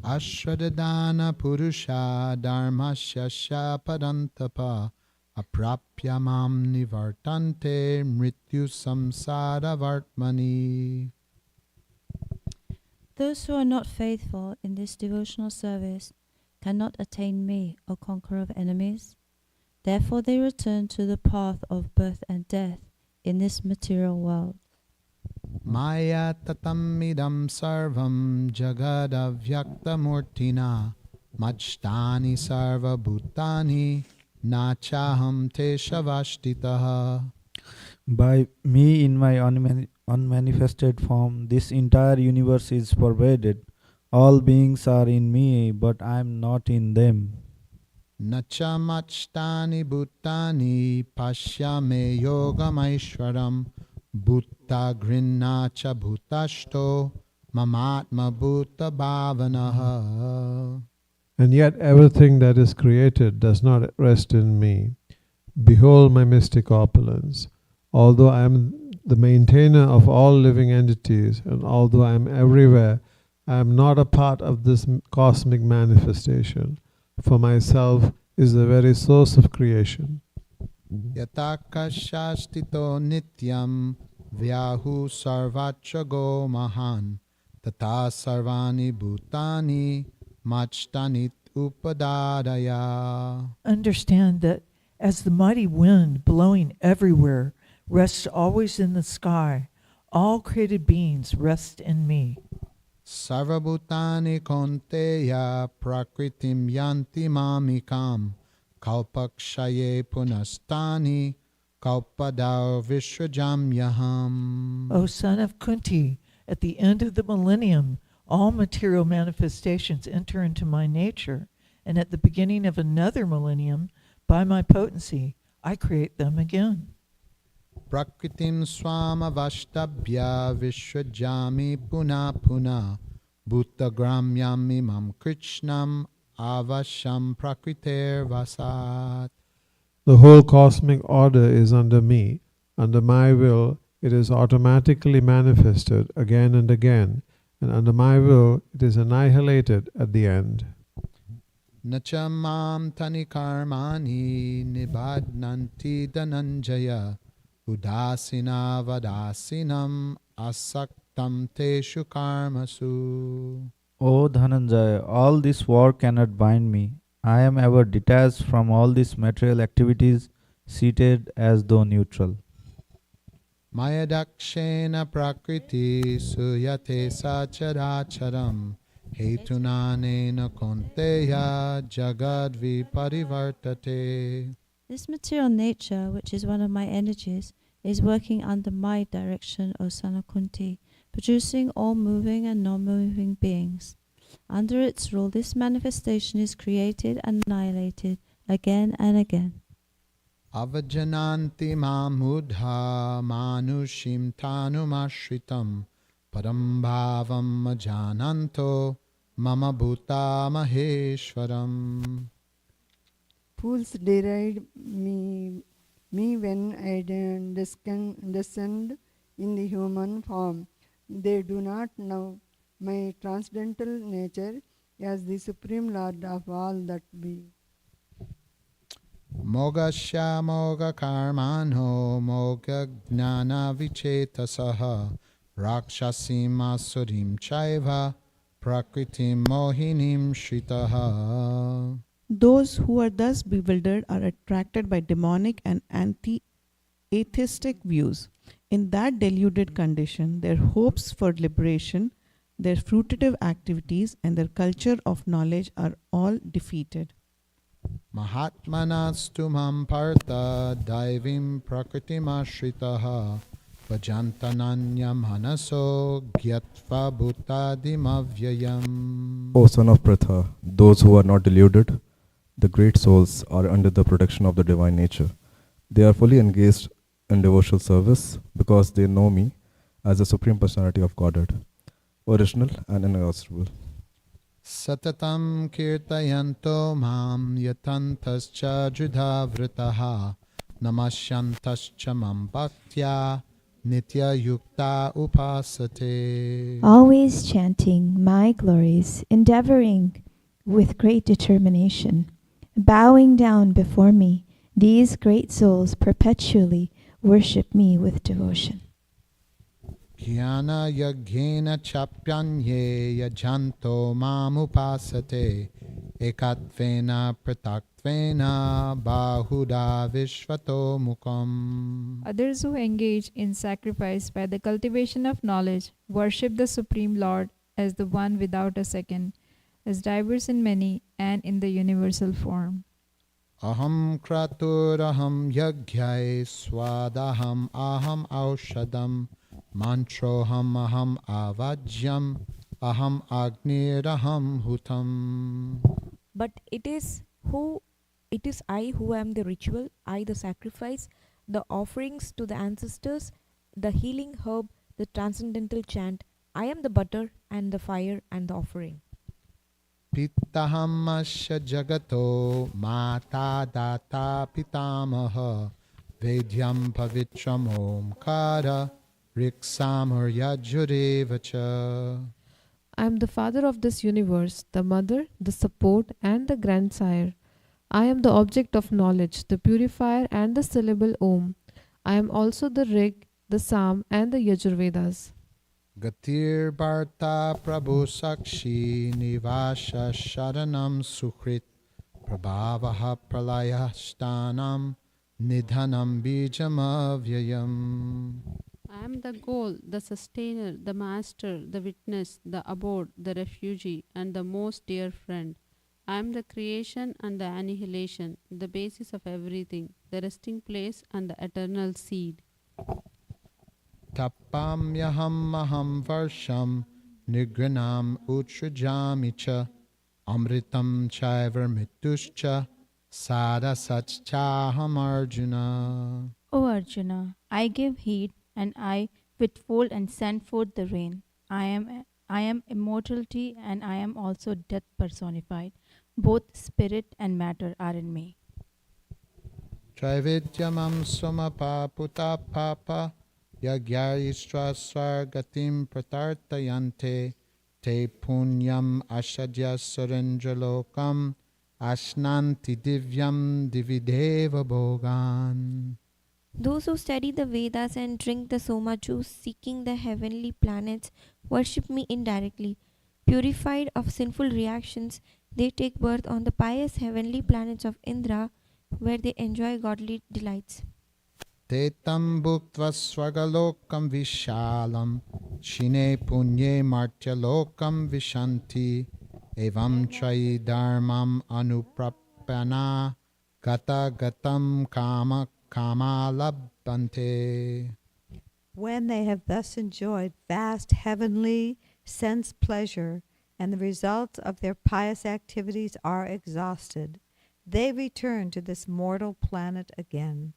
Ashradadana purusha dharmasya padantapa aprapya mam nivartante mrityu samsara vartmani. Those who are not faithful in this devotional service cannot attain me, O conqueror of enemies. Therefore they return to the path of birth and death in this material world. Maya tatamidam sarvam jagadavyakta murtina machtani sarva bhutani nachaham te shavashtitaha. By me in my unmanifested form, this entire universe is pervaded. All beings are in me, but I am not in them. Nacha machtani bhutani pashyame yogamaishwaram bhutta grinnacha bhutashto mamatma bhuta bhavanaha. And yet everything that is created does not rest in me. Behold my mystic opulence. Although I am the maintainer of all living entities, and although I am everywhere, I am not a part of this cosmic manifestation, for myself is the very source of creation. Yatakashastito nityam vyahu sarvachago mahan tata sarvani bhutani machtanit upadadaya. Understand that as the mighty wind blowing everywhere rests always in the sky, all created beings rest in me. Sarvabhutani konteya prakritim yanti mamikam kalpakshaye punastani kalpadao vishwajam yaham. O son of Kunti, at the end of the millennium, all material manifestations enter into my nature, and at the beginning of another millennium, by my potency, I create them again. Prakritim swama vashtabhya vishwajami puna puna bhuttagramyam imam krishnam avasham prakriter vasat. The whole cosmic order is under me. Under my will, it is automatically manifested again and again, and under my will, it is annihilated at the end. Nachamam tani karmani nibadnanti dhananjaya udasina vadasinam asaktam teshu karmasu. O Dhananjaya, all this war cannot bind me. I am ever detached from all these material activities, seated as though neutral. Mayadakshena prakriti suyate sacharacharam hetunanena konteya jagad viparivartate. This material nature, which is one of my energies, is working under my direction, O son of Kunti, producing all moving and non-moving beings. Under its rule, this manifestation is created and annihilated again and again. Avajananti mamudha manushim tanumashritam parambhavam majananto mama bhuta maheshwaram. Fools deride me when I descend in the human form. They do not know my transcendental nature as the Supreme Lord of all that be. Mogasya moga karmano moga gnana vichetasaha rakshasim asurim chaiva prakritim mohinim shritaha. Those who are thus bewildered are attracted by demonic and anti-atheistic views. In that deluded condition, their hopes for liberation, their fruitive activities, and their culture of knowledge are all defeated. Mahatmanastumam partha daivim prakritim ashritaha vajantananya manaso gyatva bhutadim avyayam. O son of Pratha, those who are not deluded, the great souls, are under the protection of the divine nature. They are fully engaged in devotional service because they know me as the Supreme Personality of Godhead, original and inexhaustible. Satatam kirtayanto mam yatantascha judhavrataha namasyantascha mam bhaktya nitya yukta upasate. Always chanting my glories, endeavoring with great determination, bowing down before me, these great souls perpetually worship me with devotion. Jnana yaghena chapyanye yajanto mam upasate ekatvena prataktvena bahuda vishvato mukam. Others who engage in sacrifice by the cultivation of knowledge worship the Supreme Lord as the one without a second, as diverse in many and in the universal form. Aham kraturaham yagyai swadaham aham aushadam mantroham aham avajyam aham agniraham hutam. But it is I who am the ritual, I the sacrifice, the offerings to the ancestors, the healing herb, the transcendental chant. I am the butter and the fire and the offering. Pitaham asya jagato mata data pitamaha vedyam pavitram omkara riksamar yajurevacha. I am the father of this universe, the mother, the support, and the grandsire. I am the object of knowledge, the purifier, and the syllable Om. I am also the Rig, the Sam, and the Yajurvedas. Gatir Bharta Prabhu Sakshi Nivasha Sharanam Sukrit Prabhavaha Pralayashtanam Nidhanam Bijamavyayam. I am the goal, the sustainer, the master, the witness, the abode, the refugee, and the most dear friend. I am the creation and the annihilation, the basis of everything, the resting place and the eternal seed. Tapamyaham Maham Varsham Nigranam Utrajamicha Amritam Chaivar Mituscha Sada Satchaham Arjuna. O Arjuna, I give heat and I withhold and send forth the rain. I am immortality and I am also death personified. Both spirit and matter are in me. Trividyamam Somapaputa Papa Yagyayistra Sargatim Pratartayante Te Punyam Ashadya Surendralokam Ashnanti Divyam Divideva Bhogan. Those who study the Vedas and drink the Soma juice seeking the heavenly planets worship me indirectly. Purified of sinful reactions, they take birth on the pious heavenly planets of Indra where they enjoy godly delights. Tetam bhuktva swagalokam vishalam Shine punye martyalokam vishanti Evam chai dharmam anuprapana Gata gatam kama kama labhante. When they have thus enjoyed vast heavenly sense pleasure and the results of their pious activities are exhausted, they return to this mortal planet again.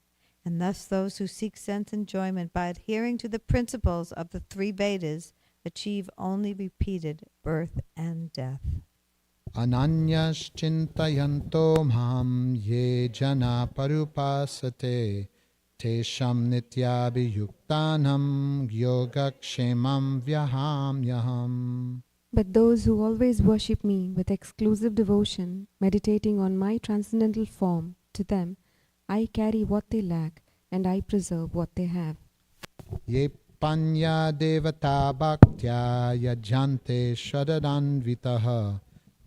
And thus those who seek sense enjoyment by adhering to the principles of the three Vedas achieve only repeated birth and death. Ananyas chintayanto mam ye jana parupasate tesham nityabhiyuktanam yogakshemam vyahamyaham. But those who always worship me with exclusive devotion, meditating on my transcendental form, to them I carry what they lack and I preserve what they have. Ye panya devata bhaktya yajante shadadanvitaha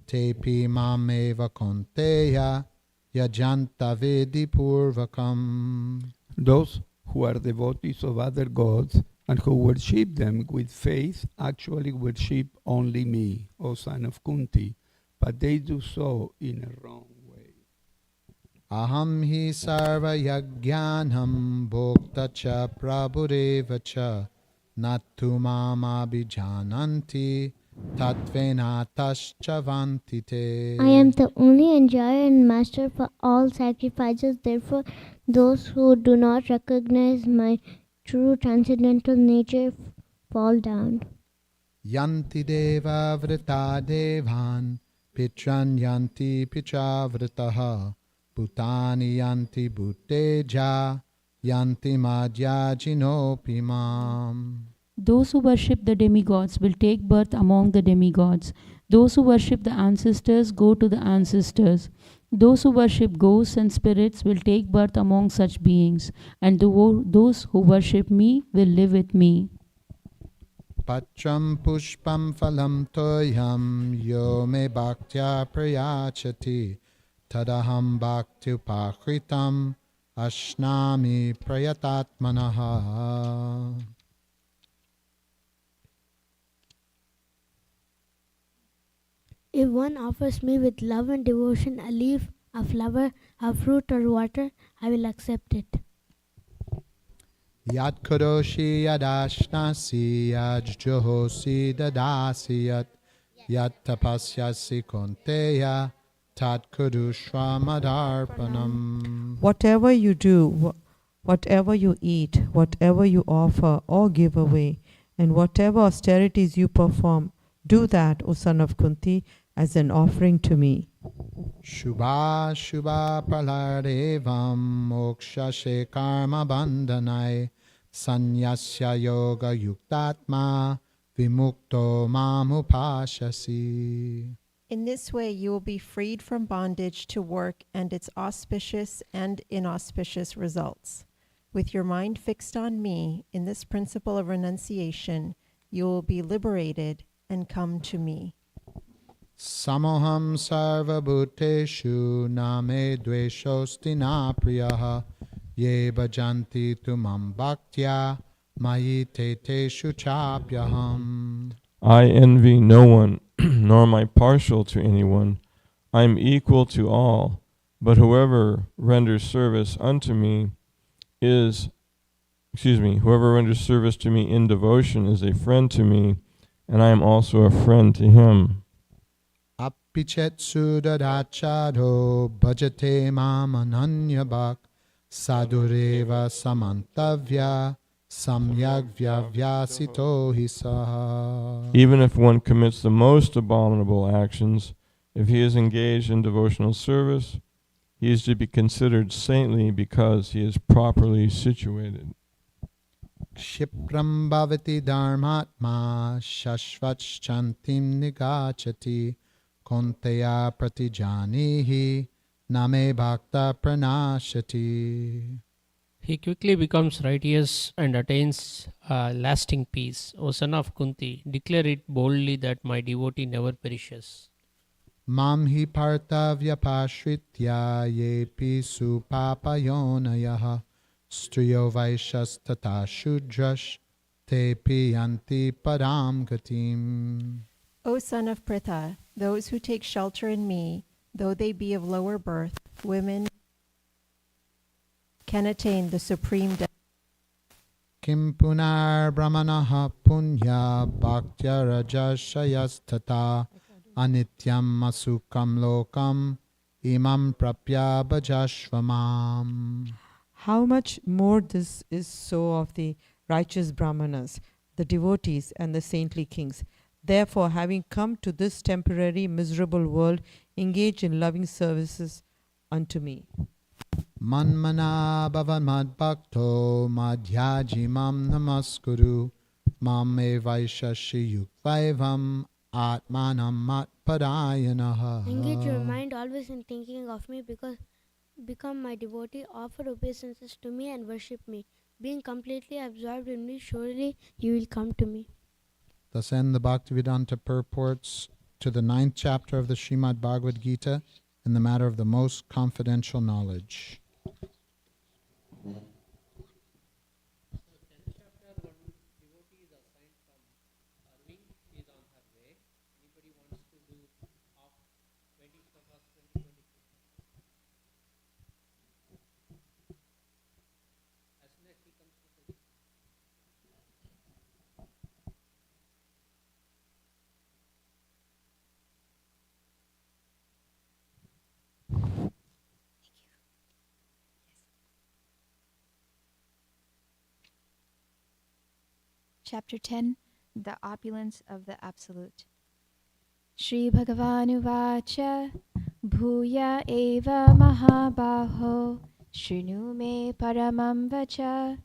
tepi mameva konteya yajanta vedi purvakam. Those who are devotees of other gods and who worship them with faith actually worship only me, O son of Kunti, but they do so in a wrong way. Aham hi sarva yajnanam bhokta cha prabhureva cha nattu mama abhijananti tatvena tascha vantite. I am the only enjoyer and master for all sacrifices. Therefore, those who do not recognize my true transcendental nature fall down. Yanti deva vrita devan pitran yanti picha vritaha bhutani yanti bhuteja yanti madhyajinopi mam. Those who worship the demigods will take birth among the demigods. Those who worship the ancestors go to the ancestors. Those who worship ghosts and spirits will take birth among such beings. And those who worship me will live with me. Patram pushpam phalam toyam yo me bhaktya prayachati tadaham bhakti upakritam ashnami prayatatmanaha. If one offers me with love and devotion a leaf, a flower, a fruit, or water, I will accept it. Yat karoshi yadashnasi yajjohosi dadasi yat tapasyasi konteya tat kurushwamadarpanam. Whatever you do, whatever you eat, whatever you offer or give away, and whatever austerities you perform, do that, O son of Kunti, as an offering to me. Shubha Shubha Praladevam Moksha She Karma Bandhanai Sanyasya Yoga Yuktatma vimukto mamupashasi. In this way, you will be freed from bondage to work and its auspicious and inauspicious results. With your mind fixed on me in this principle of renunciation, you will be liberated and come to me. Samoham sarva bhuteshu name dveshosti na priyaha ye bhajanti tumam bhaktya mayi teteshu chapyaham. I envy no one, nor am I partial to anyone. I am equal to all, but whoever renders service unto me whoever renders service to me in devotion is a friend to me, and I am also a friend to him. Apichetsu dadachado bhajate mam ananya bhak sadureva samantavya samyak vyavyasito hisaha. Even if one commits the most abominable actions, if he is engaged in devotional service, he is to be considered saintly because he is properly situated. Kshipram bhavati dharmatma shashvach chantim nigachati konteya pratijanihi name bhakta pranashati. He quickly becomes righteous and attains lasting peace. O son of Kunti, declare it boldly that my devotee never perishes. Mam hi partavya pashritya yepi supapayonayah striyo vaishas tata shudrash tepi yanti param gatim. O son of Pritha, those who take shelter in me, though they be of lower birth, women, can attain the supreme destiny. Kim punar brahmanaha punya bhaktya rajashayastata anityam asukam lokam imam prapya bhajashvamam. How much more this is so of the righteous Brahmanas, the devotees and the saintly kings. Therefore, having come to this temporary miserable world, engage in loving services unto me. Manmana bhavan mad bhakto madhyaji mam namaskuru mame vaishashi yukvaivam atmanam mat padayanaha. Engage your mind always in thinking of me, because become my devotee, offer obeisances to me and worship me. Being completely absorbed in me, surely you will come to me. Thus end the Bhaktivedanta purports to the 9th chapter of the Srimad Bhagavad Gita in the matter of the most confidential knowledge. Chapter 10, The Opulence of the Absolute. Shri Bhagavan Uvacha Bhuya Eva Mahabaho Shrinu Me Paramam Vacha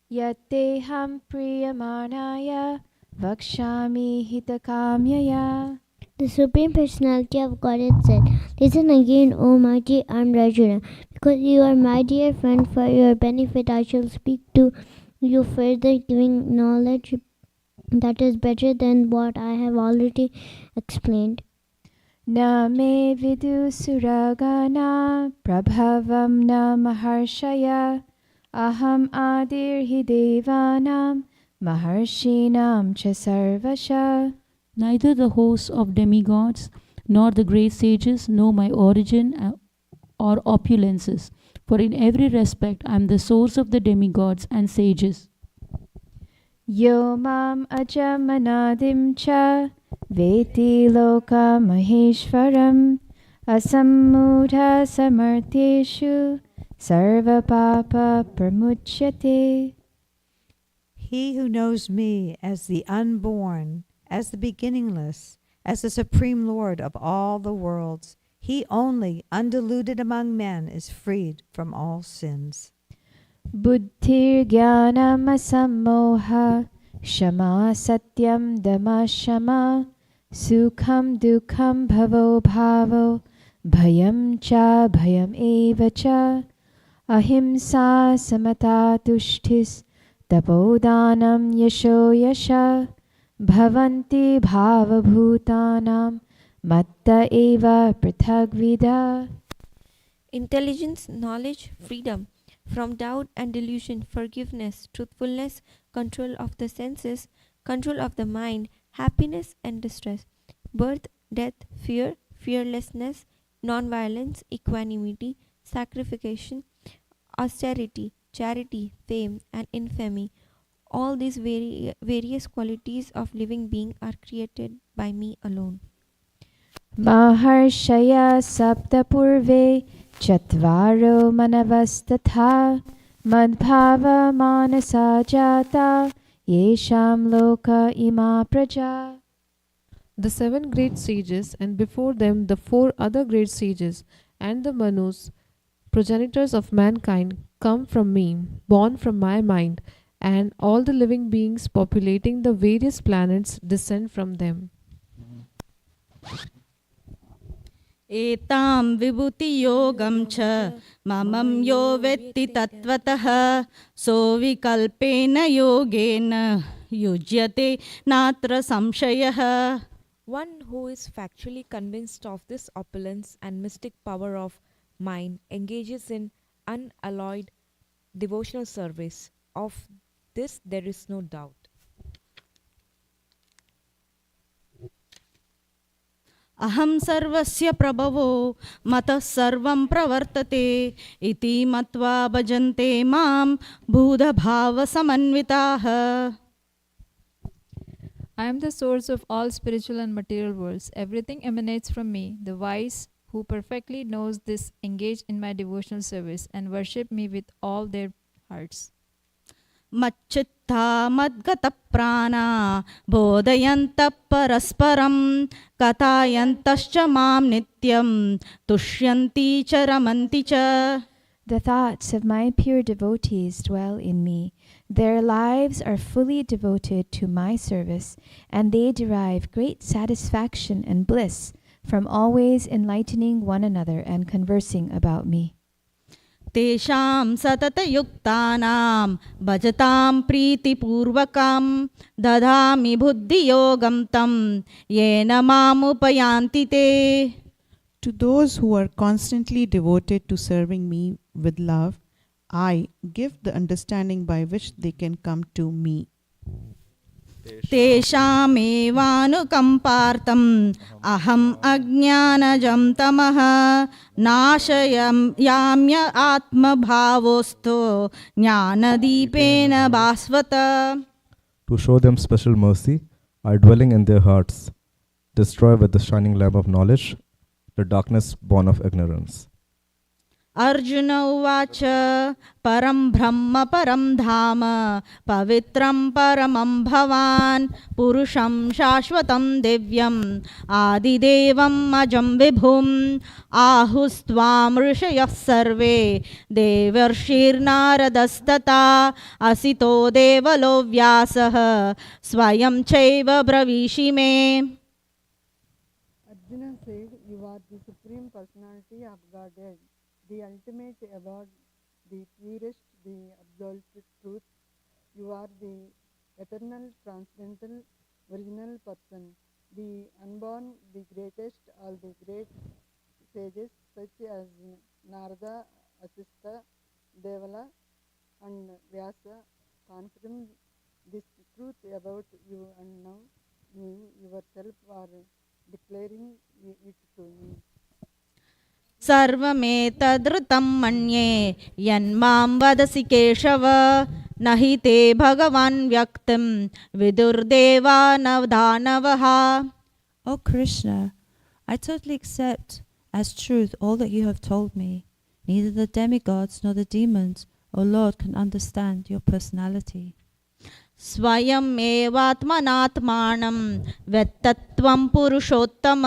Yatteham Priyamanaya Vakshami Hitakamyaya. The Supreme Personality of Godhead said, Listen again, O mighty armed Arjuna, because you are my dear friend. For your benefit I shall speak to you further, giving knowledge that is better than what I have already explained. Na me vidu suragana prabhavam na maharshaya aham adir hi devanam maharshinam cha sarvasha. Neither the hosts of demigods nor the great sages know my origin or opulences, for in every respect I am the source of the demigods and sages. Yo mam ajamanadim cha veti loka maheshwaram asammudha samarteshu sarva papa pramuchyate. He who knows me as the unborn, as the beginningless, as the supreme Lord of all the worlds, he only, undiluted among men, is freed from all sins. Buddhir jnanam asammoha Shama Satyam Dama Shama Sukham Dukham Bhavo Bhavo Bhayam Cha Bhayam Eva Cha Ahimsa Samata Tushtis Tapodanam Yasho Yasha Bhavanti Bhavabhutanam Matta Eva Prithagvida. Intelligence, knowledge, freedom from doubt and delusion, forgiveness, truthfulness, control of the senses, control of the mind, happiness and distress, birth, death, fear, fearlessness, non-violence, equanimity, sacrification, austerity, charity, fame, and infamy. All these various qualities of living being are created by me alone. Maharshaya Saptapurve Chatvaro Manavastatha Madbhava Manasa Jata Yesham Loka Ima Praja. The 7 great sages, and before them the 4 other great sages, and the Manus, progenitors of mankind, come from me, born from my mind, and all the living beings populating the various planets descend from them. एतां विभूतियोगं च ममं यो वेत्ति तत्त्वतः सोऽविकल्पेन योगेन युज्यते नात्र संशयः. One who is factually convinced of this opulence and mystic power of mind engages in unalloyed devotional service. Of this there is no doubt. अहं सर्वस्य प्रभवो मतः सर्वं प्रवर्तते इति मत्वा भजन्ते मां भूतभावसमन्विताः. I am the source of all spiritual and material worlds. Everything emanates from me. The wise, who perfectly knows this, engage in my devotional service and worship me with all their hearts. मच्चित्ता मद्गतप्राणा बोधयन्तः परस्परं कथायन्तश्च मां नित्यं तुष्यन्ति च रमन्ति च. The thoughts of my pure devotees dwell in me. Their lives are fully devoted to my service, and they derive great satisfaction and bliss from always enlightening one another and conversing about me. तेषां सततयुक्तानां भजतां प्रीतिपूर्वकं ददामि बुद्धियोगं तं येन मामुपयान्ति ते. To those who are constantly devoted to serving me with love, I give the understanding by which they can come to me. तेषामेवानुकम्पार्थम् अहम् अज्ञानजं तमः नाशयाम्य आत्मभावोऽस्थो ज्ञानदीपेन भास्वत. To show them special mercy, I, dwelling in their hearts, destroy with the shining lamp of knowledge the darkness born of ignorance. Arjun उवाच परं ब्रह्म परं धाम पवित्रं परमं भवान् पुरुषं शाश्वतं दिव्यम् आदिदेवम् अजं विभुम् आहुस्त्वां ऋषयः सर्वे देवर्षिर्नारदस्तथा असितो देवलो व्यासः स्वयं चैव ब्रवीषि मे. Arjuna said, "You are the Supreme Personality of Godhead, the ultimate award, the purest, the absolute truth. You are the eternal, transcendental, original person, the unborn, the greatest. All the great sages such as Narada, Asista, Devala and Vyasa confirm this truth about you, and now you yourself are declaring it to me." सर्वमेतदृतं मन्ये यन्मां वदसि केशव न हि ते भगवान् व्यक्तं विदुर्देवा न दानवः. O Krishna, I totally accept as truth all that you have told me. Neither the demigods nor the demons, O Lord, can understand your personality. स्वयं एवात्मनात्मानं वेत्तत्वं पुरुषोत्तम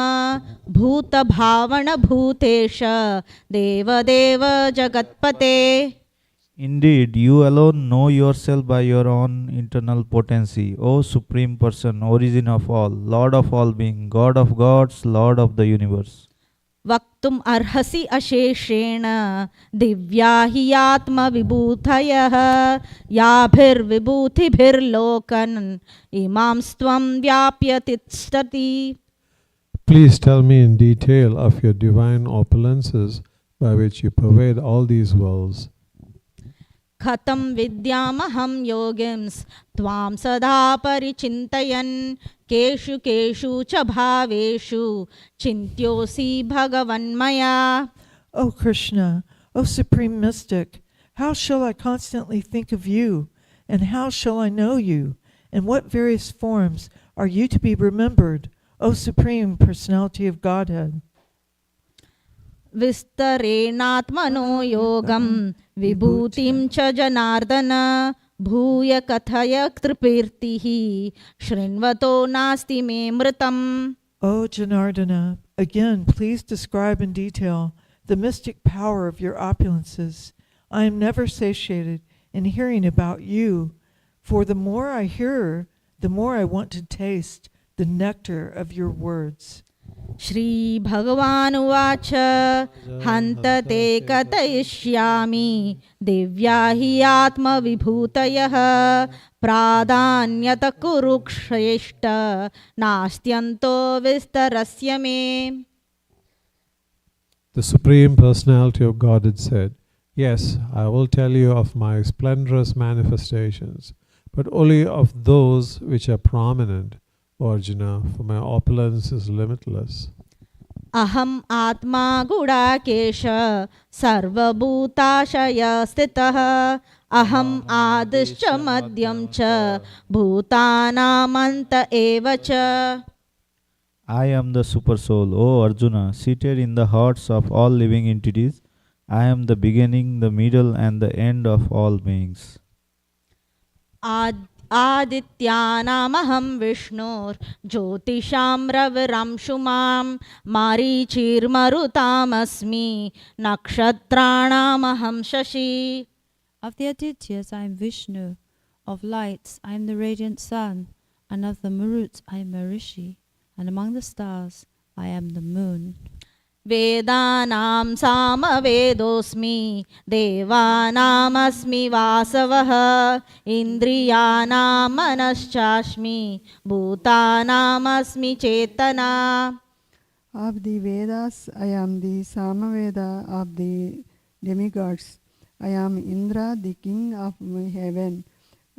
भूतभावनभूतेश देवदेव जगत्पते. Indeed, you alone know yourself by your own internal potency, O Supreme Person, origin of all, Lord of all being, God of gods, Lord of the universe. वक्तुम् अर्हसि अशेषेण दिव्या हि आत्मविभूतयः याभिर्विभूतिभिर्लोकन् इमां स्त्वं व्याप्य तिष्ठति. Please tell me in detail of your divine opulences by which you pervade all these worlds. कथं विद्यामहं योगिंस् त्वां सदा परिचिन्तयन् केषु केषु च भावेषु चिन्त्योऽसि भगवन्मया. O Krishna, O Supreme Mystic, how shall I constantly think of you, and how shall I know you? In what various forms are you to be remembered, O Supreme Personality of Godhead? विस्तरेणात्मनो योगं विभूतिं च जनार्दन भूय कथय कृपीर्तिः शृण्वतो नास्ति मे मृतम्. O Janardana, again please describe in detail the mystic power of your opulences. I am never satiated in hearing about you, for the more I hear, the more I want to taste the nectar of your words. Shri भगवानुवाच हन्त ते कथयिष्यामि दिव्या हि आत्मविभूतयः प्राधान्यत कुरु श्रेष्ठ नास्त्यन्तो विस्तरस्य मे. The Supreme Personality of Godhead said, Yes, I will tell you of my splendorous manifestations, but only of those which are prominent, O Arjuna, for my opulence is limitless. Aham atma gudakesh sarvabhutashaya stitah aham adischa madhyam cha bhutanamanta eva cha. I am the Super Soul, O Arjuna, seated in the hearts of all living entities. I am the beginning, the middle, and the end of all beings. आदित्यानामहं विष्णोर् ज्योतिषां रविरंशुमां मारीचिर्मरुतामस्मि नक्षत्राणामहं Shashi. Of the Adityas I am Vishnu, of lights I am the radiant sun, and of the Maruts I am Marishi, and among the stars I am the moon. वेदानां सामवेदोऽस्मि देवानामस्मि वासवः इन्द्रियाणां मनश्चास्मि भूतानामस्मि चेतना. Of the Vedas, I am the Samaveda of the demigods. I am Indra, the king of heaven.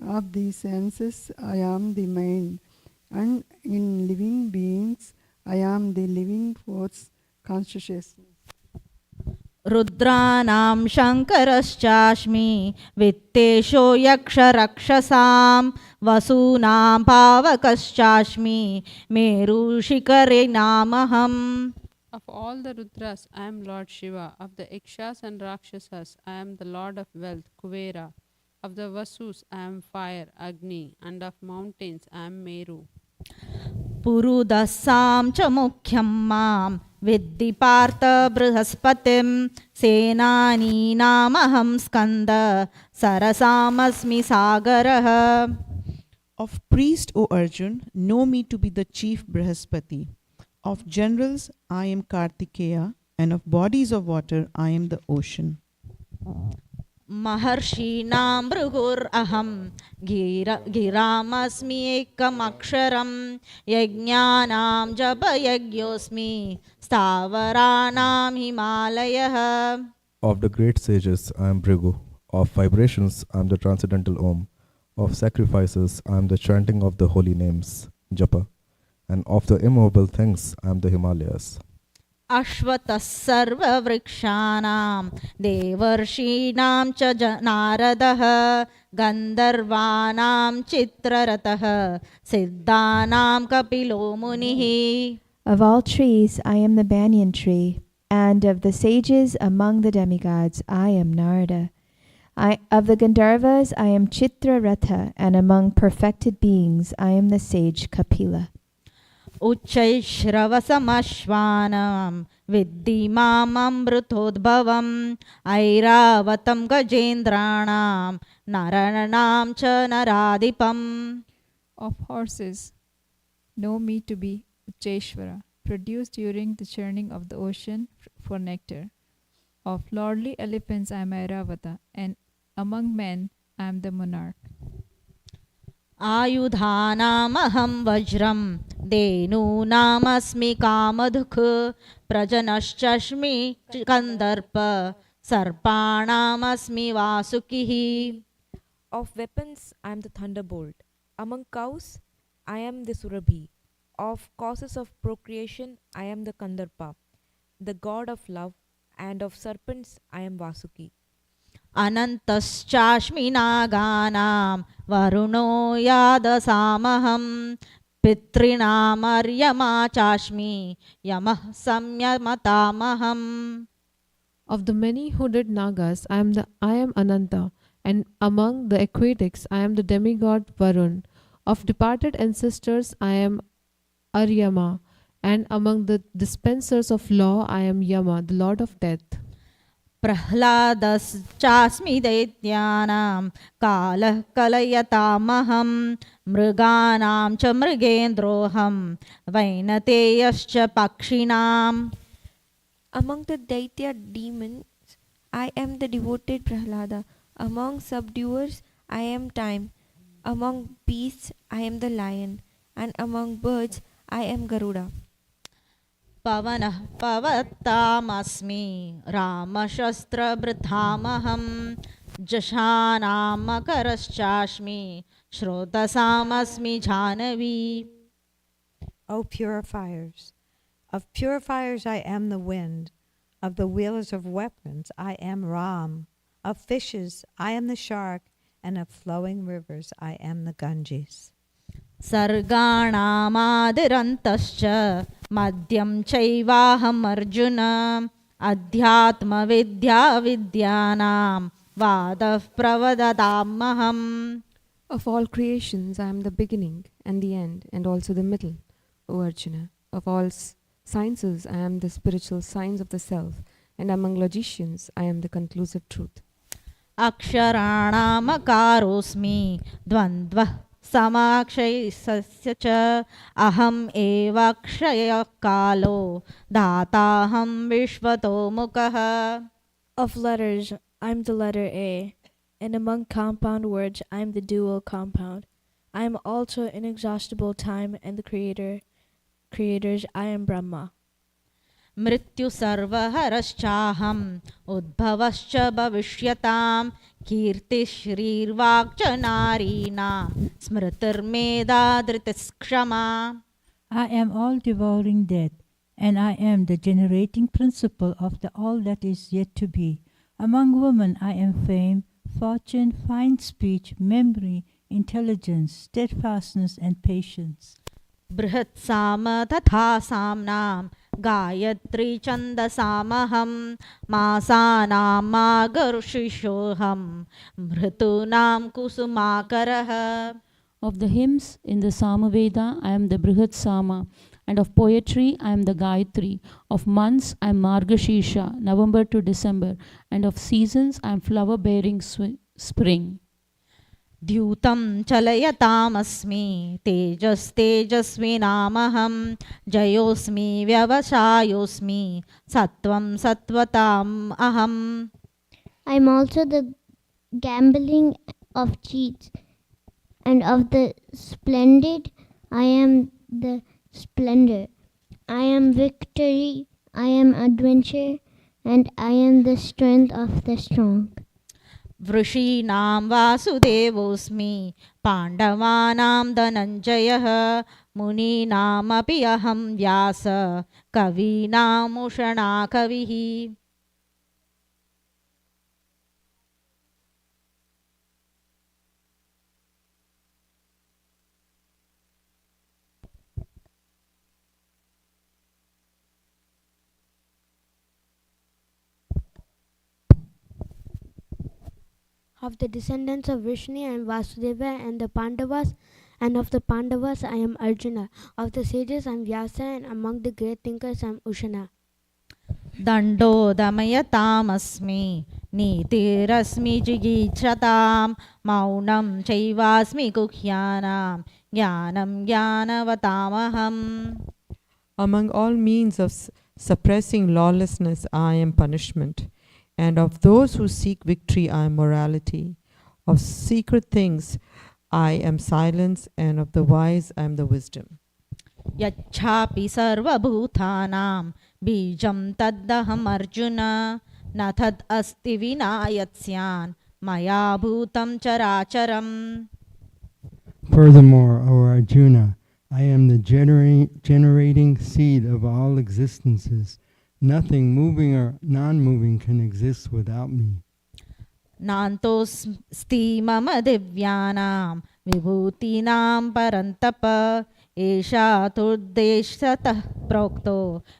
Of the senses, I am the mind. And in living beings, I am the living force consciousness. रुद्राणां शङ्करश्चास्मि वित्तेषो यक्षरक्षसां वसूनां पावकश्चास्मि मेरुशिखरे नामहम्. Of all the Rudras, I am Lord Shiva. Of the Ikshas and Rakshasas, I am the Lord of Wealth, Kuvera. Of the Vasus, I am Fire, Agni. And of mountains, I am Meru. पुरुदस्सां च मुख्यं मां विद्धि Partha बृहस्पतिं सेनानीनामहं Skanda सरसामस्मि सागरः. Of priest, O Arjun, know me to be the chief Brihaspati. Of generals, I am Kartikeya, and of bodies of water, I am the ocean. महर्षीणां भृगुरहं गिरामस्मि एकमक्षरं यज्ञानां जपयज्ञोऽस्मि स्थावराणां हिमालयः. Of the great sages, I am Bhrigu. Of vibrations, I am the transcendental Om. Of sacrifices, I am the chanting of the holy names, Japa. And of the immovable things, I am the Himalayas. अश्वतः सर्ववृक्षाणां देवर्षीणां च नारदः गन्धर्वाणां चित्ररथः सिद्धानां कपिलो मुनिः. Of all trees, I am the banyan tree, and of the sages among the demigods, I am Narada. Of the Gandharvas, I am Chitraratha, and among perfected beings, I am the sage Kapila. उच्चैश्रवसमश्वानां विद्धि माममृतोद्भवम् ऐरावतं गजेन्द्राणां नराणां च नराधिपम्. Of horses, know me to be Ucheshwara, produced during the churning of the ocean for nectar. Of lordly elephants I am Airavata, and among men I am the monarch. आयुधानामहं वज्रं धेनूनामस्मि Kamadhuk प्रजनश्चास्मि Kandarpa सर्पाणामस्मि वासुकिः. Of weapons, I am the thunderbolt. Among cows, I am the Surabhi. Of causes of procreation, I am the Kandarpa, the god of love, and of serpents, I am Vasuki. अनन्तश्चास्मि नागानां वरुणो यादसामहं पितॄणामर्यमा चास्मि यमः संयमतामहम्. Of the many hooded Nagas, I am Ananta, and among the aquatics I am the demigod Varun. Of departed ancestors I am Aryama, and among the dispensers of law I am Yama, the lord of death. प्रह्लादश्चास्मि दैत्यानां कालः कलयतामहं मृगाणां च मृगेन्द्रोऽहं वैनतेयश्च पक्षिणाम्. Among the Daitya demons, I am the devoted Prahlada. Among subduers, I am Time. Among beasts, I am the lion. And among birds, I am Garuda. पवनः पवत्तामस्मि रामशस्त्रभृतामहं जशानामकरश्चास्मि श्रोतसामस्मि Janvi. O purifiers, of purifiers I am the wind, of the wheelers of weapons I am Ram, of fishes I am the shark, and of flowing rivers I am the Ganges. सर्गाणामादिरन्तश्च मध्यं चैवाहम् अर्जुन अध्यात्मविद्या विद्यानां वादः प्रवदतामहम्. Of all creations, I am the beginning and the end, and also the middle, O Arjuna. Of all sciences, I am the spiritual science of the self, and among logicians, I am the conclusive truth. अक्षराणामकारोऽस्मि द्वन्द्वः समाक्षयस्य च अहम् एवाक्षयः कालो धाताहं विश्वतो मुखः. Of letters, I'm the letter A, and among compound words, I'm the dual compound. I am also inexhaustible time and the creators, I am Brahma. मृत्यु सर्वहरश्चाहम् उद्भवश्च भविष्यतां कीर्तिश्रीर्वाक् च नारीणां स्मृतिर्मेधा धृतिस्क्षमा. I am all devouring death, and I am the generating principle of the all that is yet to be. Among women I am fame, fortune, fine speech, memory, intelligence, steadfastness, and patience. बृहत्साम तथा साम्नां Gayatri छन्दसामहं मासानां मार्गशीर्षोऽहं मृतूनां कुसुमाकरः. Of the hymns in the Samaveda, I am the Brihat Sama, and of poetry, I am the Gayatri. Of months, I am Margashirsha, November to December, and of seasons, I am flower-bearing spring. द्यूतं चलयतामस्मि तेजस्तेजस्विनामहं जयोऽस्मि व्यवसायोऽस्मि सत्वं सत्वताम् अहम्. I am also the gambling of cheats, and of the splendid I am the splendor. I am victory, I am adventure, and I am the strength of the strong. वृषीणां वासुदेवोऽस्मि पाण्डवानां धनञ्जयः मुनीनामपि अहं व्यास कवीनामुषणा कविः. Of the descendants of Vishnu and Vasudeva and the Pandavas, and of the Pandavas I am Arjuna. Of the sages I am Vyasa, and among the great thinkers I am Ushana. दण्डो दमयतामस्मि नीतिरस्मि जिगीषतां मौनं चैवास्मि गुह्यानां ज्ञानं ज्ञानवतामहम्. Among all means of suppressing lawlessness, I am punishment. And of those who seek victory, I am morality. Of secret things, I am silence, and of the wise, I am the wisdom. यच्छापि सर्वभूतानां बीजं तदहम् अर्जुन न तद् अस्ति विना यत्स्यान् मया भूतं चराचरम्. Furthermore, O Arjuna, I am the generating seed of all existences. Nothing moving or non-moving can exist without me. नान्तोऽस्ति मम दिव्यानां विभूतीनां परन्तप एषा तुर्देशतः प्रोक्तो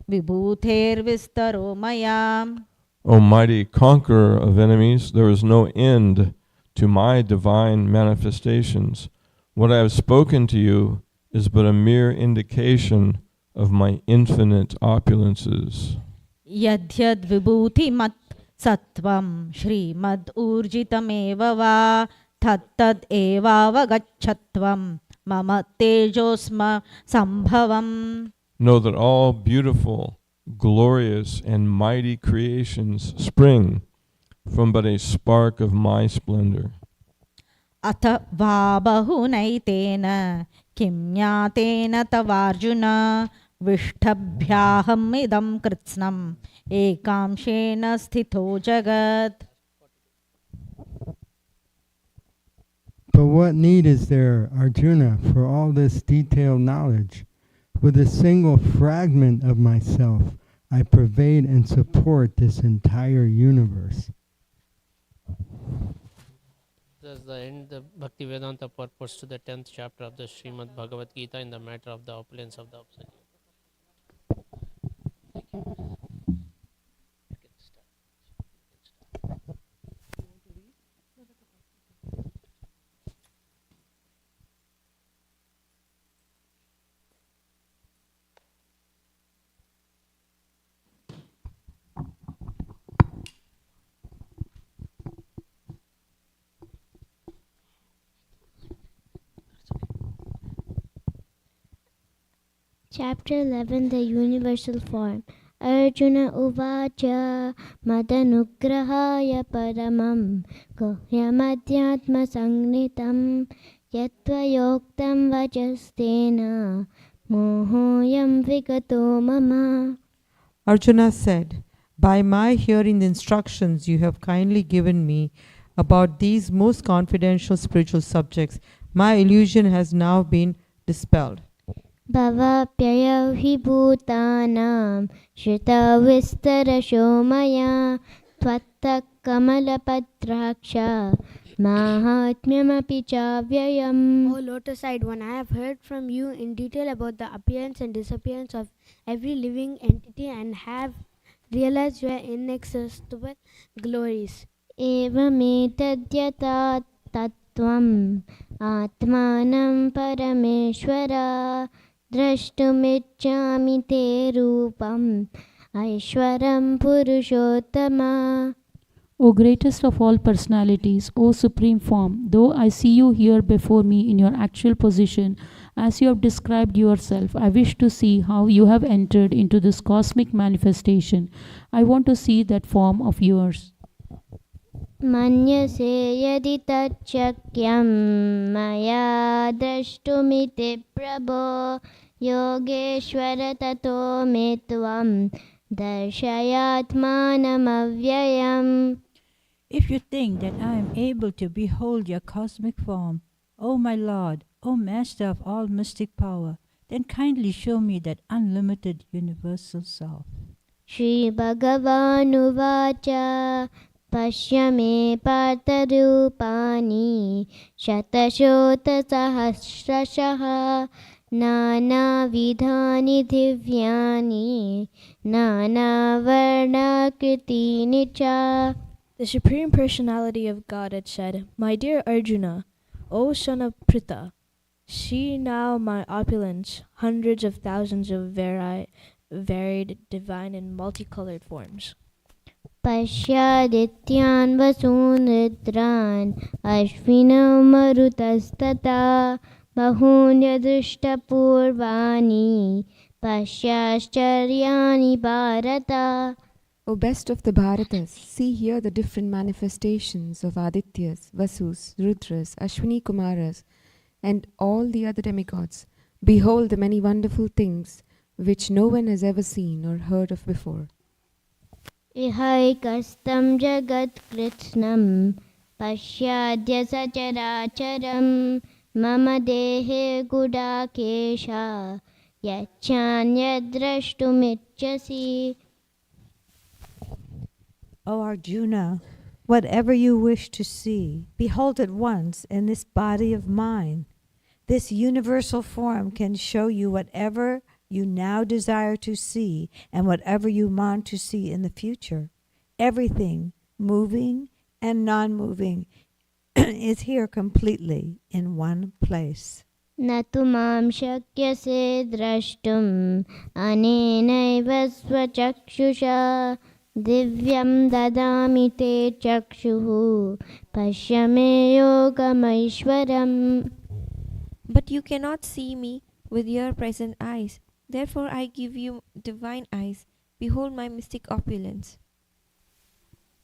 विभूतेर्विस्तरो मया. O mighty conqueror of enemies, there is no end to my divine manifestations. What I have spoken to you is but a mere indication of my infinite opulences. यद्यद् विभूतिमत् सत्वं श्रीमद् ऊर्जितमेव वा तत्तद् एवावगच्छत्वं मम तेजोस्म सम्भवम्. Know that all beautiful, glorious, and mighty creations spring from but a spark of my splendor. अथ वा बहुनैतेन किं ज्ञातेन तवार्जुन विष्ठभ्याहम् इदं कृत्स्नम् एकांशेन स्थितो जगत्. But what need is there, Arjuna, for all this detailed knowledge? With a single fragment of myself, I pervade and support this entire universe. Thus the end the Bhakti Vedanta purports to the 10th chapter of the Srimad Bhagavad Gita in the matter of the opulence of the absolute. Chapter 11, the Universal Form. Arjuna Uvacha Madanugrahaya Paramam Guhyamadhyatma Sangnitam Yatvayoktam Vajastena Mohoyam Vigato Mama. Arjuna said, "By my hearing the instructions you have kindly given me about these most confidential spiritual subjects, my illusion has now been dispelled." Bhavapyayo hi bhutanam shita vistarasho maya tvatta kamalapatraksha mahatmyamapi chavyayam. O lotus-eyed one, I have heard from you in detail about the appearance and disappearance of every living entity and have realized your inexhaustible glories. Evametadhyata tattvam atmanam parameshvara drashtumiccami te rupam aishwaram purushottama. O greatest of all personalities, O supreme form, though I see you here before me in your actual position, as you have described yourself, I wish to see how you have entered into this cosmic manifestation. I want to see that form of yours. Manyase yadi tachakyam maya drashtumite prabho yogeshwara tato me tvam darshayatmanam avyayam. If you think that I am able to behold your cosmic form, O my Lord, O Master of all mystic power, then kindly show me that unlimited universal self. Shri Bhagavan Pashya me partarupani shatashota sahasrashaha nana vidhani divyani nana varna kritini cha. The Supreme Personality of Godhead said, "My dear Arjuna, O son of Pritha, See now my opulence, hundreds of thousands of varied, divine, and multicolored forms. पश्यादित्यान् वसून् रुद्रान् अश्विनौ मरुतस्तथा बहून्यदृष्टपूर्वाणि पश्याश्चर्याणि Bharat. O best of the Bharatas, see here the different manifestations of Adityas, Vasus, Rudras, Ashwini Kumaras, and all the other demigods. Behold the many wonderful things which no one has ever seen or heard of before. इहैकस्तं जगत्कृत्स्नं पश्याद्य सचराचरं मम देहे गुडाकेशा यच्छान्यद्द्रष्टुमिच्छसि. O Arjuna, whatever you wish to see, behold at once in this body of mine. This universal form can show you whatever you now desire to see and whatever you want to see in the future. Everything, moving and non-moving, is here completely in one place. न तु मां शक्यसे द्रष्टुम् अनेनैव स्वचक्षुषा दिव्यं ददामि ते चक्षुः पश्य मे योगमैश्वरम्. But you cannot see me with your present eyes. Therefore I give you divine eyes. Behold my mystic opulence.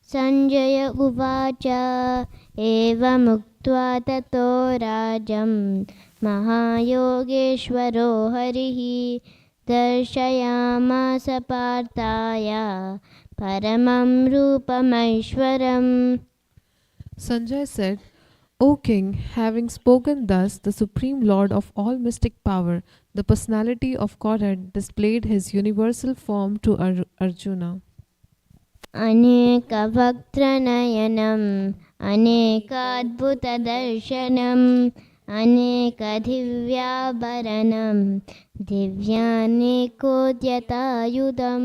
Sanjaya uvacha evamuktva tato rajam mahayogeshwaro harihi darshayamasa partaya paramam rupamaishwaram. Sanjay said, O king, having spoken thus, the supreme lord of all mystic power, the personality of Godhead, displayed his universal form to Arjuna. Anekavaktranayanam anekadbhutadarshanam anekadivyabaranam divyanekodyatayudam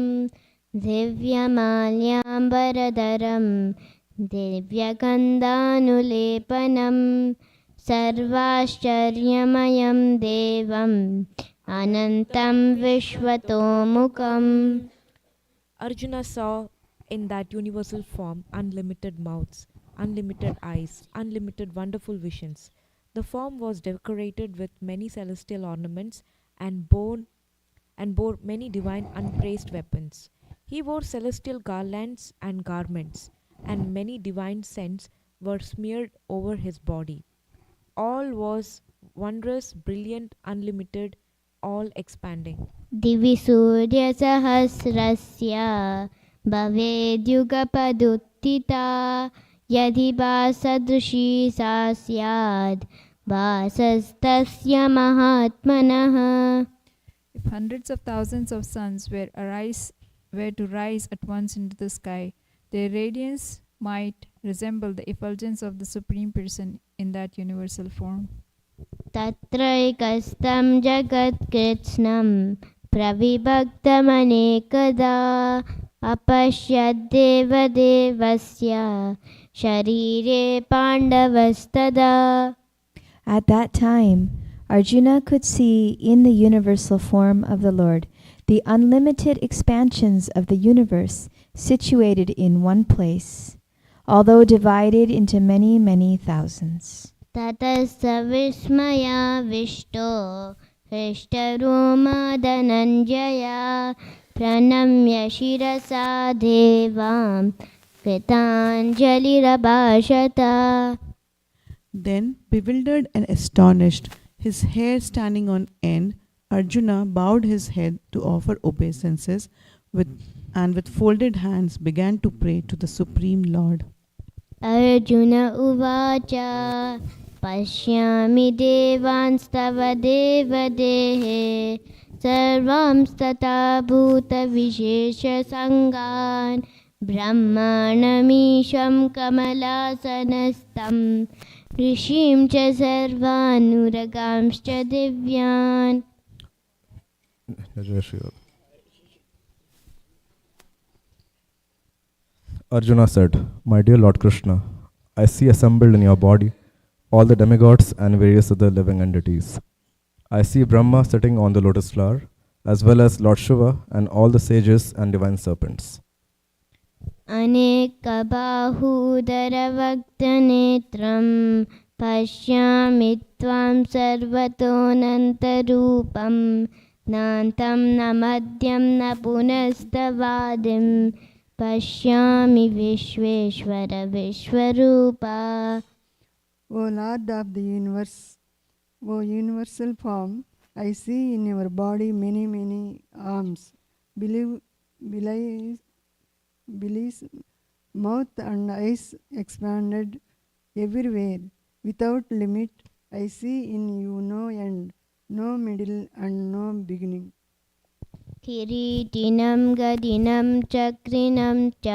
divyamalyambaradaram दिव्यगन्धानुलेपनं सर्वाश्चर्यमयं देवम् अनन्तं विश्वतोमुखम्. Arjuna saw in that universal form unlimited mouths, unlimited eyes, unlimited wonderful visions. The form was decorated with many celestial ornaments and bore many divine unpraised weapons. He wore celestial garlands and garments, and many divine scents were smeared over his body. All was wondrous, brilliant, unlimited, all expanding. Divi Surya Sahasrasya Bhavedyugapaduttita Yadhi Basadrushi Sasyad Basastasya Mahatmanah. If hundreds of thousands of suns were to rise at once into the sky, their radiance might resemble the effulgence of the Supreme Person in that universal form. Tatraikastam jagatkritsnam pravibhaktamanekada apashyadeva devasya sharire pandavastada. At that time, Arjuna could see in the universal form of the Lord the unlimited expansions of the universe situated in one place, although divided into many, many thousands. Tatassa vismaya vishto hishtaroma dhananjaya pranamya shirasa devam kritanjalirabhashata. Then, bewildered and astonished, his hair standing on end, Arjuna bowed his head to offer obeisances and with folded hands began to pray to the Supreme Lord. Arjuna uvacha pashyami devanstava devadehe sarvamstata bhuta vishesha sangan brahmanamisham kamalasanastam rishim cha sarvanuragamscha divyan. Arjuna said, My dear Lord Krishna, I see assembled in your body all the demigods and various other living entities. I see Brahma sitting on the lotus flower, as well as Lord Shiva and all the sages and divine serpents. अनेकबाहूदरवक्त्रनेत्रं पश्यामि त्वां सर्वतोऽनन्तरूपं नान्तं न मध्यं न पुनस्तवादिं पश्यामि Vishweshwar Vishwarupa. O Lord of the universe, O universal form, I see in your body many, many arms, bellies, mouth and eyes expanded everywhere, without limit. I see in you no end, no middle and no beginning. किरीटिनं गदिनं चक्रिणं च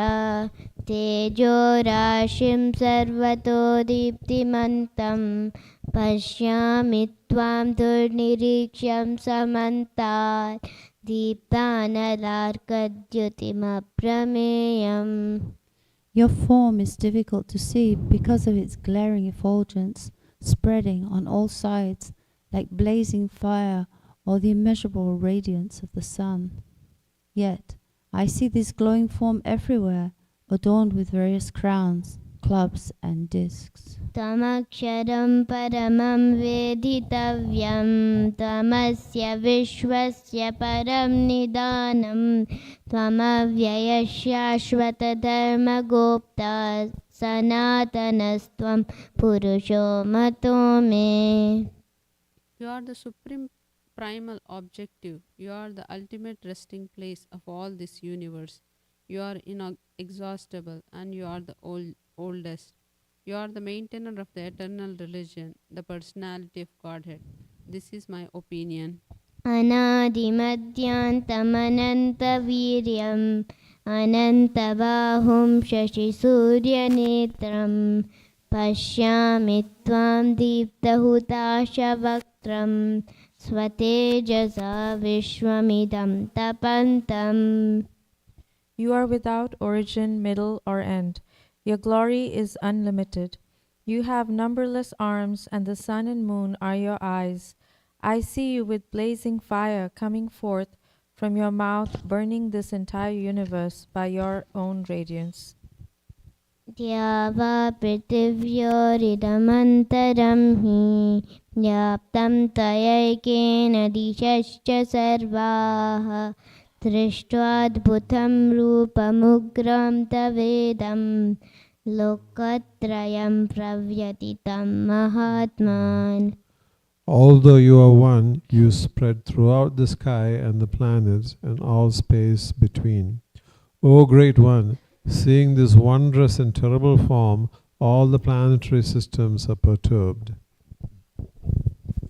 तेजोराशिं सर्वतो दीप्तिमन्तं पश्यामि त्वां दुर्निरीक्ष्यं समन्तात् दीप्तानलार्कद्युतिमप्रमेयम्. Your form is difficult to see because of its glaring effulgence, spreading on all sides like blazing fire or the immeasurable radiance of the sun. Yet I see this glowing form everywhere, adorned with various crowns, clubs and discs. Tamaksharam paramam veditavyan tamasya vishwasya param nidanam tvamavyaya shashvata dharma gopta sanatanastvam purusho mato me. You are the supreme primal objective. You are the ultimate resting place of all this universe. You are inexhaustible and you are the oldest. You are the maintainer of the eternal religion, the personality of Godhead. This is my opinion. Anadimadhyantamanantaviryam anantabahum shashisuryanetram pashyami tvam deeptahutashavakram svatejasa vishwamidam tapantam. You are without origin, middle, or end. Your glory is unlimited. You have numberless arms, and the sun and moon are your eyes. I see you with blazing fire coming forth from your mouth, burning this entire universe by your own radiance. Dyava prithivyoridhamantaram hi yaptam tayakena dishascha sarvaha Drishtvaadbhutam roopamugram tavedam lokatrayam pravyatitam mahatman. Although you are one, you spread throughout the sky and the planets and all space between. O Great One, seeing this wondrous and terrible form, all the planetary systems are perturbed.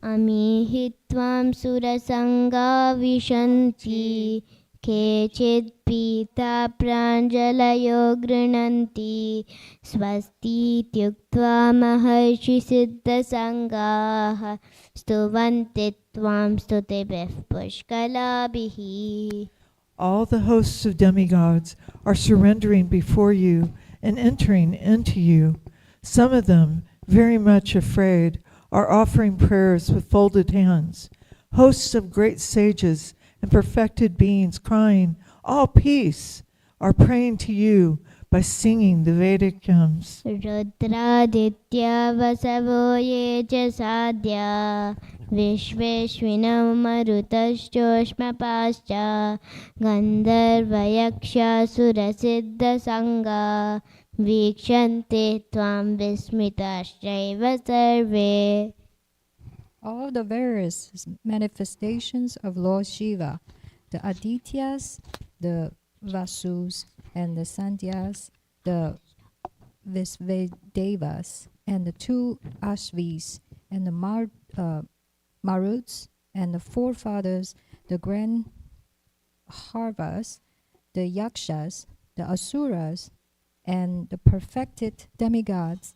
Amihi tvam surasanga vishanti Kechid pita pranjalayo grinanti Swasti tyuktva maharshi siddha sangaha Stuvanti tvam stutibhih pushkalabhihi. All the hosts of demigods are surrendering before you and entering into you. Some of them, very much afraid, are offering prayers with folded hands. Hosts of great sages and perfected beings crying, all peace, are praying to you by singing the Vedic hymns. Rudraditya vasavo ye cha sadhya Vishveshvinam marutashchoshma pascha Gandharva yaksha surasiddha sangha Vikshante tvam vismitashchaiva sarve. All the various manifestations of Lord Shiva, the Adityas, the Vasus, and the Sandhyas, the Visvedevas, and the two Ashvis, and the Maruts, and the forefathers, the grand Harvas, the Yakshas, the Asuras, and the perfected demigods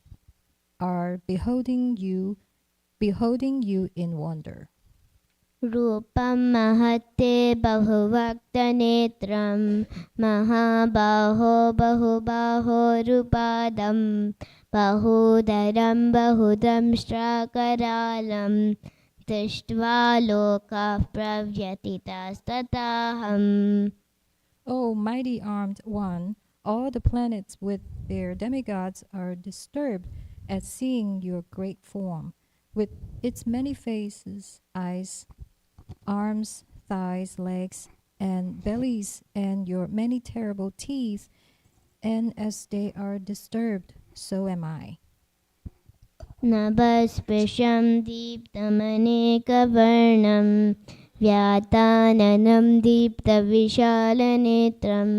are beholding you in wonder. रूपं महत्ते बहुवक्त्रनेत्रं महाबाहो बहुबाहोरुपादं बहुदरं बहुदंष्ट्राकरालं दृष्ट्वा लोकाः प्रव्यथितास्तथाहम्. O mighty armed one, all the planets with their demigods are disturbed at seeing your great form, with its many faces, eyes, arms, thighs, legs, and bellies, and your many terrible teeth, and as they are disturbed, so am I. नभस्पृशं दीप्तमनेकवर्णं व्याताननं दीप्तविशालनेत्रं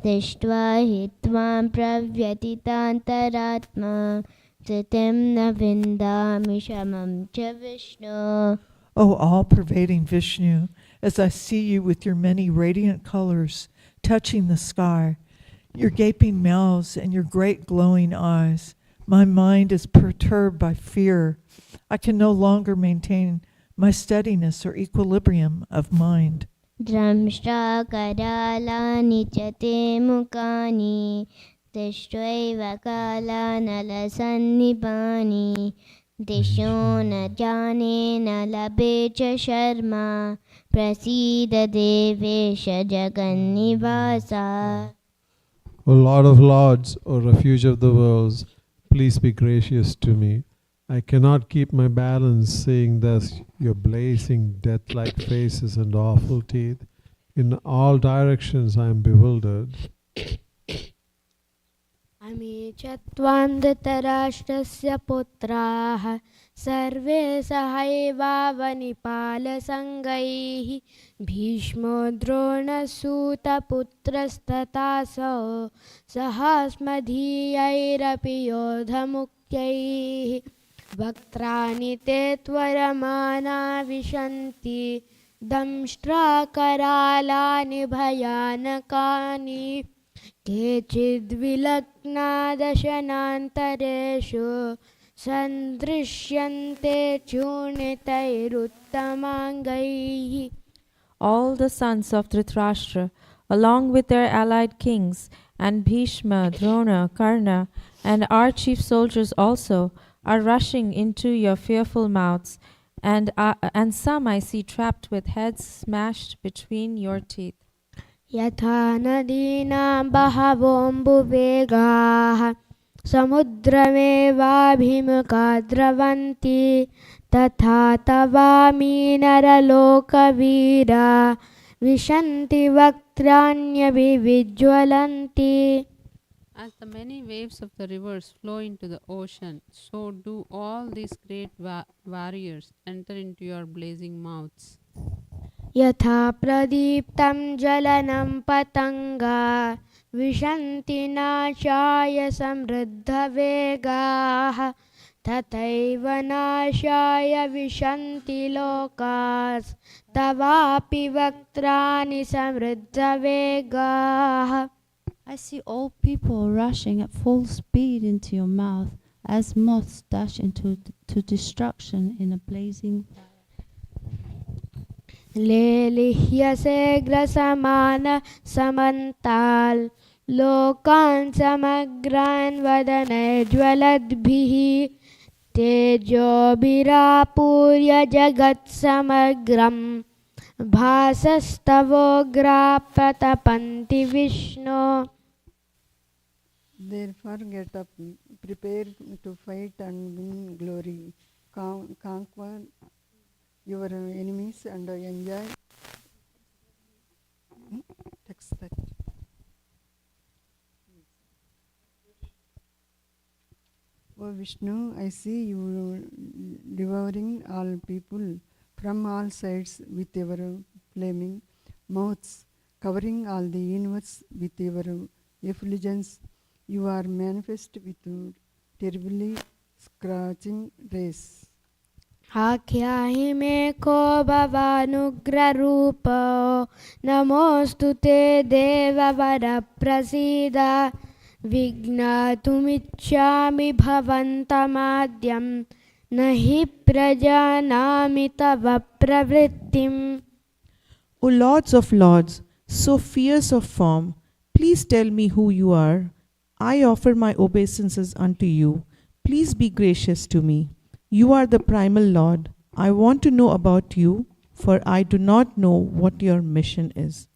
दृष्ट्वा हि त्वां प्रव्यथितान्तरात्मा धृतिं न विन्दामि शमं च विष्णो. O all-pervading Vishnu, as I see you with your many radiant colors touching the sky, your gaping mouths and your great glowing eyes, my mind is perturbed by fear. I can no longer maintain my steadiness or equilibrium of mind. द्रंष्ट्राकरालानि च ते मुखानि दृष्ट्वैव कालानलसन्निपानि दिशो न जाने न लभे च शर्मा प्रसीद Devesh जगन्निवासा. O Lord of Lords, O refuge of the worlds, please be gracious to me. I cannot keep my balance seeing thus your blazing death-like faces and awful teeth. In all directions I am bewildered. अमी च त्वां धृतराष्ट्रस्य पुत्राः सर्वे सहैवावनिपालसङ्गैः भीष्मो द्रोणसूतपुत्रस्तथासौ सहास्मदीयैरपि योधमुख्यैः वक्त्राणि ते त्वरमाना विशन्ति दंष्ट्राकरालानि भयानकानि केचिद्विलग्ना दशनान्तरेषु सन्दृश्यन्ते चूर्णितैरुत्तमाङ्गैः. All the sons of Dhritarashtra, along with their allied kings, and Bhishma, Drona, Karna, and our chief soldiers also, are rushing into your fearful mouths, and some I see trapped with heads smashed between your teeth. यथा नदीनां बहवोऽम्बुवेगाः समुद्रमेवाभिमुखा द्रवन्ति तथा तवामि नरलोकवीरा विशन्ति वक्त्राण्यभिविज्वलन्ति. As the many waves of the rivers flow into the ocean, so do all these great warriors enter into your blazing mouths. यथा प्रदीप्तं जलनं पतङ्गा विशन्ति नाशाय समृद्धवेगाः तथैव नाशाय विशन्ति लोकास्तवापि वक्त्राणि समृद्धवेगाः. I see all people rushing at full speed into your mouth as moths dash into destruction in a blazing fire. लेलिह्यसे ग्रसमान समन्ताल् लोकान् समग्रान् वदनैर्ज्वलद्भिः तेजोभिरापूर्य जगत्समग्रं भासस्तवोग्राः प्रतपन्ति विष्णो. Therefore get up, prepare to fight and win glory. Conquer your enemies and enjoy. Text that. O Vishnu, I see you devouring all people from all sides with your flaming mouths, covering all the universe with your effulgence. You are manifest with terribly scorching rays. आख्याहि मे को भवानुग्ररूपो नमोऽस्तु ते देववरप्रसीद विज्ञातुमिच्छामि भवन्तमाद्यं न हि प्रजानामि तव प्रवृत्तिम्. O lords of lords, so fierce of form, please tell me who you are. I offer my obeisances unto you. Please be gracious to me. You are the primal Lord. I want to know about you, for I do not know what your mission is.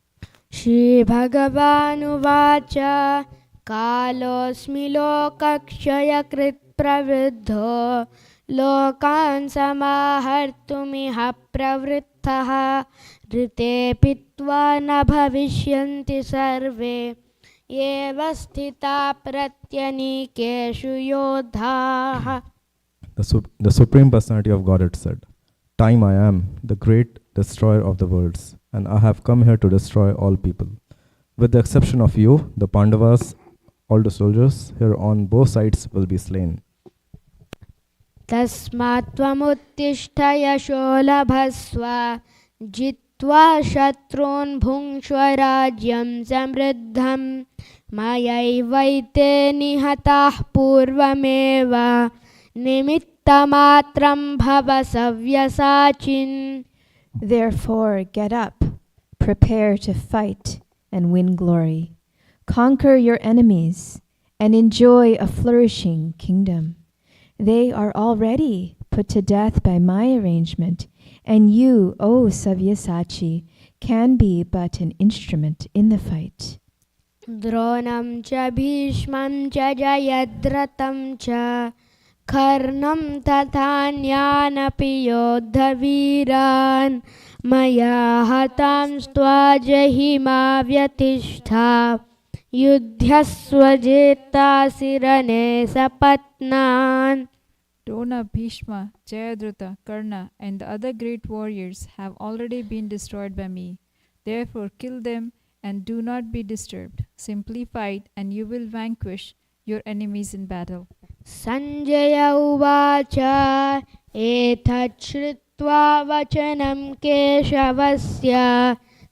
श्रीभगवानुवाच कालोऽस्मि लोकक्षयकृत् प्रवृद्धो लोकान् समाहर्तुमिह प्रवृत्तः ऋते पीत्वा न भविष्यन्ति सर्वे एव स्थिता प्रत्यनीकेषु योधाः. The Supreme Personality of Godhead said, Time I am, the great destroyer of the worlds, and I have come here to destroy all people. With the exception of you, the Pandavas, all the soldiers here on both sides will be slain. तस्मात् त्वमुत्तिष्ठ यशो लभस्व जित्वा शत्रून् भुङ्क्ष्व राज्यं समृद्धं मयैवैते निहताः पूर्वमेव निमित्तमात्रं भव सव्यसाचिन्. Therefore, get up, prepare to fight and win glory. Conquer your enemies and enjoy a flourishing kingdom. They are already put to death by my arrangement, and you, O Savyasachi, can be but an instrument in the fight. द्रोणं च भीष्मं च जयद्रथं च कर्णं तथान्यानपि योद्धवीरान् मया हतांस्त्वा जहिमा व्यतिष्ठा युध्यस्व जेतासि रणे सपत्नान्. Drona, Bhishma, Jayadratha, Karna, and the other great warriors have already been destroyed by me. Therefore, kill them and do not be disturbed. Simply fight, and you will vanquish your enemies in battle. Sanjay उवाच एतत् श्रुत्वा वचनं केशवस्य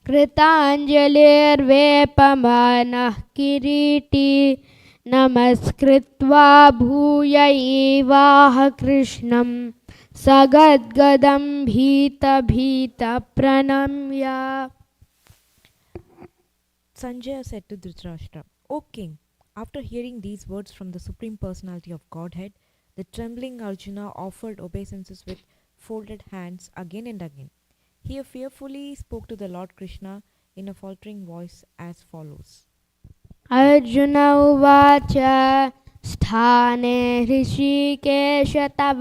कृताञ्जलिर्वेपमानः किरीटी नमस्कृत्वा भूय एवाह कृष्णं सगद्गदं भीतभीतप्रणम्य. Sanjaya said to Dhritarashtra, O king, after hearing these words from the Supreme Personality of Godhead, the trembling Arjuna offered obeisances with folded hands again and again. He fearfully spoke to the Lord Krishna in a faltering voice as follows. Arjun उवाच स्थाने ऋषिकेश तव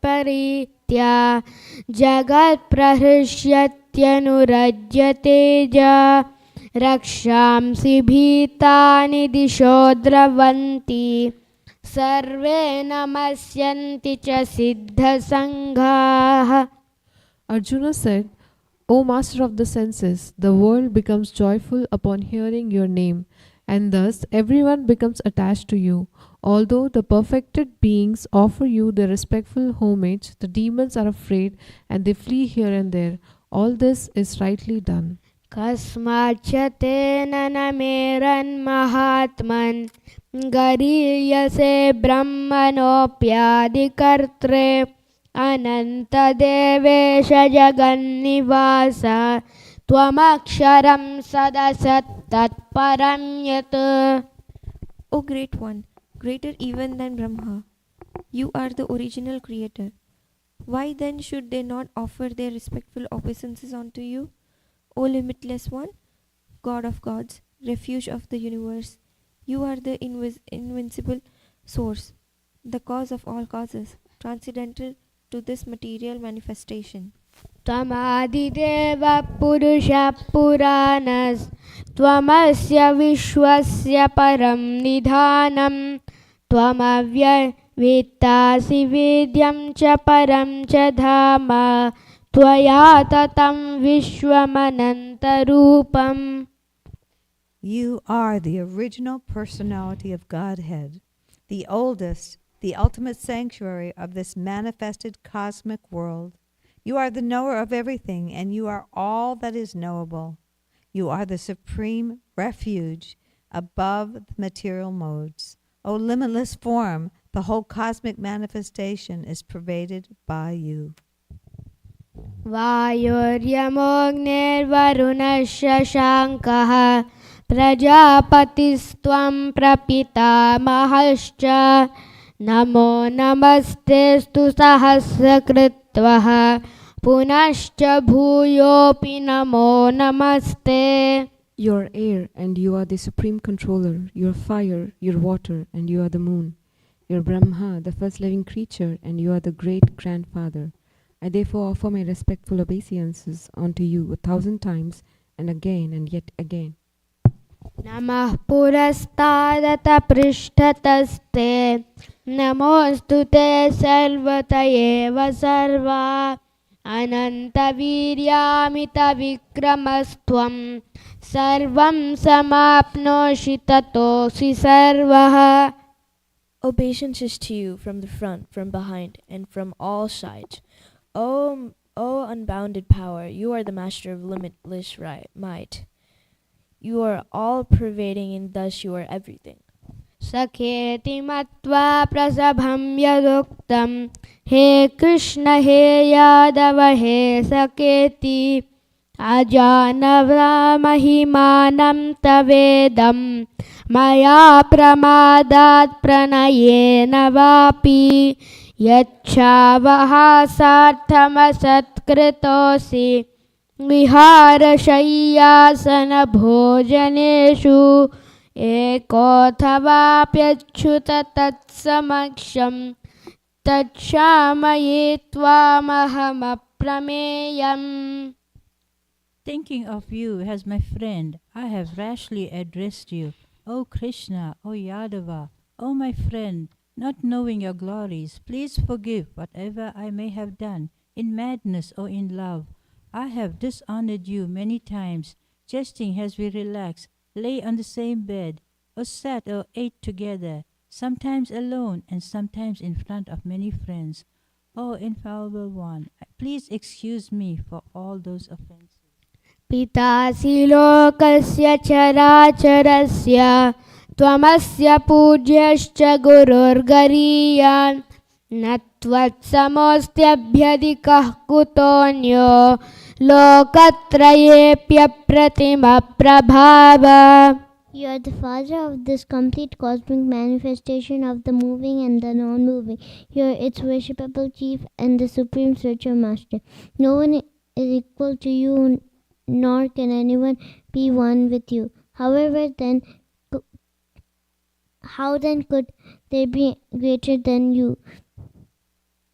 परीत्या जगत्प्रहृष्यत्यनुरज्यते जा रक्षांसि भीतानि दिशो द्रवन्ति सर्वे नमस्यन्ति च सिद्धसङ्घाः. Arjuna said, O master of the senses, the world becomes joyful upon hearing your name, and thus everyone becomes attached to you. Although the perfected beings offer you their respectful homage, the demons are afraid and they flee here and there. All this is rightly done. कस्माच्च तेन न मेरन्महात्मन् गरीयसे ब्रह्मणोऽप्यादिकर्त्रे अनन्तदेवेश जगन्निवास त्वमक्षरं सदसत्तत्परं यत्. O great one, greater even than Brahma, you are the original creator. Why then should they not offer their respectful obeisances unto you? O limitless one, God of gods, refuge of the universe, you are the invincible source, the cause of all causes, transcendental to this material manifestation. त्वमादिदेव पुरुषः पुराणस् त्वमस्य विश्वस्य परं निधानं त्वमव्यवेत्तासि वेद्यं च परं च धाम त्वया ततं विश्वमनन्तरूपम्. You are the original personality of Godhead, the oldest, the ultimate sanctuary of this manifested cosmic world. You are the knower of everything, and you are all that is knowable. You are the supreme refuge above the material modes. O limitless form, The whole cosmic manifestation is pervaded by you. वायुर्यमोऽग्निर्वरुणः प्रजापतिस्त्वं प्रपितामहश्च नमो नमस्तेऽस्तु सहस्रकृत्वः पुनश्च भूयोऽपि नमो नमस्ते. You are air, and you are the supreme controller. You are fire, you are water, and you are the moon. You are Brahma, the first living creature, and you are the great grandfather. I therefore offer my respectful obeisances unto you 1,000 times, and yet again. नमः पुरस्तादत पृष्ठतस्ते नमोऽस्तु ते सर्वत एव सर्वा अनन्तवीर्यामितविक्रमस्त्वं सर्वं समाप्नोषि ततोऽसि सर्वः. Obeisances to you from the front, from behind, and from all sides. O unbounded power, you are the master of limitless might. You are all-pervading, and thus you are everything. सखेति मत्वा प्रसभं यदुक्तं हे कृष्ण हे यादव हे सखेति अजानव महिमानं तवेदं मया प्रमादात् प्रणयेन वापि यच्छावहासार्थमसत्कृतोऽसि विहारशय्यासनभोजनेषु एकोऽथवाप्यच्युत तत्समक्षं तच्छामये त्वामहमप्रमेयम्. Thinking of you as my friend, I have rashly addressed you. O Krishna, O Yadava, O my friend, not knowing your glories, please forgive whatever I may have done, in madness or in love. I have dishonored you many times, jesting as we relax, lay on the same bed, or sat or ate together, sometimes alone and sometimes in front of many friends. O infallible one, please excuse me for all those offenses. पितासि लोकस्य चराचरस्य त्वमस्य पूज्यश्च गुरुर्गरीयान् न त्वत्समोऽस्त्यभ्यधिकः कुतोऽन्यो लोकत्रयेऽप्यप्रतिमप्रभाव. You are the father of this complete cosmic manifestation of the moving and the non-moving. You are its worshipable chief and the supreme spiritual master. No one is equal to you, nor can anyone be one with you. However, how then could there be greater than you?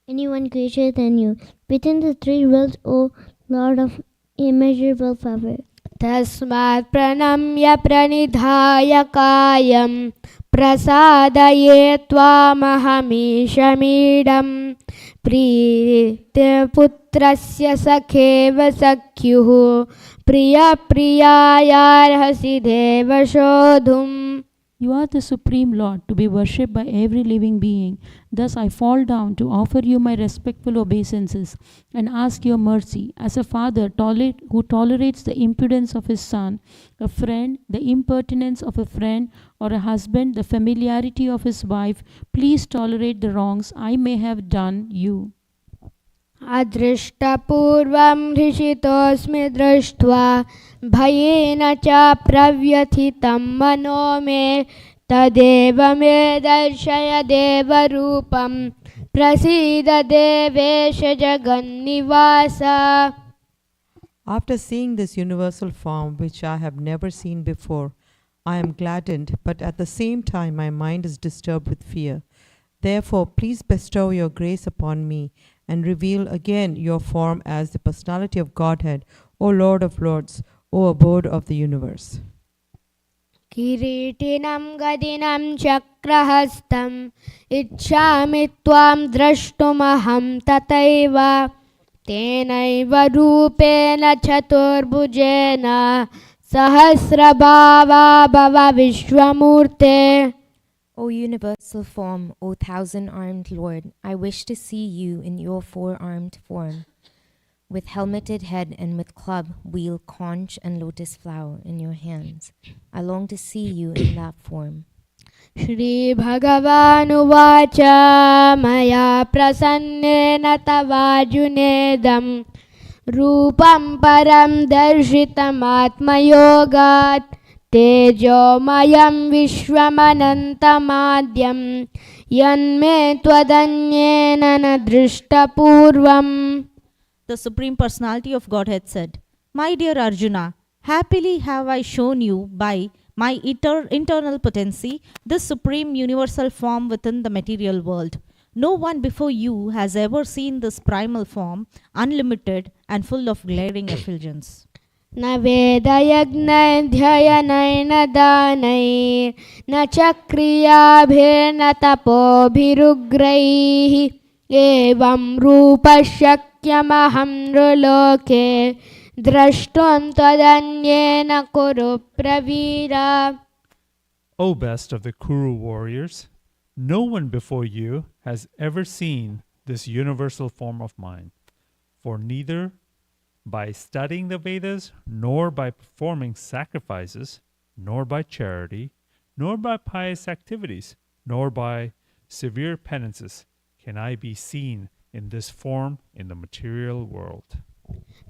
Anyone greater than you? Within the three worlds, O Lord of immeasurable power. तस्मात् प्रणम्य प्रणिधाय कायं प्रसादये त्वामहमीशमीडं प्रीतिपुत्रस्य सखेव सख्युः प्रियप्रियायार्हसि देव शोधुम्. You are the Supreme Lord, to be worshipped by every living being. Thus I fall down to offer you my respectful obeisances and ask your mercy. As a father who tolerates the impudence of his son, a friend, the impertinence of a friend, or a husband, the familiarity of his wife, please tolerate the wrongs I may have done you. अदृष्टपूर्वं हृषितोऽस्मि दृष्ट्वा भयेन च प्रव्यथितं मनो मे तदेव मे दर्शय देवरूपं प्रसीद देवेश जगन्निवास. After seeing this universal form, which I have never seen before, I am gladdened, but at the same time my mind is disturbed with fear. Therefore, please bestow your grace upon me and reveal again your form as the personality of Godhead, O Lord of Lords, O abode of the universe. किरीटिनं गदिनं चक्रहस्तम् इच्छामि त्वां द्रष्टुमहं तथैव तेनैव रूपेण चतुर्भुजेन सहस्रभावा भव विश्वमूर्ते. O universal form, O thousand-armed Lord, I wish to see you in your four-armed form, with helmeted head and with club, wheel, conch, and lotus flower in your hands. I long to see you in that form. श्रीभगवानुवाच मया प्रसन्नेन तवार्जुनेदं रूपं परं दर्शितमात्मयोगात् तेजोमयं विश्वमनन्तमाद्यं यन्मे त्वदन्येन न दृष्टपूर्वम्. The Supreme Personality of Godhead said, My dear Arjuna, happily have I shown you by my internal potency this supreme universal form within the material world. No one before you has ever seen this primal form, unlimited and full of glaring effulgence. न वेदयज्ञैर्ध्ययनैर्न दानैर्न च क्रियाभिर्न तपोभिरुग्रैः एवं रूपः शक्यमहं नृलोके द्रष्टुं त्वदन्येन कुरु Pravira. O best of the Kuru warriors, no one before you has ever seen this universal form of mine, for neither by studying the Vedas, nor by performing sacrifices, nor by charity, nor by pious activities, nor by severe penances can I be seen in this form in the material world.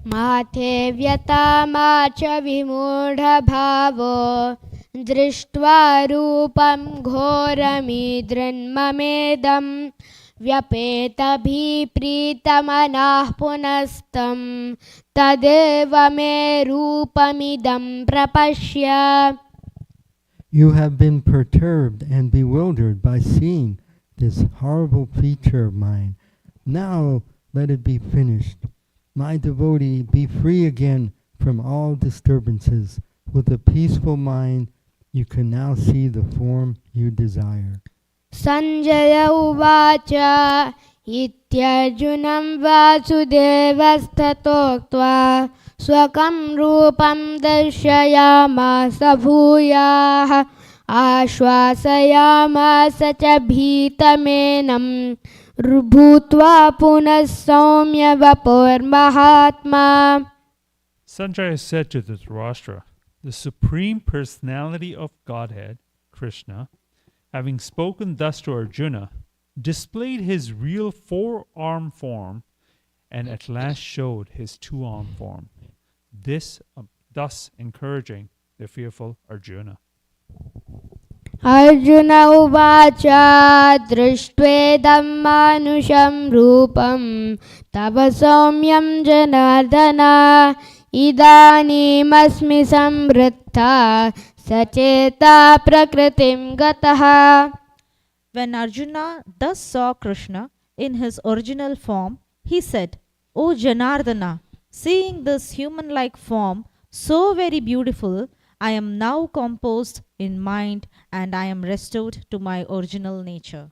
माते व्यता मा च विमूढभावो दृष्ट्वा रूपं घोरमीदृन्ममेदं व्यपेतभिप्रीतमनाः पुनस्तं तदेव मे रूपमिदं प्रपश्य. You have been perturbed and bewildered by seeing this horrible feature of mine. Now let it be finished. My devotee, be free again from all disturbances. With a peaceful mind, you can now see the form you desire. Sanjaya uvacha ityarjunam vasudevastatoktva swakam rupam darshayamasa bhuyah आश्वासयामास च भीतमेनं भूत्वा पुनः सौम्य वपुर्महात्मा. Sanjaya said to Dhritarashtra, the Supreme Personality of Godhead, Krishna, having spoken thus to Arjuna, displayed his real four-arm form and at last showed his two-arm form, thus encouraging the fearful Arjuna. Arjuna uvacha drishtvedam manusham rupam tava saumyam janardana idanim asmi samvritta sacheta prakritim gataha. When Arjuna thus saw Krishna in his original form, he said, O Janardana, seeing this human-like form so very beautiful, I am now composed in mind and I am restored to my original nature.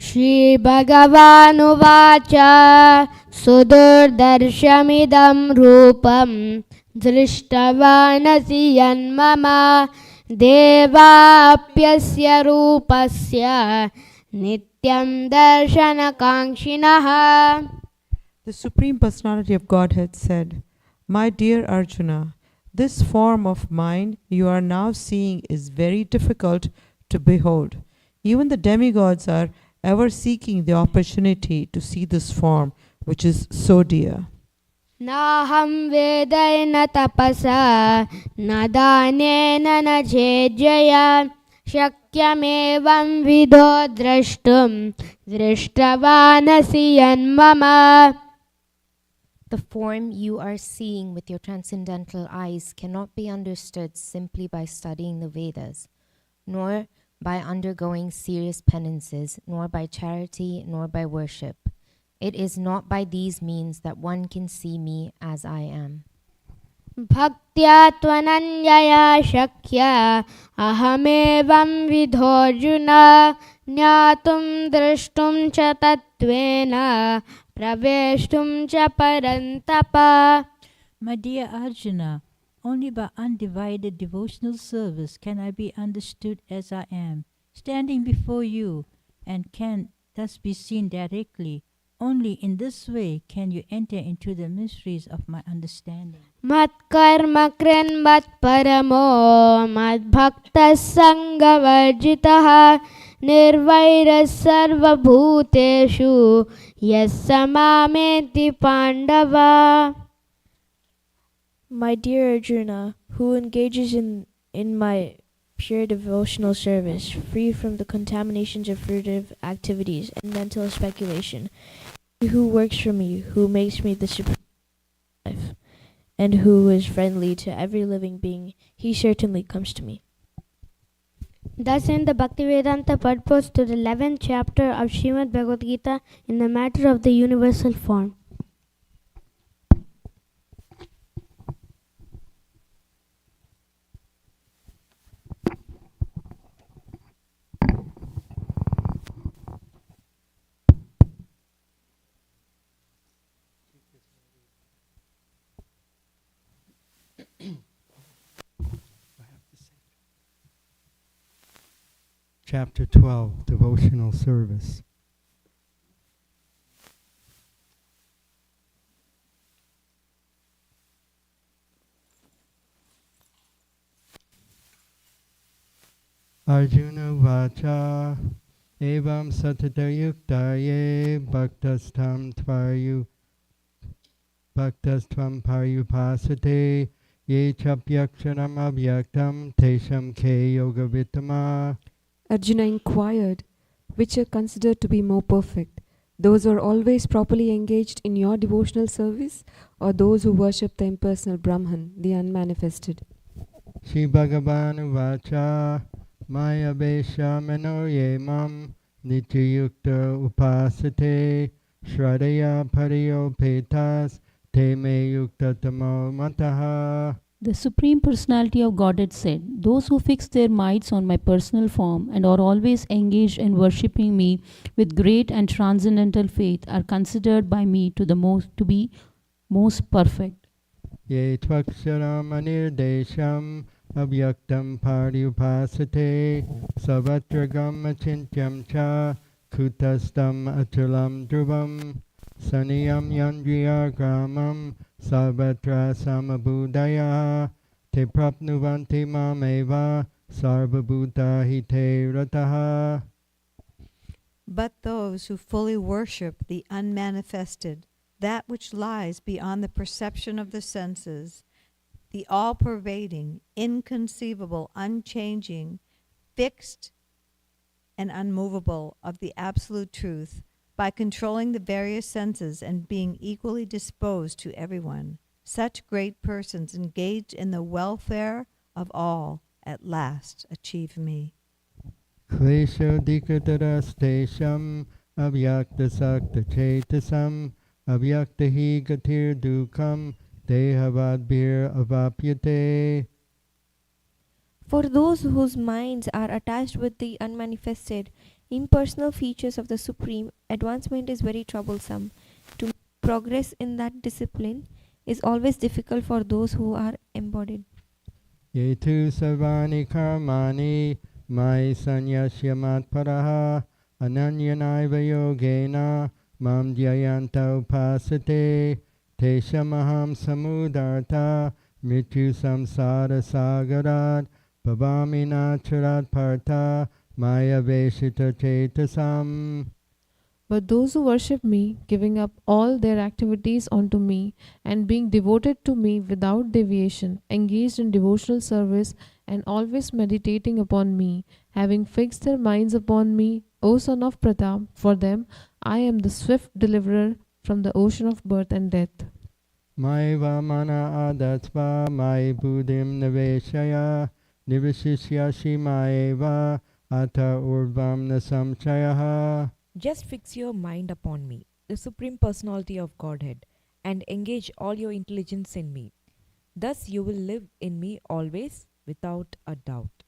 Shri Bhagavan uvacha sudurdarshamidam rupam drishtavanasi yanmama devapyasya rupasya nityam darshanakankshinaha. The Supreme Personality of Godhead said, My dear Arjuna, this form of mine you are now seeing is very difficult to behold. Even the demigods are ever seeking the opportunity to see this form, which is so dear. Naham vedaina tapasa nadanena na jejaya shakyamevam vidho drashtum drishtavanasi yanmama. The form you are seeing with your transcendental eyes cannot be understood simply by studying the Vedas, nor by undergoing serious penances, nor by charity, nor by worship. It is not by these means that one can see me as I am. Bhaktya tvananyaya shakya ahamevam vidhorjuna jnatum drashtum cha tattvena praveshtum cha parantapa. My dear Arjuna, only by undivided devotional service can I be understood as I am, standing before you, and can thus be seen directly. Only in this way can you enter into the mysteries of my understanding. Matkarma krin mat paramo mad bhakta sangha varjitaha nirvaira sarva bhuteshu yasamameti pandava. My dear Arjuna, who engages in my pure devotional service, free from the contaminations of fruitive activities and mental speculation, who works for me, who makes me the supreme life, and who is friendly to every living being, he certainly comes to me. Thus in the Bhaktivedanta purpose to the 11th chapter of Srimad Bhagavad Gita in the matter of the universal form. Chapter 12, Devotional Service. Arjuna Vacha Evam Satatayuktaye Bhaktastam Paryupasate Ye Chapyakshanam Abhyaktam Tesham Ke Yoga Vitama. Arjuna inquired, which are considered to be more perfect, those who are always properly engaged in your devotional service, or those who worship the impersonal Brahman, the unmanifested? Shri Bhagavan Vacha Maya Vesha Menoye Mam Nityayukta Upasate Shradaya Pariyo Petas Te Me Yukta Tamo Mataha. The Supreme Personality of Godhead said, "Those who fix their minds on my personal form and are always engaged in worshipping me with great and transcendental faith are considered by me to be most perfect." Ye tvaksharam anirdesham avyaktam paryupasate savatragam achintyam cha kutastam achalam dhruvam saniyam yandriya gramam Sarvatra samabudaya te prapnuvanti mameva sarvabhuta hite rataha. But those who fully worship the unmanifested, that which lies beyond the perception of the senses, the all-pervading, inconceivable, unchanging, fixed, and unmovable of the absolute truth, by controlling the various senses and being equally disposed to everyone, such great persons engaged in the welfare of all at last achieve me. Klesha dikataras avyakta sakta chetasam avyakta hi gatir dukam dehavadbhir avapyate. For those whose minds are attached with the unmanifested, impersonal features of the Supreme, advancement is very troublesome. To progress in that discipline is always difficult for those who are embodied. Yetu sarvani karmani mai sanyasyamat paraha ananyanaiva yogena mam dhyayanta upasate teshamaham samudarta mrityu samsara sagarat bhavami nacharat partha maya veshita chetasam. But those who worship me, giving up all their activities onto me, and being devoted to me without deviation, engaged in devotional service, and always meditating upon me, having fixed their minds upon me, O son of Pratap, for them I am the swift deliverer from the ocean of birth and death. Maiva mana adatva mai buddhim niveshaya nivishishyashi maeva ata urvam nasamchayaha. Just fix your mind upon me, the Supreme Personality of Godhead, and engage all your intelligence in me. Thus you will live in me always, without a doubt.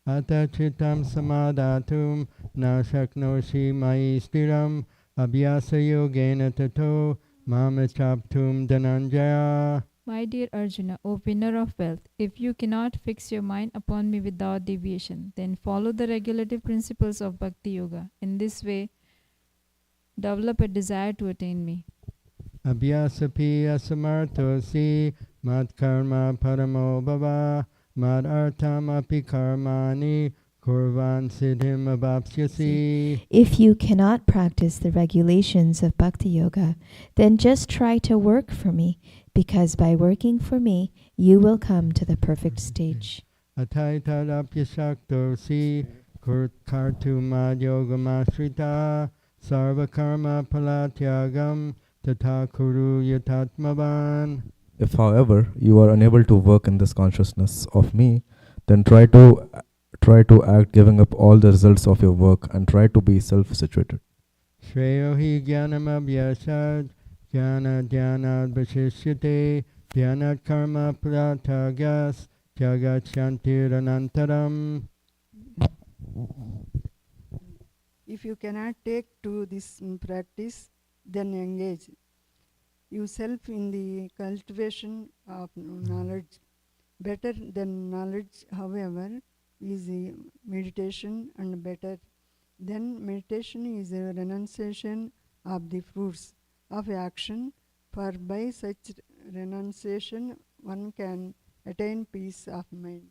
Ata chitam samadatum na shaknoshi mai stiram abhyasa yogena tato mama chaptum dhananjaya. My dear Arjuna, O winner of wealth, if you cannot fix your mind upon me without deviation, then follow the regulative principles of Bhakti Yoga. In this way, develop a desire to attain me. Abhyasapi asamartosi mat karma paramo bhava mad artam api karmani kurvan siddhim abhapsyasi. If you cannot practice the regulations of Bhakti Yoga, then just try to work for me, because by working for me, you will come to the perfect stage. Ataitadapyasaktosi kartumad yogamashrita sarva karma palatyagam tata kuru yatatmavan. If, however, you are unable to work in this consciousness of me, then try to act giving up all the results of your work and try to be self-situated. Shreyo hi jnanam abhyasad jnana dhyanad vashishyate dhyanat karma pratyagas tyagat shantiranantaram. If you cannot take to this practice, then engage yourself in the cultivation of knowledge. Better than knowledge, however, is the meditation, and better than meditation is a renunciation of the fruits of action, for by such renunciation one can attain peace of mind.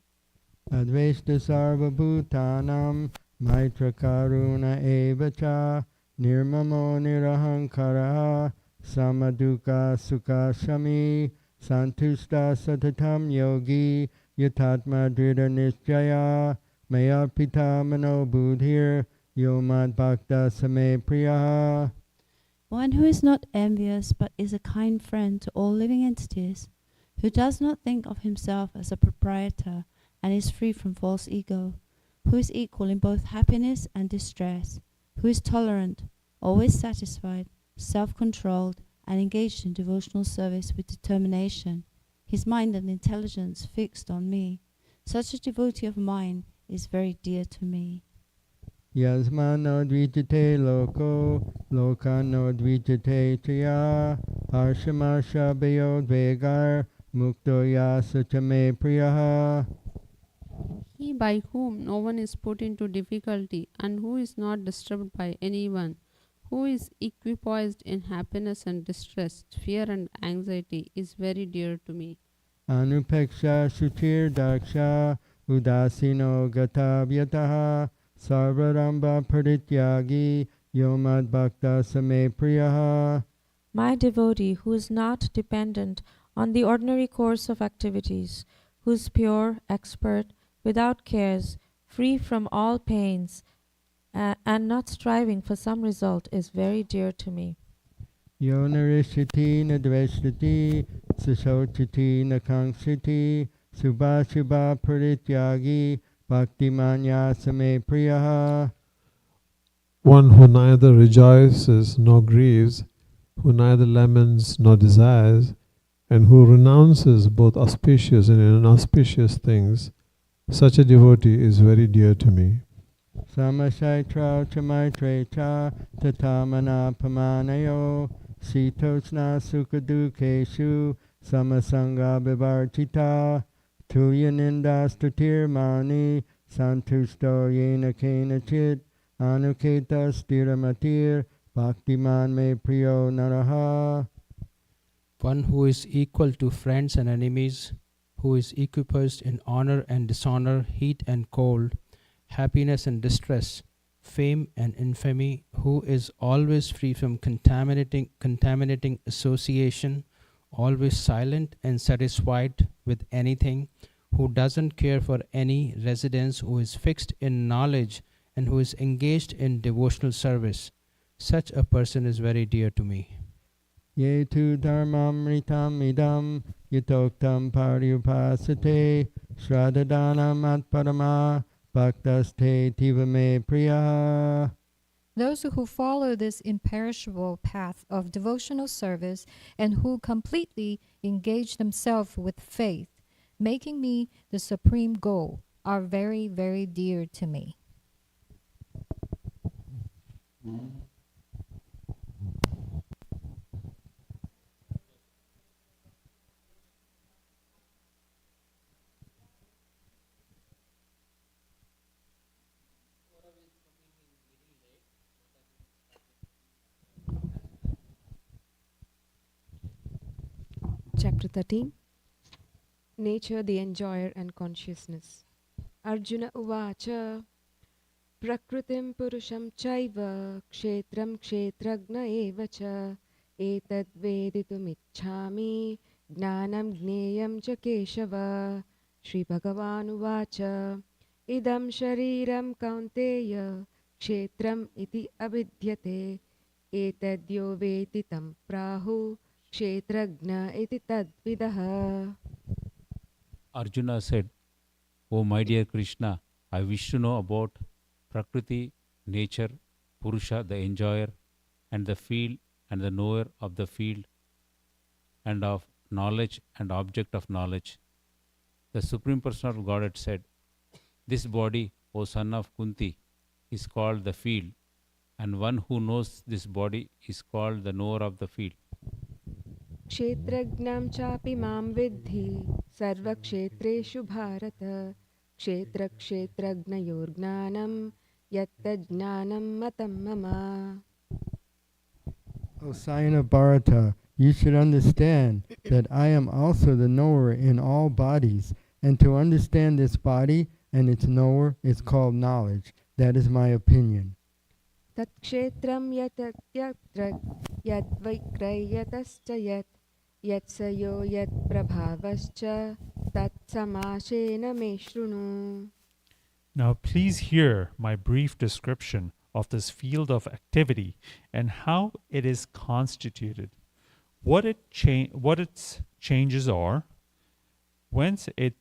Advaita sarva bhutanam maitra karuna evacha nirmamo nirahankara samaduka sukha shami santusta satatam yogi yatatma drida nischaya maya pita mano buddhir yomad bhakta same priyaha. One who is not envious but is a kind friend to all living entities, who does not think of himself as a proprietor and is free from false ego, who is equal in both happiness and distress, who is tolerant, always satisfied, self-controlled, and engaged in devotional service with determination, his mind and intelligence fixed on me. Such a devotee of mine is very dear to me. Yasmano dvijate loko, lokano dvijate chaya, harshamasha bayodvegar, mukto yasa chame priyaha. He by whom no one is put into difficulty and who is not disturbed by anyone, who is equipoised in happiness and distress, fear and anxiety, is very dear to me. Anupeksha shuchir daksha, udasino gata vyataha, sarvaramba parityagi, yomad bhakta same priyaha. My devotee who is not dependent on the ordinary course of activities, who is pure, expert, without cares, free from all pains, and not striving for some result, is very dear to me. Yo narishiti nadveshiti, susochiti nakangshiti, subhashubha parityagi, bhaktimanya same priyaha. One who neither rejoices nor grieves, who neither laments nor desires, and who renounces both auspicious and inauspicious things, such a devotee is very dear to me. Samasaitra chamaitre tatamana pamanayo, sitosna sukadukeshu, samasanga bivartita, tulyaninda stutirmani, santusto yena kenachit, anuketa stiramatir, bhaktiman me priyo naraha. One who is equal to friends and enemies, who is equipoised in honor and dishonor, heat and cold, happiness and distress, fame and infamy, who is always free from contaminating association, always silent and satisfied with anything, who doesn't care for any residence, who is fixed in knowledge and who is engaged in devotional service. Such a person is very dear to me. Ye tu dharmamritam idam yatoktam paryupasate shraddhadanam atparama bhaktaste tivame priya. Those who follow this imperishable path of devotional service and who completely engage themselves with faith, making me the supreme goal, are very, very dear to me. Chapter 13. Nature, the Enjoyer and Consciousness. Arjuna Uvacha Prakritim Purusham Chaiva Kshetram Kshetragna Eva Cha Etad Veditumichhami Gnanam Gneyam Cha Keshava. Shri Bhagavan Uvacha Idam Shariram Kaunteya Kshetram iti abhidyate Etadyo veti tam prahu Kshetragna iti tadvidaha. Arjuna said, "O my dear Krishna, I wish to know about Prakriti, nature, Purusha, the enjoyer, and the field, and the knower of the field, and of knowledge and object of knowledge." The Supreme Personality of Godhead said, "This body, O son of Kunti, is called the field, and one who knows this body is called the knower of the field." Kshetragnam chapi mam vidhi sarva kshetreshu bharata kshetra kshetragnayor gnanam yatta gnanam matam mama. O sign of Bharata, you should understand that I am also the knower in all bodies, and to understand this body and its knower is called knowledge. That is my opinion. Tat kshetram yat yatra yat vaikrayatascha yat sayo yat prabhavascha tat samashena me shrunu. Now please hear my brief description of this field of activity and how it is constituted, what its changes are, whence it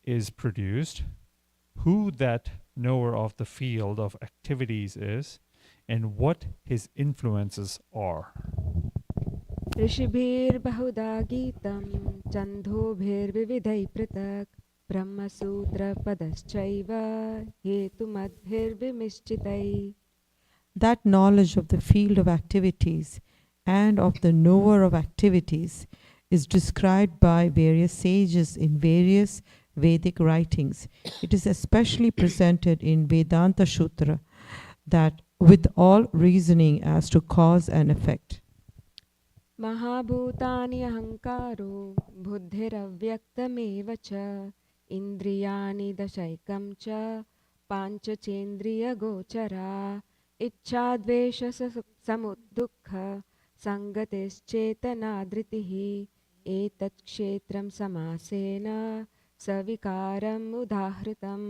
is produced, who that knower of the field of activities is, and what his influences are. ऋषिभिर् बहुधा गीतं छन्दोभिर्विविधैः पृथक् ब्रह्मसूत्रपदश्चैव हेतुमद्भिर्विमिश्चितैः. That knowledge of the field of activities and of the knower of activities is described by various sages in various Vedic writings. It is especially presented in Vedanta Sutra, that with all reasoning as to cause and effect. महाभूतानि अहङ्कारो बुद्धिरव्यक्तमेव च इन्द्रियाणि दशैकं च पाञ्चचेन्द्रियगोचरा इच्छाद्वेषसमुद्दुःख सङ्गतिश्चेतनाधृतिः एतत् क्षेत्रं समासेन सविकारम् उदाहृतम्.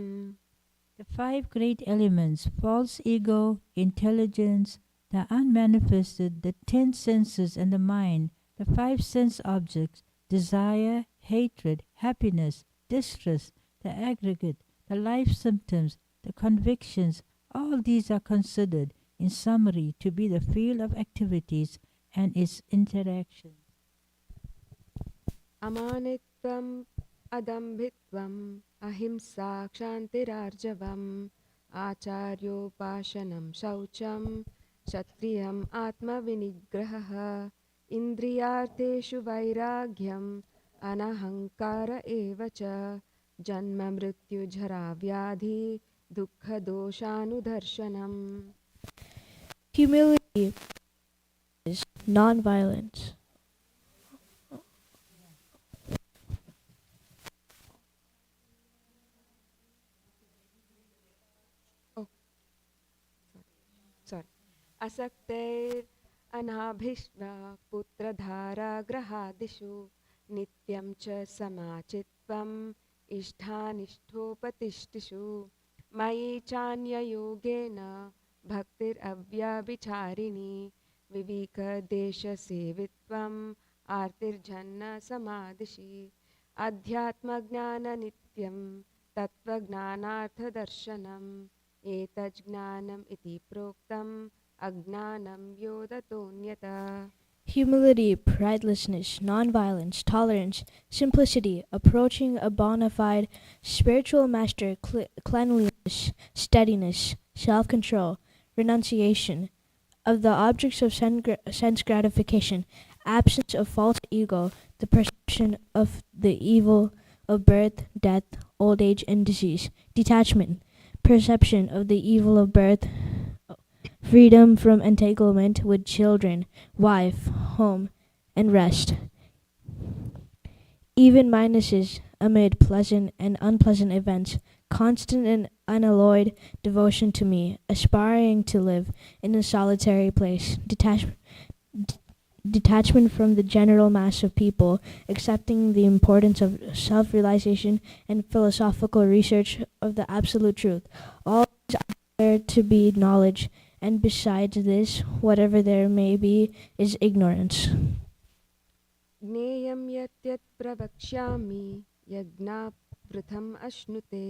The five great elements, false ego, intelligence, the unmanifested, the 10 senses and the mind, the 5 sense objects, desire, hatred, happiness, distress, the aggregate, the life symptoms, the convictions, all these are considered, in summary, to be the field of activities and its interaction. Amanitvam adambhitvam ahimsa kshantirarjavam acharyopasanam shaucham kshatriyam atmavinigrahah indriyarteshu vairagyam anahankara eva cha janma mrityu jara vyadhi dukkha doshanudarshanam. Humility is non-violence. असक्तैर् अनाभिष्वा पुत्रधाराग्रहादिषु नित्यं च समाचित्वम् इष्ठानिष्ठोपतिष्ठिषु मयि चान्ययोगेन भक्तिरव्याभिचारिणी विवेकदेशसेवित्वम् आर्तिर्जन्न समादिशि अध्यात्मज्ञाननित्यं तत्त्वज्ञानार्थदर्शनम् एतज्ज्ञानम् इति प्रोक्तम् अज्ञानं योदतोऽन्यथा. Humility, pridelessness, non-violence, tolerance, simplicity, approaching a bona fide spiritual master, cleanliness, steadiness, self-control, renunciation of the objects of sense gratification, absence of false ego, the perception of the evil of birth, death, old age, and disease, detachment, perception of the evil of birth, freedom from entanglement with children, wife, home, and rest. even minuses amid pleasant and unpleasant events, constant and unalloyed devotion to me, aspiring to live in a solitary place, detachment from the general mass of people, accepting the importance of self-realization and philosophical research of the absolute truth. All these I declare to be knowledge, and besides this, whatever there may be, is ignorance. ज्ञेयं यत् यत् प्रवक्ष्यामि यज्ञापृथम् अश्नुते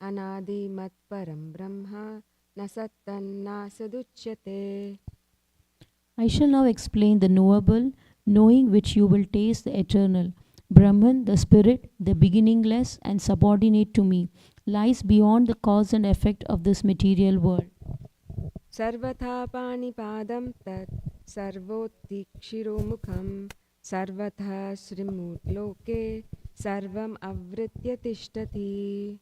अनादिमत्परं ब्रह्म न सत्तन्नासदुच्यते. I shall now explain the knowable, knowing which you will taste the eternal. Brahman, the spirit, the beginningless and subordinate to me, lies beyond the cause and effect of this material world. सर्वथा पाणिपादं तत् सर्वोत्तिक्षिरोमुखं सर्वथा श्रीमूर्लोके सर्वम् आवृत्य तिष्ठति.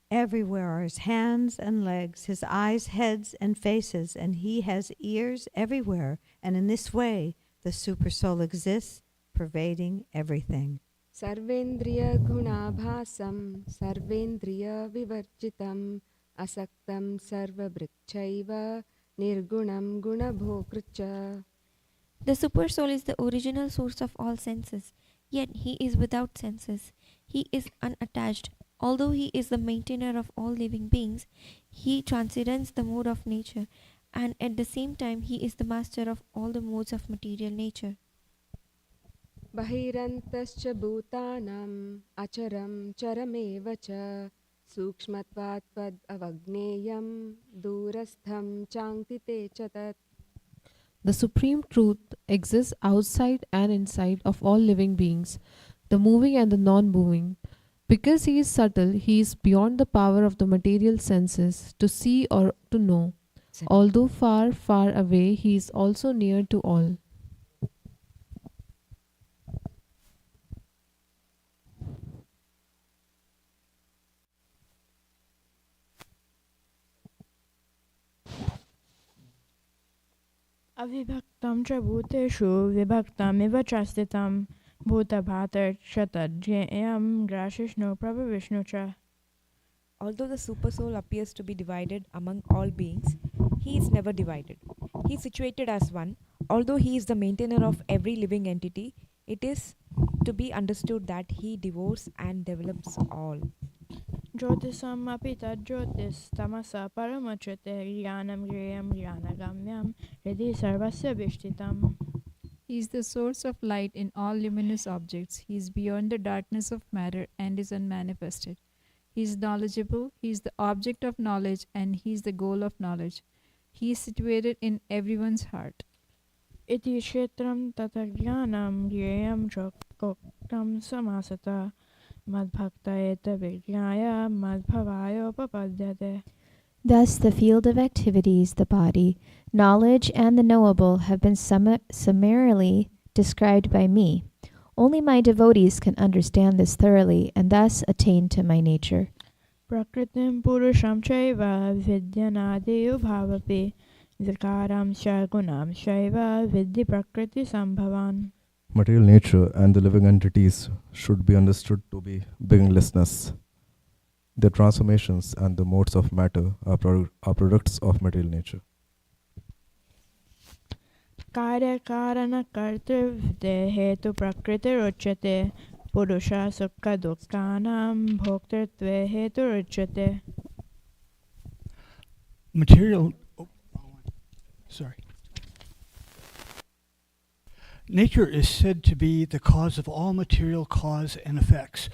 Everywhere are his hands and legs, his eyes, heads, and faces, and he has ears everywhere. And in this way, the Supersoul exists, pervading everything. सर्वेन्द्रिय गुणाभासं सर्वेन्द्रिय विवर्जितम् असक्तं सर्वभृक्षैव निर्गुणं गुणभोक्तृ. The Super Soul is the original source of all senses, yet he is without senses. He is unattached. Although he is the maintainer of all living beings, he transcends the mode of nature, and at the same time he is the master of all the modes of material nature. बहिरन्तश्च भूतानाम् अचरं चरमेव च सूक्ष्मत्वात् त्वद् अवज्ञेयं दूरस्थं चाङ्किते च तत्. The Supreme Truth exists outside and inside of all living beings, the moving and the non moving. Because he is subtle, he is beyond the power of the material senses to see or to know. Although far, far away, he is also near to all. Avibhaktam cha bhuteshu vibhaktam iva chastitam bhutabhatar chatadjayam grashishnu prabhavishnu cha. Although the Super Soul appears to be divided among all beings, he is never divided. He is situated as one. Although he is the maintainer of every living entity, it is to be understood that he devours and develops all. Jyotisam apita jyotis tamasa paramachate jnanam griyam jnanagamyam hridhi sarvasya vishtitam. He is the source of light in all luminous objects. He is beyond the darkness of matter and is unmanifested. He is knowledgeable, he is the object of knowledge, and he is the goal of knowledge. He is situated in everyone's heart. Iti kshetram tata jnanam griyam choktam samasata madbhakta eta vijnaya madbhavaya upapadyate. Thus, the field of activities, the body, knowledge, and the knowable have been summarily described by me. Only my devotees can understand this thoroughly and thus attain to my nature. Prakritim purusham chaiva vidyanadiyo bhavapi vikaram shagunam shaiva vidhi prakriti sambhavan. Material nature and the living entities should be understood to be beginninglessness. Their transformations and the modes of matter are products of material nature. Karya karana kartrivde hetu prakriti ruchyate purusha sukha dukkhanam bhoktirtve hetu ruchyate. Material, sorry. Nature is said to be the cause of all material cause and effects,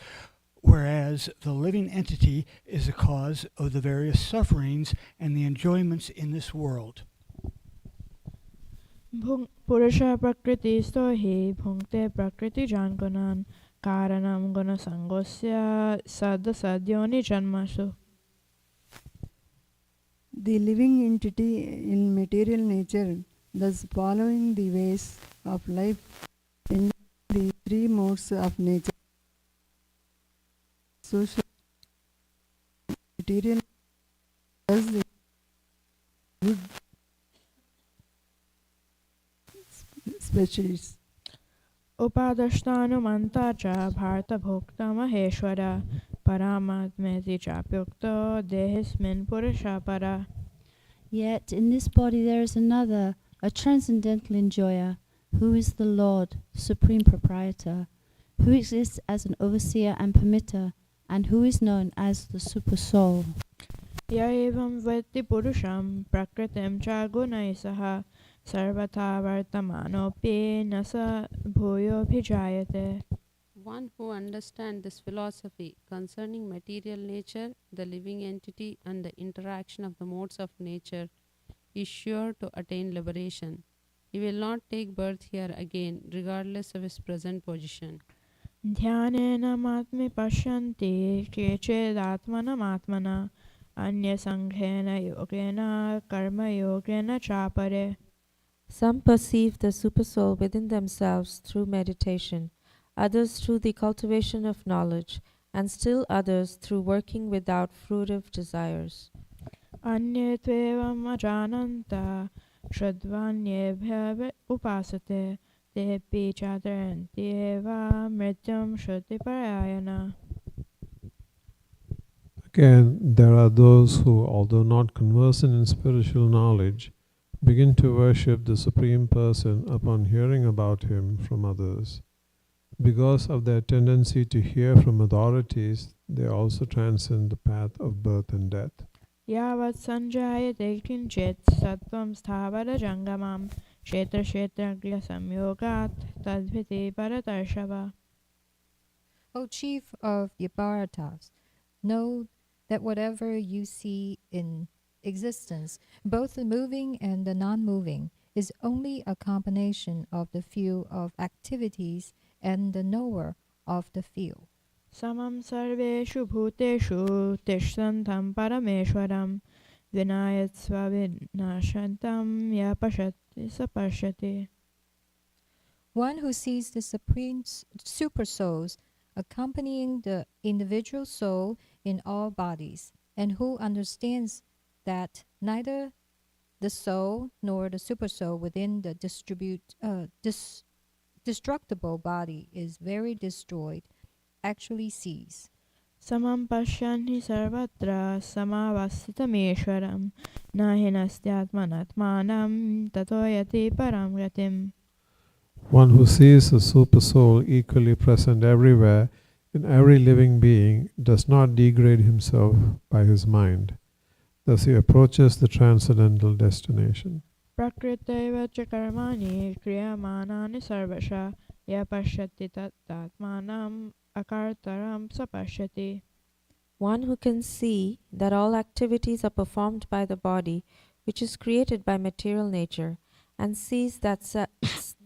whereas the living entity is the cause of the various sufferings and the enjoyments in this world. Purusha prakriti stohi bhunkte prakriti jangunan karanam guna sangosya sadha sadyoni janmasu. The living entity in material nature, thus following the ways of life in the three modes of nature, social, material, thus the good specialists. उपादष्टानुमन्ता च भारतभोक्ता Maheshwara paramatmeti chapyukto dehismin purusha para. Yet in this body there is another, a transcendental enjoyer, who is the Lord, Supreme Proprietor, who exists as an overseer and permitter, and who is known as the Super Soul. Ya evam vetti purusham prakritim cha gunai saha sarvata vartamanopi nasa bhuyo bhijayate. One who understands this philosophy concerning material nature, the living entity, and the interaction of the modes of nature is sure to attain liberation. He will not take birth here again, regardless of his present position. ध्यानेन मात्मि पश्यन्ति केचिदात्मनमात्मना अन्यसङ्घेन योगेन कर्मयोगेन चापरे. Some perceive the Supersoul within themselves through meditation, others through the cultivation of knowledge, and still others through working without fruitive desires. अन्ये त्वेवम् अजानन्ता श्रद्धान्येभ्यः उपासते तेऽपि चातरन्ति एव मृत्युं श्रुतिपरायणा. Again, there are those who, although not conversant in spiritual knowledge, begin to worship the Supreme Person upon hearing about him from others. Because of their tendency to hear from authorities, they also transcend the path of birth and death. यावत् सञ्जायते किञ्चित् सत्त्वं स्थावरजङ्गमं क्षेत्रक्षेत्रज्ञसंयोगात् तद्विति परतर्षभ. O chief of the Bharatas, know that whatever you see in existence, both the moving and the non-moving, is only a combination of the field of activities and the knower of the field. समं सर्वेषु भूतेषु तिष्ठन्तं परमेश्वरं विनायत्स्व विनाशन्तं यः पश्यति स पश्यति. One who sees the supreme super souls accompanying the individual soul in all bodies, and who understands that neither the soul nor the super soul within the destructible body is very destroyed, actually sees. समं पश्यन् हि सर्वत्र समावस्थितमीश्वरं न हि नस्त्यात्मनात्मानं ततो यति परं गतिम्. One who sees the Super Soul equally present everywhere in every living being does not degrade himself by his mind. Thus he approaches the transcendental destination. प्रकृतैव च कर्माणि क्रियमाणानि सर्वशः यः पश्यति तदात्मानं akartaram sapashyati. One who can see that all activities are performed by the body, which is created by material nature, and sees that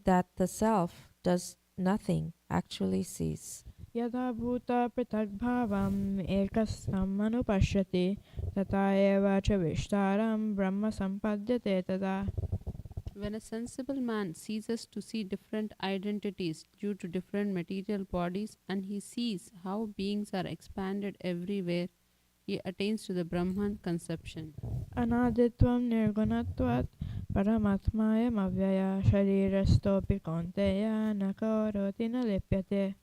that the self does nothing, actually sees. Yada bhuta prithagbhavam ekastam anupashyati tata eva cha vishtaram brahma sampadyate tada. When a sensible man ceases to see different identities due to different material bodies, and he sees how beings are expanded everywhere, he attains to the Brahman conception. Anaditvam nirgunatvat paramatmayam avyaya sharirastopi konteya nakaroti na lipyate.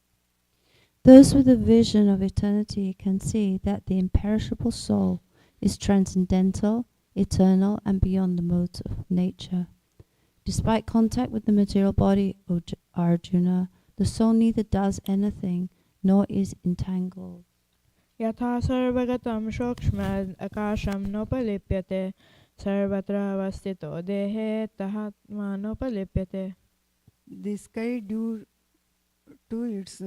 Those with a vision of eternity can see that the imperishable soul is transcendental, eternal, and beyond the modes of nature. Despite contact with the material body, O Arjuna, the soul neither does anything nor is entangled. Yatha sarvagatam shokshmad akasham nopalipyate sarvatra avastito dehe tahatma nopalipyate. The sky, due to its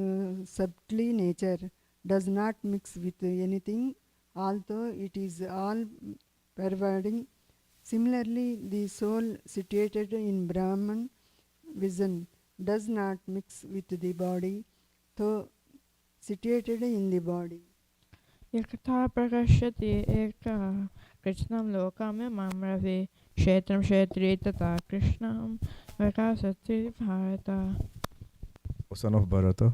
subtly nature, does not mix with anything, although it is all pervading. Similarly, the soul situated in Brahman vision does not mix with the body, though situated in the body. Yakatha prakashyati eka krishnam lokam imam ravi kshetram kshetri tata krishnam vakasati bharata. O son of Bharata,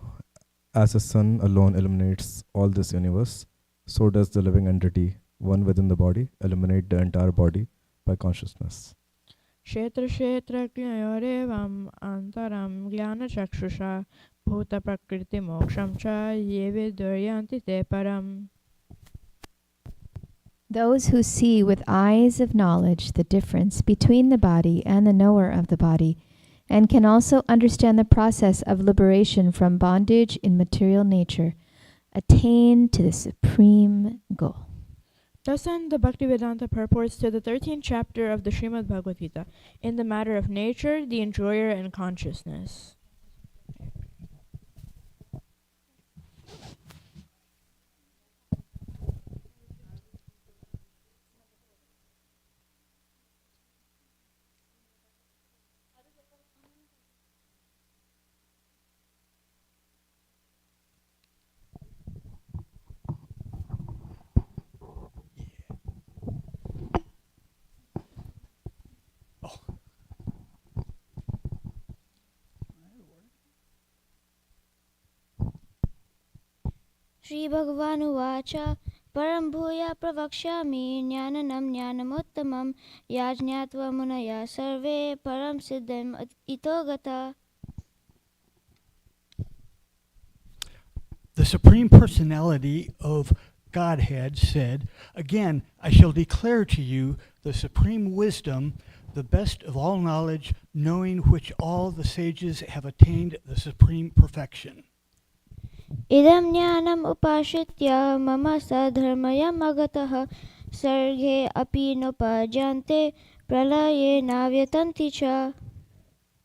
as the sun alone illuminates all this universe, so does the living entity, one within the body, illuminate the entire body by consciousness. क्षेत्रक्षेत्रज्ञयोरेवम् अन्तरं ज्ञानचक्षुषा भूतप्रकृतिमोक्षं च ये विदुर्यान्ति ते परम्. Those who see with eyes of knowledge the difference between the body and the knower of the body, and can also understand the process of liberation from bondage in material nature, attain to the supreme goal. Thus end the Bhaktivedanta purports to the 13th chapter of the Srimad Bhagavad Gita in the matter of nature, the enjoyer, and consciousness. श्रीभगवानुवाच परं भूया प्रवक्ष्यामि ज्ञाननं ज्ञानमुत्तमं याज्ञात्वा मुनयः सर्वे परं सिद्धिम् इतो गतः. The Supreme Personality of Godhead said, "Again, I shall declare to you the supreme wisdom, the best of all knowledge, knowing which all the sages have attained the supreme perfection." इदं ज्ञानम् उपाश्रित्य मम सधर्मयम् अगतः सर्गे अपि नोपजान्ते प्रलये नाव्यतन्ति च.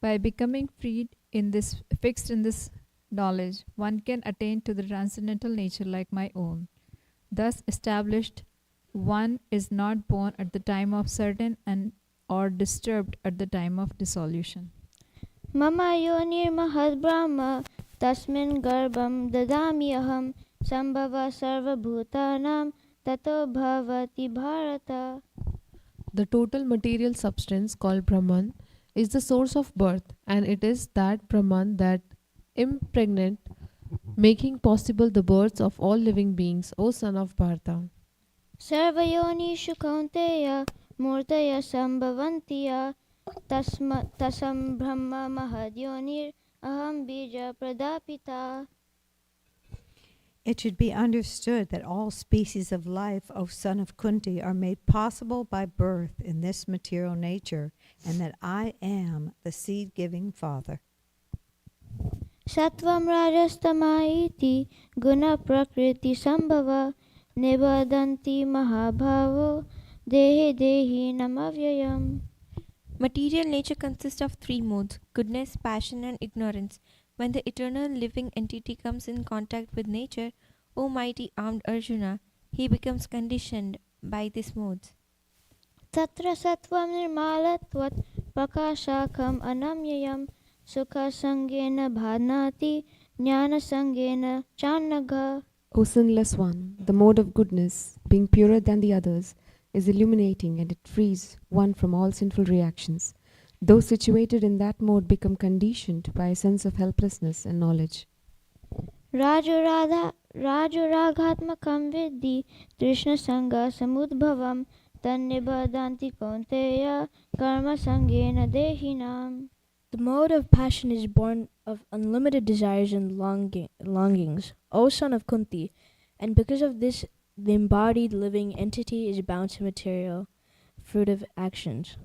By becoming fixed in this knowledge, one can attain to the transcendental nature like my own. Thus established, one is not born at the time of certain and or disturbed at the time of dissolution. मम योनिर्महद् ब्रह्म तस्मिन् गर्भं ददामि अहं सम्भवः सर्वभूतानां ततो भवति Bharat. The total material substance called Brahman is the source of birth, and it is that Brahman that impregnate, making possible the births of all living beings, O son of Bharata. सर्वयोनिषु कौन्तेय मूर्तयः सम्भवन्ति तस्म ब्रह्म महद्योनिर् aham bija pradapita. It should be understood that all species of life, O son of Kunti, are made possible by birth in this material nature, and that I am the seed-giving Father. Sattvam rajastama guna prakriti sambhava nibadanti mahabhavo dehi dehi namavyayam. Material nature consists of three modes: goodness, passion, and ignorance. When the eternal living entity comes in contact with nature, O mighty armed Arjuna, he becomes conditioned by these modes. Tatra sattvam nirmalatvat prakashakam anamyayam sukha sangena bhadnati jnana sangena chanagha. O sinless one, the mode of goodness, being purer than the others, is illuminating, and it frees one from all sinful reactions. Those situated in that mode become conditioned by a sense of helplessness and knowledge. Raju raghatmakam vidhi Krishna sangha samudbhavam tannibadanti kaunteya karma sangena dehinam. The mode of passion is born of unlimited desires and longings, O son of Kunti, and because of this the embodied living entity is bound to material, fruitive actions.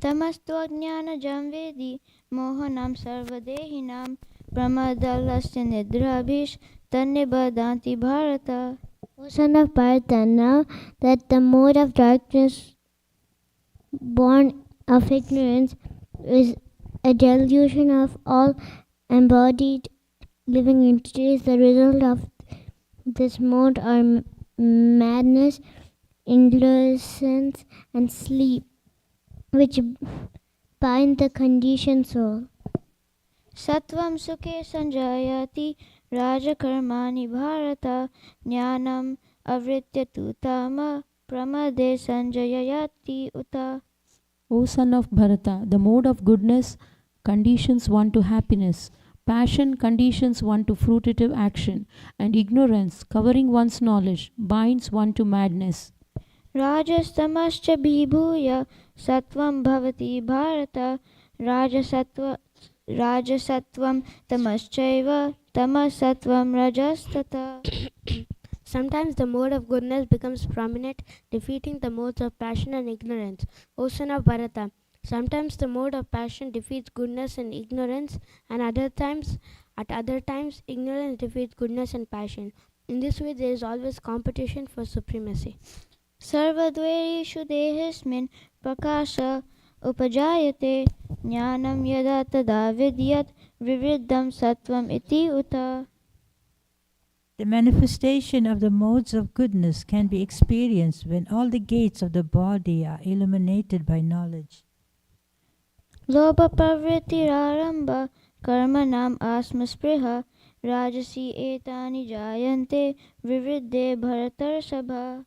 Tamastu ajnana jamvedi mohanam sarvadehinam pramadalasya nidrabhish tannibadanti bharata. O son of Bharata, know that the mode of darkness born of ignorance is a delusion of all embodied living entities. The result of this mode are madness, indolence, and sleep, which bind the conditioned soul. Sattvam sukhe sanjayati rajakarmani bharata jnanam avritya tu tama pramade sanjayati uta. O son of Bharata, the mode of goodness conditions one to happiness, passion conditions one to fruitive action, and ignorance, covering one's knowledge, binds one to madness. राजस्तमश्च विभूय सत्वं भवति Bharat राजसत्वं तमश्चैव तमसत्वं रजस्तथा. Sometimes the mode of goodness becomes prominent, defeating the modes of passion and ignorance. O son of Bharata, sometimes the mode of passion defeats goodness and ignorance, and at other times, ignorance defeats goodness and passion. In this way, there is always competition for supremacy. सर्वद्वैषु देहेऽस्मिन् प्रकाश उपजायते ज्ञानं यदा तदा विद्यत् विवृद्धं सत्त्वम् इति उत. The manifestation of the modes of goodness can be experienced when all the gates of the body are illuminated by knowledge. लोभ प्रवृत्तिरारम्भ कर्मणाम् आत्मस्पृहा राजसी एतानि जायन्ते विवृद्धे भरतर्षभा.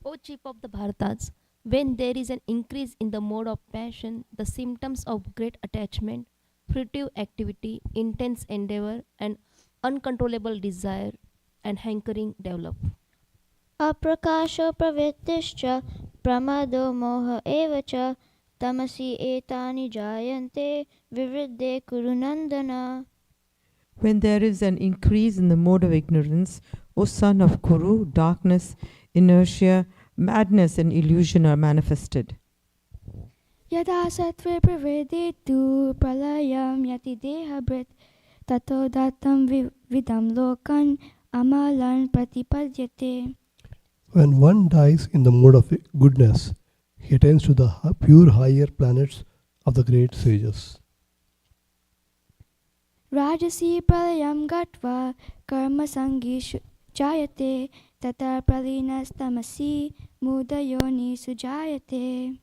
O chief of the Bharatas, when there is an increase in the mode of passion, the symptoms of great attachment, fruitive activity, intense endeavor, and uncontrollable desire and hankering develop. अप्रकाशो प्रवृत्तिश्च प्रमादो मोह एव च तमसि एतानि जायन्ते विवृद्धे कुरु नन्दन. When there is an increase in the mode of ignorance, O son of Kuru, darkness, inertia, madness and illusion are manifested. यदा सत्त्वे प्रवृद्धे तु प्रलयं यति देहभृत् ततो दत्तं विदं लोकन् अमलं प्रतिपद्यते. When one dies in the mode of goodness, he attains to the pure higher planets of the great sages. राजसी प्रलयं गत्वा कर्मसङ्गीषु जायते तथा प्रलीनस्तमसि मूढयोनिषु जायते.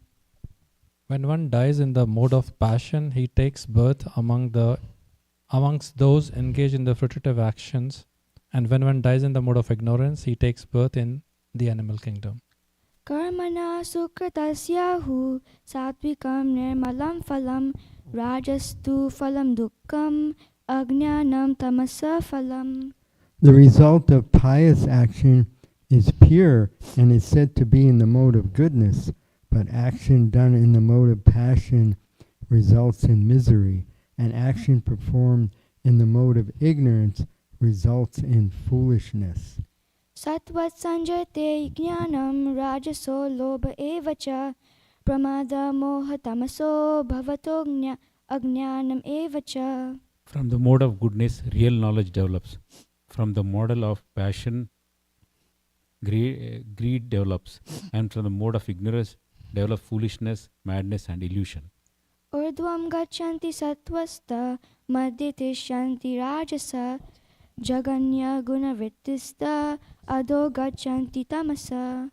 When one dies in the mode of passion, he takes birth amongst those engaged in the fruitive actions, and when one dies in the mode of ignorance, he takes birth in the animal kingdom. कर्मणा सुकृतस्याहु सात्विकं निर्मलं फलं राजस्तु फलं दुःखम् अज्ञानं तमसः फलम्. The result of pious action is pure and is said to be in the mode of goodness, but action done in the mode of passion results in misery, and action performed in the mode of ignorance results in foolishness. सत्वत् संजयते ज्ञानं राजसो लोभ एव च प्रमादः मोह तमसो भवतो अज्ञानम् एव च. From the mode of goodness, real knowledge develops. From the model of passion, greed develops. And from the mode of ignorance, develop foolishness, madness, and illusion. ऊर्ध्वं गच्छन्ति सत्त्वस्ता मध्ये तिष्ठन्ति राजसा जगन्य गुणवृत्तिस्ता अधो गच्छन्ति तमसा.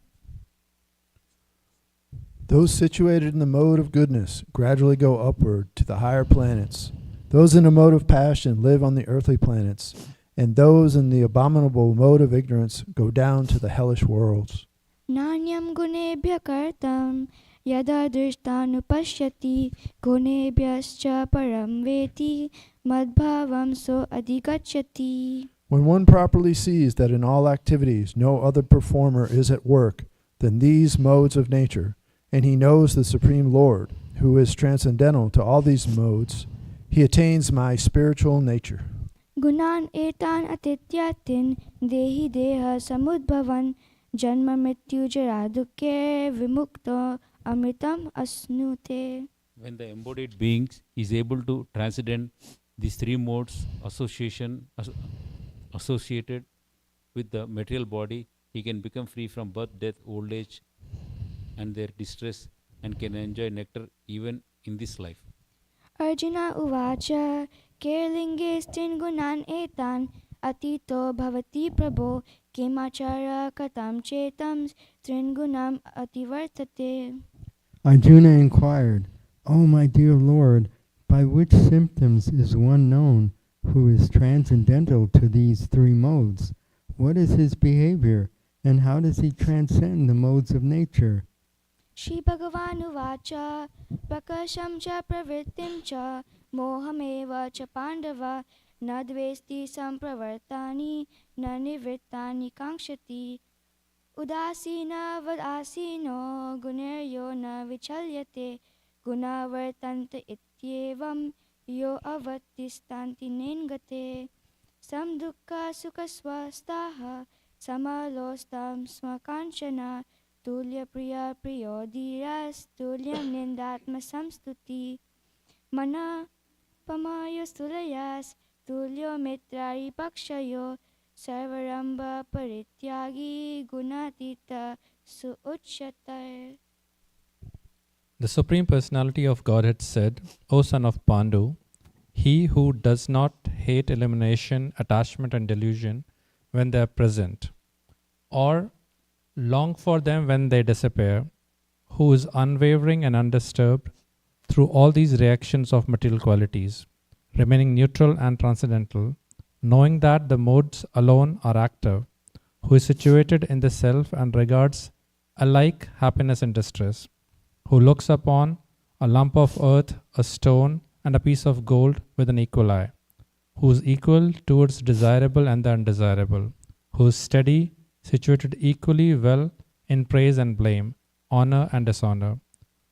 Those situated in the mode of goodness gradually go upward to the higher planets. Those in the mode of passion live on the earthly planets, and those in the abominable mode of ignorance go down to the hellish worlds. नान्यं गुणेभ्यः कर्तं यदा दृष्टानुपश्यति गुणेभ्यश्च परं वेति मद्भावं सो अधिगच्छति. When one properly sees that in all activities no other performer is at work than these modes of nature, and he knows the Supreme Lord, who is transcendental to all these modes, he attains my spiritual nature. गुणान् एतान् अतीत्यातिन् देहि देह समुद्भवन् जन्म मृत्यु जरा दुःखे विमुक्तो अमृतम् अश्नुते. When the embodied being is able to transcend these three modes associated with the material body, he can become free from birth, death, old age, and their distress, and can enjoy nectar even in this life. Arjun उवाच केलिङ्गे स्त्रीन् गुणान् एतान् अतीतो भवति प्रभो किमाचार्य कथं चेतं स्त्रीन् गुणान् अतिवर्तते. Arjuna inquired, O my dear Lord, by which symptoms is one known who is transcendental to these three modes? What is his behavior, and how does he transcend the modes of nature? Shri भगवान् उवाच प्रकर्षं च प्रवृत्तिं च मोहमेव च पाण्डव न द्वेष्टि सम्प्रवृत्तानि न निवृत्तानि काङ्क्षति. उदासीनवदासीनो गुणैर्यो न विचल्यते गुणावर्तन्त इत्येवं यो अवतिष्ठन्ति नेङ्गते समदुःखसुखस्वस्थः समलोष्टां स्मकाञ्चना तुल्यप्रिया प्रियो धीरस्तुल्यं निन्दात्मसंस्तुति मनपमायस्तुलयास् तुल्यो मित्रारिपक्षयो सर्वरम्भपरित्यागी गुणातीतः सुउच्यते. The Supreme Personality of Godhead said, O son of Pandu, he who does not hate elimination, attachment, and delusion when they are present, or long for them when they disappear, who is unwavering and undisturbed through all these reactions of material qualities, remaining neutral and transcendental, knowing that the modes alone are active, who is situated in the self and regards alike happiness and distress, who looks upon a lump of earth, a stone, and a piece of gold with an equal eye, who is equal towards desirable and the undesirable, who is steady, situated equally well in praise and blame, honor and dishonor,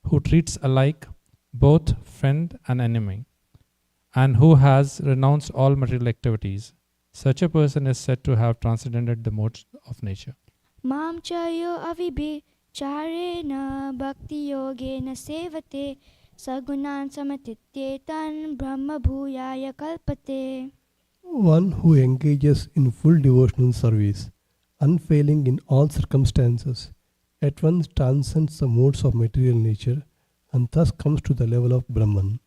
who treats alike both friend and enemy, and who has renounced all material activities. Such a person is said to have transcended the modes of nature. मां च यो अविभिचारेण भक्तियोगेन सेवते सगुणान् समतीत्येतान् ब्रह्मभूयाय कल्पते. One who engages in full devotional service, unfailing in all circumstances, at once transcends the modes of material nature and thus comes to the level of Brahman.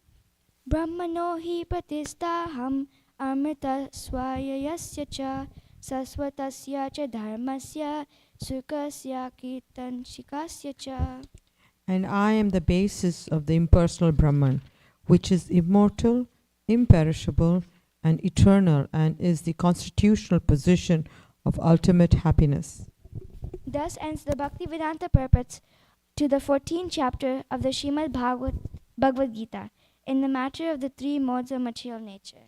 ब्रह्मणो हि प्रतिष्ठाहम् अमृतस्वयस्य च शाश्वतस्य च धर्मस्य सुखस्य कीर्तनशिखस्य च. And I am the basis of the impersonal Brahman, which is immortal, imperishable, and eternal, and is the constitutional position of ultimate happiness. Thus ends the Bhaktivedanta purport to the 14th chapter of the Srimad Bhagavad Gita in the matter of the three modes of material nature.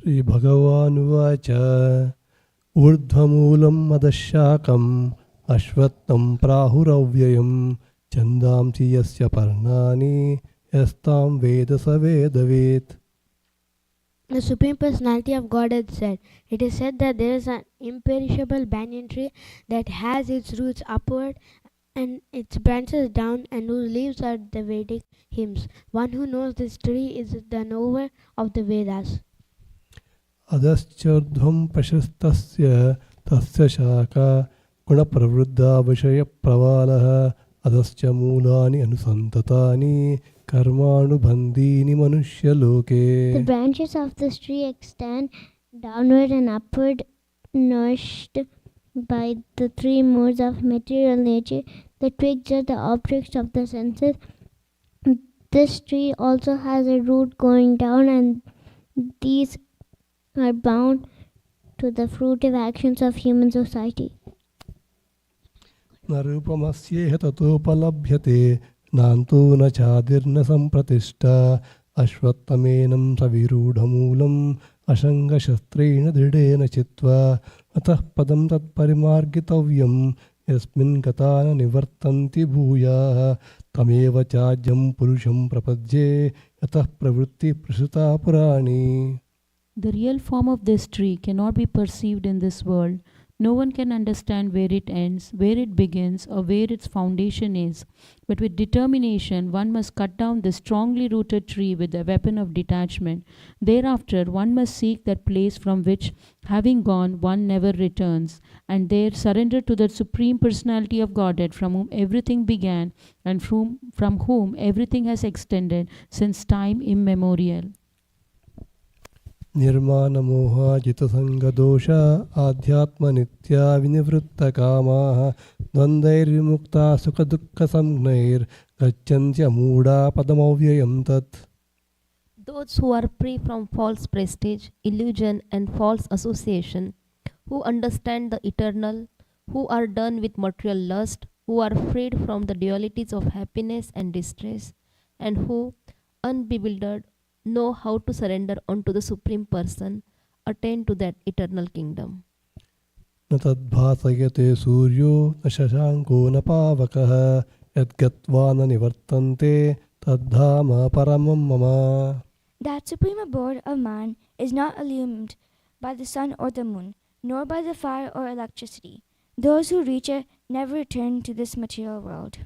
श्रीभगवानुवाच ऊर्ध्वमूलं मदशाकम् अश्वत्थं प्राहुरव्ययं छन्दांसि यस्य पर्णानि यस्तां वेद स वेदवेत्. The Supreme Personality of Godhead said, it is said that there is an imperishable banyan tree that has its roots upward and its branches down, and whose leaves are the Vedic hymns. One who knows this tree is the knower of the Vedas. अधश्चोर्ध्वं प्रशस्तस्य तस्य शाखा गुणप्रवृद्धा विषयप्रवालः अधश्च मूलानि अनुसन्ततानि कर्मानुबन्धीनि मनुष्यलोके. The branches of this tree extend downward and upward, nourished by the three modes of material nature. The twigs are the objects of the senses. This tree also has a root going down, and these are bound to the fruitive actions of human society. न रूपमस्येह ततोपलभ्यते नान्तो न चादिर्न सम्प्रतिष्ठा अश्वत्थमेनं सविरूढमूलम् असङ्गशस्त्रेण दृढेन चित्वा अतः पदं तत्परिमार्गितव्यं यस्मिन् गता न निवर्तन्ति भूयाः तमेव चाज्यं पुरुषं प्रपद्ये यतः प्रवृत्तिः प्रसृता पुराणी. The real form of this tree cannot be perceived in this world. No one can understand where it ends, where it begins, or where its foundation is. But with determination, one must cut down this strongly rooted tree with the weapon of detachment. Thereafter, one must seek that place from which, having gone, one never returns, and there surrender to the Supreme Personality of Godhead, from whom everything began and from whom everything has extended since time immemorial. निर्माणमोहाजितसङ्गदोष आध्यात्मनित्या विनिवृत्तकामाः द्वन्द्वैर्विमुक्ता सुखदुःखसंज्ञैर्गच्छन्त्यमूढा पदमव्ययं तत्. Those who are free from false prestige, illusion, and false association, who understand the eternal, who are done with material lust, who are freed from the dualities of happiness and distress, and who, unbewildered, know how to surrender unto the Supreme Person, attain to that eternal kingdom. न तद्भासयते सूर्यो न शशाङ्को न पावकः यद्गत्वा न निवर्तन्ते तद्धाम परमं मम. That supreme abode of man is not illumined by the sun or the moon, nor by the fire or electricity. Those who reach it never return to this material world.